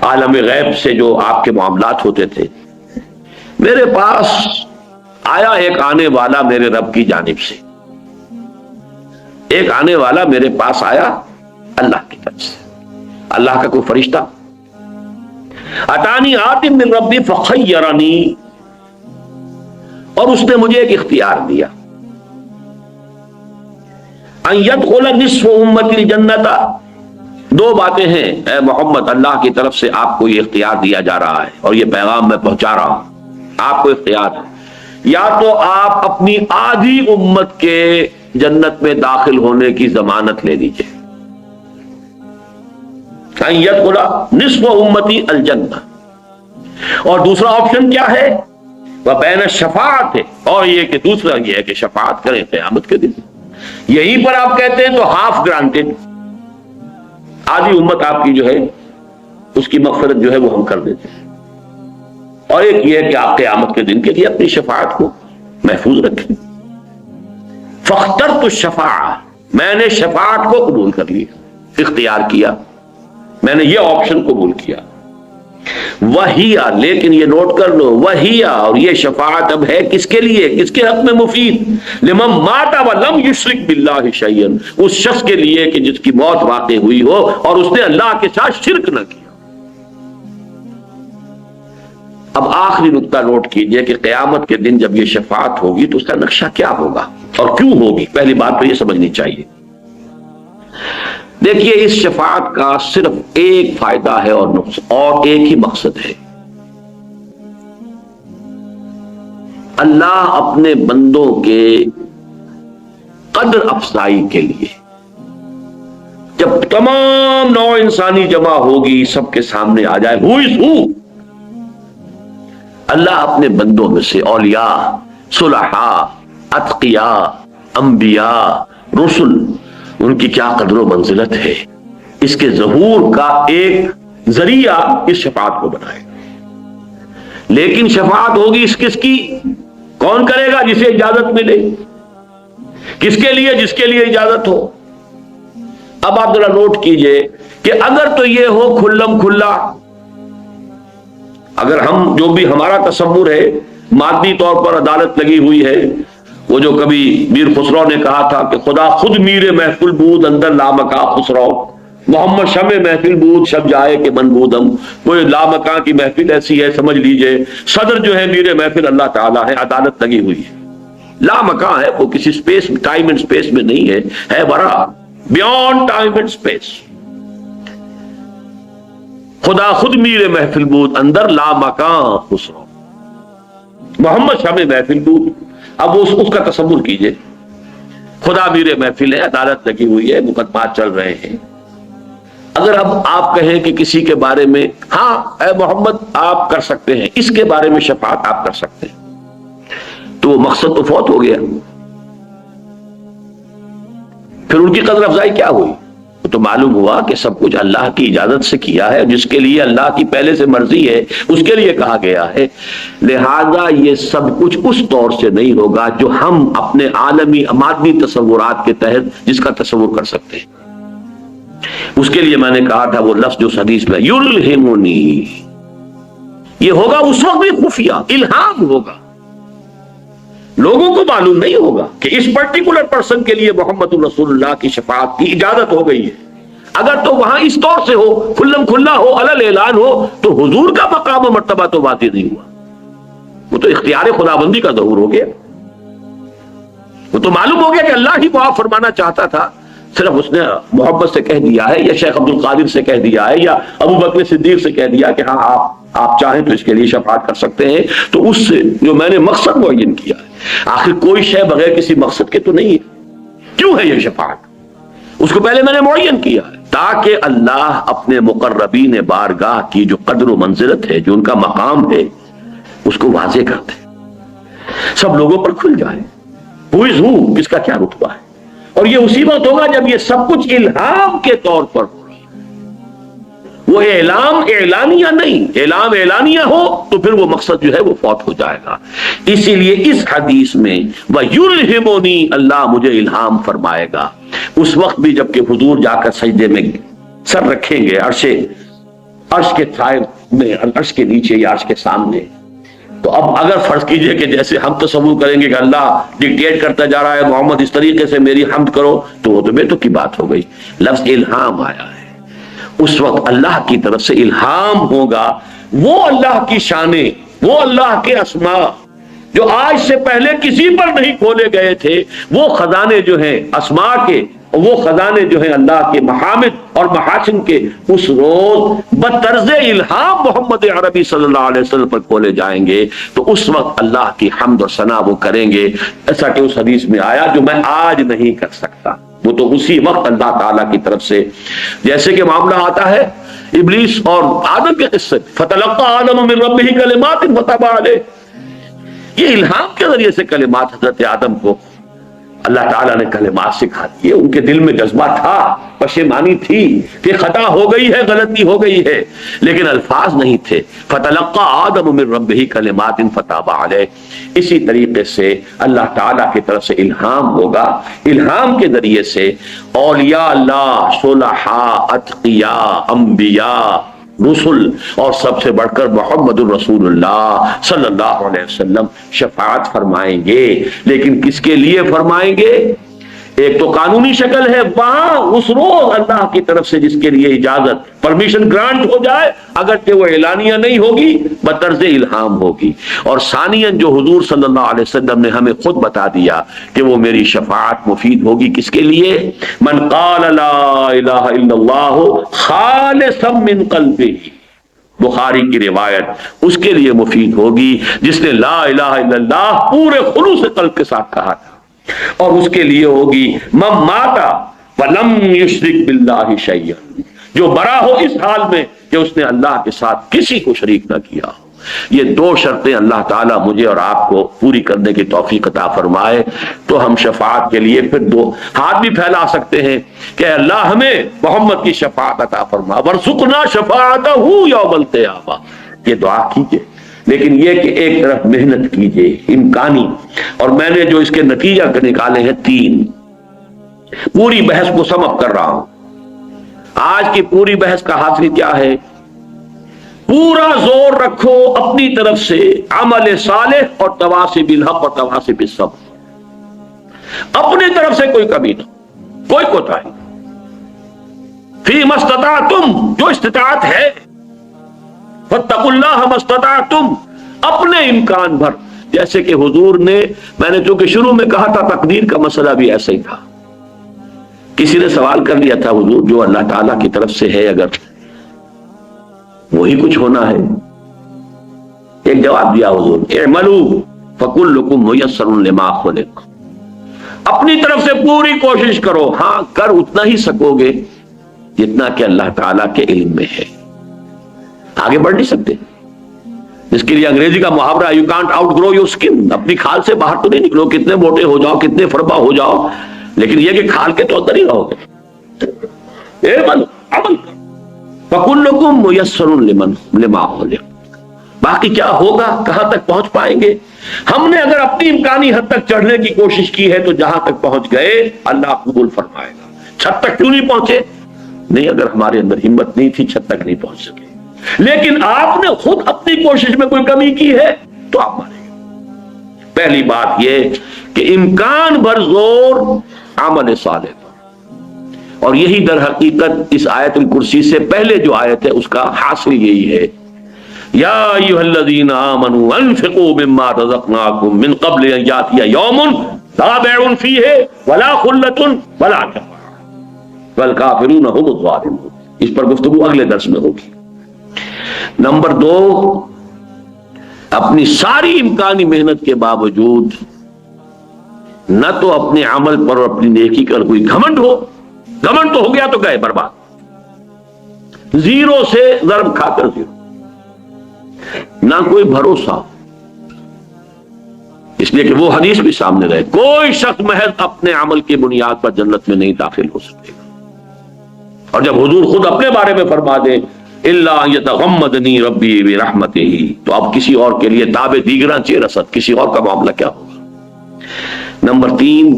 عالم غیب سے جو آپ کے معاملات ہوتے تھے۔ میرے پاس آیا ایک آنے والا میرے رب کی جانب سے، ایک آنے والا میرے پاس آیا اللہ کی طرف سے، اللہ کا کوئی فرشتہ۔ اتانی آدم من ربی فخیرنی، اور اس نے مجھے ایک اختیار دیا، ان یدخل نصف امتی الجنت۔ 2 باتیں ہیں اے محمد، اللہ کی طرف سے آپ کو یہ اختیار دیا جا رہا ہے، اور یہ پیغام میں پہنچا رہا ہوں، آپ کو اختیار ہے، یا تو آپ اپنی آدھی امت کے جنت میں داخل ہونے کی ضمانت لے لیجئے، ان یدخل نصف امتی الجنہ، اور دوسرا آپشن کیا ہے؟ وبین الشفاعت ہے، اور یہ کہ دوسرا یہ ہے کہ شفاعت کریں قیامت کے دن۔ یہیں پر آپ کہتے ہیں تو ہاف گرانٹڈ، آدھی امت آپ کی جو ہے اس کی مغفرت جو ہے وہ ہم کر دیتے ہیں، اور ایک یہ ہے کہ آپ قیامت کے دن کے لیے اپنی شفاعت کو محفوظ رکھیں۔ فاخترت الشفاعہ، میں نے شفاعت کو قبول کر لیا، اختیار کیا، میں نے یہ آپشن قبول کیا۔ وہیا، لیکن یہ نوٹ کر لو، وہیا، اور یہ شفاعت اب ہے کس کے لیے، کس کے حق میں مفید؟ لمن مات ولم یشرک باللہ شیئا، اس شخص کے لیے کہ جس کی موت واقع ہوئی ہو اور اس نے اللہ کے ساتھ شرک نہ کیا۔ اب آخری نقطہ نوٹ کیجئے کہ قیامت کے دن جب یہ شفاعت ہوگی تو اس کا نقشہ کیا ہوگا اور کیوں ہوگی۔ پہلی بات تو یہ سمجھنی چاہیے۔ دیکھیے، اس شفاعت کا صرف ایک فائدہ ہے اور ایک ہی مقصد ہے، اللہ اپنے بندوں کے قدر افزائی کے لیے، جب تمام نوع انسانی جمع ہوگی، سب کے سامنے آ جائے ہو از ہو، اللہ اپنے بندوں میں سے اولیاء، صلحاء، اتقیاء، انبیاء، رسل، ان کی کیا قدر و منزلت ہے، اس کے ظہور کا ایک ذریعہ اس شفاعت کو بنائے۔ لیکن شفاعت ہوگی اس کس کی؟ کون کرے گا؟ جسے اجازت ملے۔ کس کے لیے؟ جس کے لیے اجازت ہو۔ اب آپ ذرا نوٹ کیجئے کہ اگر تو یہ ہو کھلم کھلا، اگر ہم جو بھی ہمارا تصور ہے مادی طور پر عدالت لگی ہوئی ہے، وہ جو کبھی میر خسرو نے کہا تھا کہ خدا خود میر محفل بود اندر لامکاں خسرو، محمد شمع محفل بود شب جائے کہ من بودم، کوئی لامکاں کی محفل ایسی ہے، سمجھ لیجئے صدر جو ہے میر محفل اللہ تعالیٰ ہے، عدالت لگی ہوئی ہے، لامکاں ہے، وہ کسی سپیس، ٹائم اینڈ سپیس میں نہیں ہے بڑا بیونڈ ٹائم اینڈ سپیس۔ خدا خود میر محفل بود اندر لامکاں خسرو، محمد شمع محفل بود۔ اب اس کا تصور کیجئے، خدا میر محفل ہے، عدالت لگی ہوئی ہے، مقدمات چل رہے ہیں۔ اگر اب آپ کہیں کہ کسی کے بارے میں ہاں اے محمد آپ کر سکتے ہیں، اس کے بارے میں شفاعت آپ کر سکتے ہیں، تو وہ مقصد تو فوت ہو گیا، پھر ان کی قدر افزائی کیا ہوئی؟ تو معلوم ہوا کہ سب کچھ اللہ کی اجازت سے کیا ہے، جس کے لیے اللہ کی پہلے سے مرضی ہے اس کے لیے کہا گیا ہے. لہذا یہ سب کچھ اس طور سے نہیں ہوگا جو ہم اپنے عالمی مادی تصورات کے تحت جس کا تصور کر سکتے ہیں. اس کے لیے میں نے کہا تھا وہ لفظ جو حدیث میں یلہمنی، یہ ہوگا اس وقت بھی خفیہ، الہام ہوگا، لوگوں کو معلوم نہیں ہوگا کہ اس پرٹیکولر پرسن کے لیے محمد رسول اللہ کی شفاعت کی اجازت ہو گئی ہے. اگر تو وہاں اس طور سے ہو، کھلم کھلا ہو، علل اعلان ہو، تو حضور کا مقام و مرتبہ تو واضح نہیں ہوا. وہ تو اختیار خدابندی کا ظہور ہو گیا. وہ تو معلوم ہو گیا کہ اللہ ہی معاف فرمانا چاہتا تھا، صرف اس نے محبت سے کہہ دیا ہے، یا شیخ عبد القادر سے کہہ دیا ہے، یا ابو بکر صدیق سے کہہ دیا کہ ہاں آپ چاہیں تو اس کے لیے شفاعت کر سکتے ہیں. تو اس سے جو میں نے مقصد معین کیا ہے، آخر کوئی شے بغیر کسی مقصد کے تو نہیں ہے. کیوں ہے یہ شفاعت؟ اس کو پہلے میں نے معین کیا ہے تاکہ اللہ اپنے مقربین بارگاہ کی جو قدر و منزلت ہے، جو ان کا مقام ہے، اس کو واضح کر دے، سب لوگوں پر کھل جائے who is who، کس کا کیا رتبہ ہے. اور یہ اسی وقت ہوگا جب یہ سب کچھ الہام کے طور پر ہو. وہ اعلام اعلانیہ نہیں، اعلام اعلانیہ ہو تو پھر وہ مقصد جو ہے وہ فوت ہو جائے گا. اسی لیے اس حدیث میں وَيُلْهِمُنِي، اللہ مجھے الہام فرمائے گا. اس وقت بھی جب کہ حضور جا کر سجدے میں سر رکھیں گے عرش کے سائے میں، عرش کے نیچے یا عرش کے سامنے، تو اب اگر فرض کیجئے کہ جیسے ہم تصور کریں گے کہ اللہ ڈکٹیٹ کرتا جا رہا ہے محمد اس طریقے سے میری حمد کرو، تو وہ تو بے تو کی بات ہو گئی. لفظ الہام آیا ہے، اس وقت اللہ کی طرف سے الہام ہوگا. وہ اللہ کی شانیں، وہ اللہ کے اسماء جو آج سے پہلے کسی پر نہیں کھولے گئے تھے، وہ خزانے جو ہیں اسماء کے، وہ خزانے جو ہیں اللہ کے محامد اور محاسن کے، اس روز بطرز الہام محمد عربی صلی اللہ علیہ وسلم پر کھولے جائیں گے. تو اس وقت اللہ کی حمد اور ثنا وہ کریں گے، ایسا کہ اس حدیث میں آیا جو میں آج نہیں کر سکتا. وہ تو اسی وقت اللہ تعالیٰ کی طرف سے، جیسے کہ معاملہ آتا ہے ابلیس اور آدم کے قصے، فَتَلَقَّى آدَمُ مِن رَبِّهِ كَلِمَاتٍ فَتَابَ عَلَيْهِ. یہ الہام کے ذریعے سے کلمات حضرت آدم کو اللہ تعالیٰ نے کلمات سکھا دیے. ان کے دل میں جذبہ تھا، پشیمانی تھی کہ خطا ہو گئی ہے، غلطی ہو گئی ہے، لیکن الفاظ نہیں تھے. فَتَلَقَّى آدَمُ مِن رَبِّهِ كَلِمَاتٍ فَتَابَ عَلَيْهِ. اسی طریقے سے اللہ تعالیٰ کی طرف سے الہام ہوگا. الہام کے ذریعے سے اولیاء اللہ، صلحاء، اتقیاء، انبیاء، رسل، اور سب سے بڑھ کر محمد الرسول اللہ صلی اللہ علیہ وسلم شفاعت فرمائیں گے. لیکن کس کے لیے فرمائیں گے؟ ایک تو قانونی شکل ہے، وہاں اس روز اللہ کی طرف سے جس کے لیے اجازت، پرمیشن گرانٹ ہو جائے، اگرچہ وہ اعلانیہ نہیں ہوگی، بطرز الہام ہوگی. اور ثانیاً جو حضور صلی اللہ علیہ وسلم نے ہمیں خود بتا دیا کہ وہ میری شفاعت مفید ہوگی کس کے لیے؟ من قال لا الہ الا اللہ خالصا من قلبہ، بخاری کی روایت، اس کے لیے مفید ہوگی جس نے لا الہ الا اللہ پورے خلوص قلب کے ساتھ کہا تھا. اور اس کے لیے ہوگی من مات ولم یشرک باللہ شیئا، جو مرا ہو اس حال میں کہ اس نے اللہ کے ساتھ کسی کو شریک نہ کیا ہو. یہ دو شرطیں اللہ تعالیٰ مجھے اور آپ کو پوری کرنے کی توفیق عطا فرمائے تو ہم شفاعت کے لیے پھر دو ہاتھ بھی پھیلا سکتے ہیں کہ اللہ ہمیں محمد کی شفاعت عطا فرما، ورزقنا شفاعتہ یوم القیامہ. یہ دعا کیجئے، لیکن یہ کہ ایک طرف محنت کیجئے امکانی. اور میں نے جو اس کے نتیجہ نکالے ہیں 3، پوری بحث کو سم اپ کر رہا ہوں. آج کی پوری بحث کا حاصل کیا ہے؟ پورا زور رکھو اپنی طرف سے عمل صالح اور تواصی بالحق اور تواصی بالصبر. اپنی طرف سے کوئی کمی نہ، کوئی کوتاہی، فیما استطعتم، جو استطاعت ہے، فاتقوا اللہ ما استطعتم، اپنے امکان بھر. جیسے کہ حضور نے، میں نے چونکہ شروع میں کہا تھا تقدیر کا مسئلہ بھی ایسا ہی تھا. کسی نے سوال کر لیا تھا حضور جو اللہ تعالیٰ کی طرف سے ہے اگر وہی کچھ ہونا ہے. ایک جواب دیا حضور، اعملوا فکلکم میسر لما خلق، اپنی طرف سے پوری کوشش کرو. ہاں کر اتنا ہی سکو گے جتنا کہ اللہ تعالیٰ کے علم میں ہے، آگے بڑھ نہیں سکتے. جس کے لیے انگریزی کا محاورہ you can't outgrow your skin, اپنی کھال سے باہر تو نہیں نکلو، کتنے موٹے ہو جاؤ، کتنے فربا ہو جاؤ، لیکن یہ کہ کھال کے تو اندر ہی رہو گے. عمل کر، فَكُلُّكُمْ مُيَسَّرٌ لِمَا خُلِقَ۔ باقی کیا ہوگا، کہاں تک پہنچ پائیں گے؟ ہم نے اگر اپنی امکانی حد تک چڑھنے کی کوشش کی ہے تو جہاں تک پہنچ گئے اللہ قبول فرمائے گا۔ چھت تک کیوں نہیں پہنچے؟ نہیں، اگر ہمارے اندر ہمت نہیں تھی چھت تک نہیں پہنچ سکے، لیکن آپ نے خود اپنی کوشش میں کوئی کمی کی ہے تو آپ مانیں گے۔ پہلی بات یہ کہ امکان بھر زور عمل صالح پر، اور یہی در حقیقت اس آیت الکرسی سے پہلے جو آیت ہے اس کا حاصل یہی ہے، یا ایھا الذین آمنوا انفقوا مما رزقناکم من قبل ان یاتی یوم لا بیع فیہ ولا خلۃ ولا شفاعۃ والکافرون هم الظالمون۔ اس پر گفتگو اگلے درس میں ہوگی۔ نمبر 2، اپنی ساری امکانی محنت کے باوجود نہ تو اپنے عمل پر اور اپنی نیکی کا کوئی گھمنڈ ہو، گھمنڈ تو ہو گیا تو گئے برباد، زیرو سے ضرب کھا کر زیرو، نہ کوئی بھروسہ، اس لیے کہ وہ حدیث بھی سامنے رہے، کوئی شخص محض اپنے عمل کی بنیاد پر جنت میں نہیں داخل ہو سکے گا۔ اور جب حضور خود اپنے بارے میں فرما دے الا ان یتغمدنی ربی برحمتہ، تو اب کسی اور کے لیے تاب دیگراں چہ رسد، کسی اور کا معاملہ کیا ہوگا۔ نمبر 3،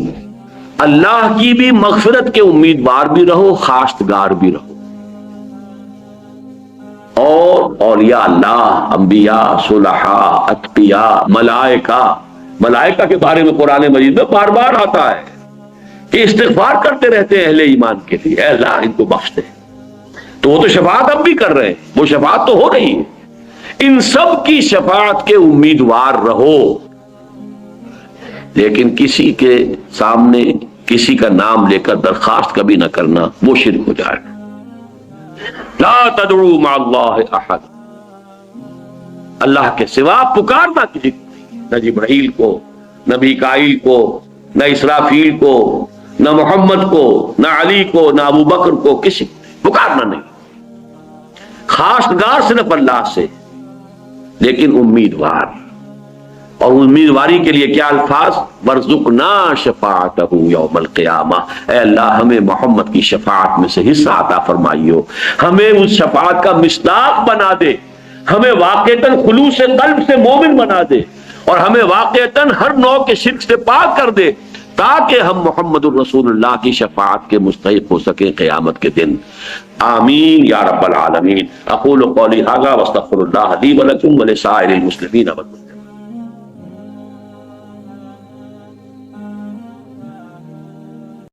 اللہ کی بھی مغفرت کے امیدوار بھی رہو، خواستگار بھی رہو، اور اولیاء اللہ، انبیاء، صلحاء، اتقیاء، ملائکہ کے بارے میں قرآن مجید میں بار بار آتا ہے کہ استغفار کرتے رہتے ہیں اہل ایمان کے لیے، اے اللہ ان کو بخش دے، تو وہ تو شفاعت اب بھی کر رہے ہیں، وہ شفاعت تو ہو رہی ہے۔ ان سب کی شفاعت کے امیدوار رہو، لیکن کسی کے سامنے کسی کا نام لے کر درخواست کبھی نہ کرنا، وہ شرک ہو جائے۔ لا تدعوا مع اللہ احد، اللہ کے سوا پکارنا کسی کو نہیں، نہ جبرائیل کو، نہ میکائیل کو، نہ اسرافیل کو، نہ محمد کو، نہ علی کو، نہ ابو بکر کو، کسی کو پکارنا نہیں، خواستگار صرف اللہ سے، لیکن امیدوار، اور امیدواری کے لیے کیا الفاظ، وارزقنا شفاعتہ یوم القیامہ، اے اللہ ہمیں محمد کی شفاعت میں سے حصہ عطا فرمائیو، ہمیں اس شفاعت کا مصداق بنا دے، ہمیں واقعتاً خلوص قلب سے مومن بنا دے، اور ہمیں واقعتاً ہر نوع کے شرک سے پاک کر دے، تاکہ ہم محمد الرسول اللہ کی شفاعت کے مستحق ہو سکیں قیامت کے دن۔ آمین یا رب العالمین۔ اقول قولی ھذا واستغفر اللہ لی ولکم ولسائر المسلمین والمسلمات۔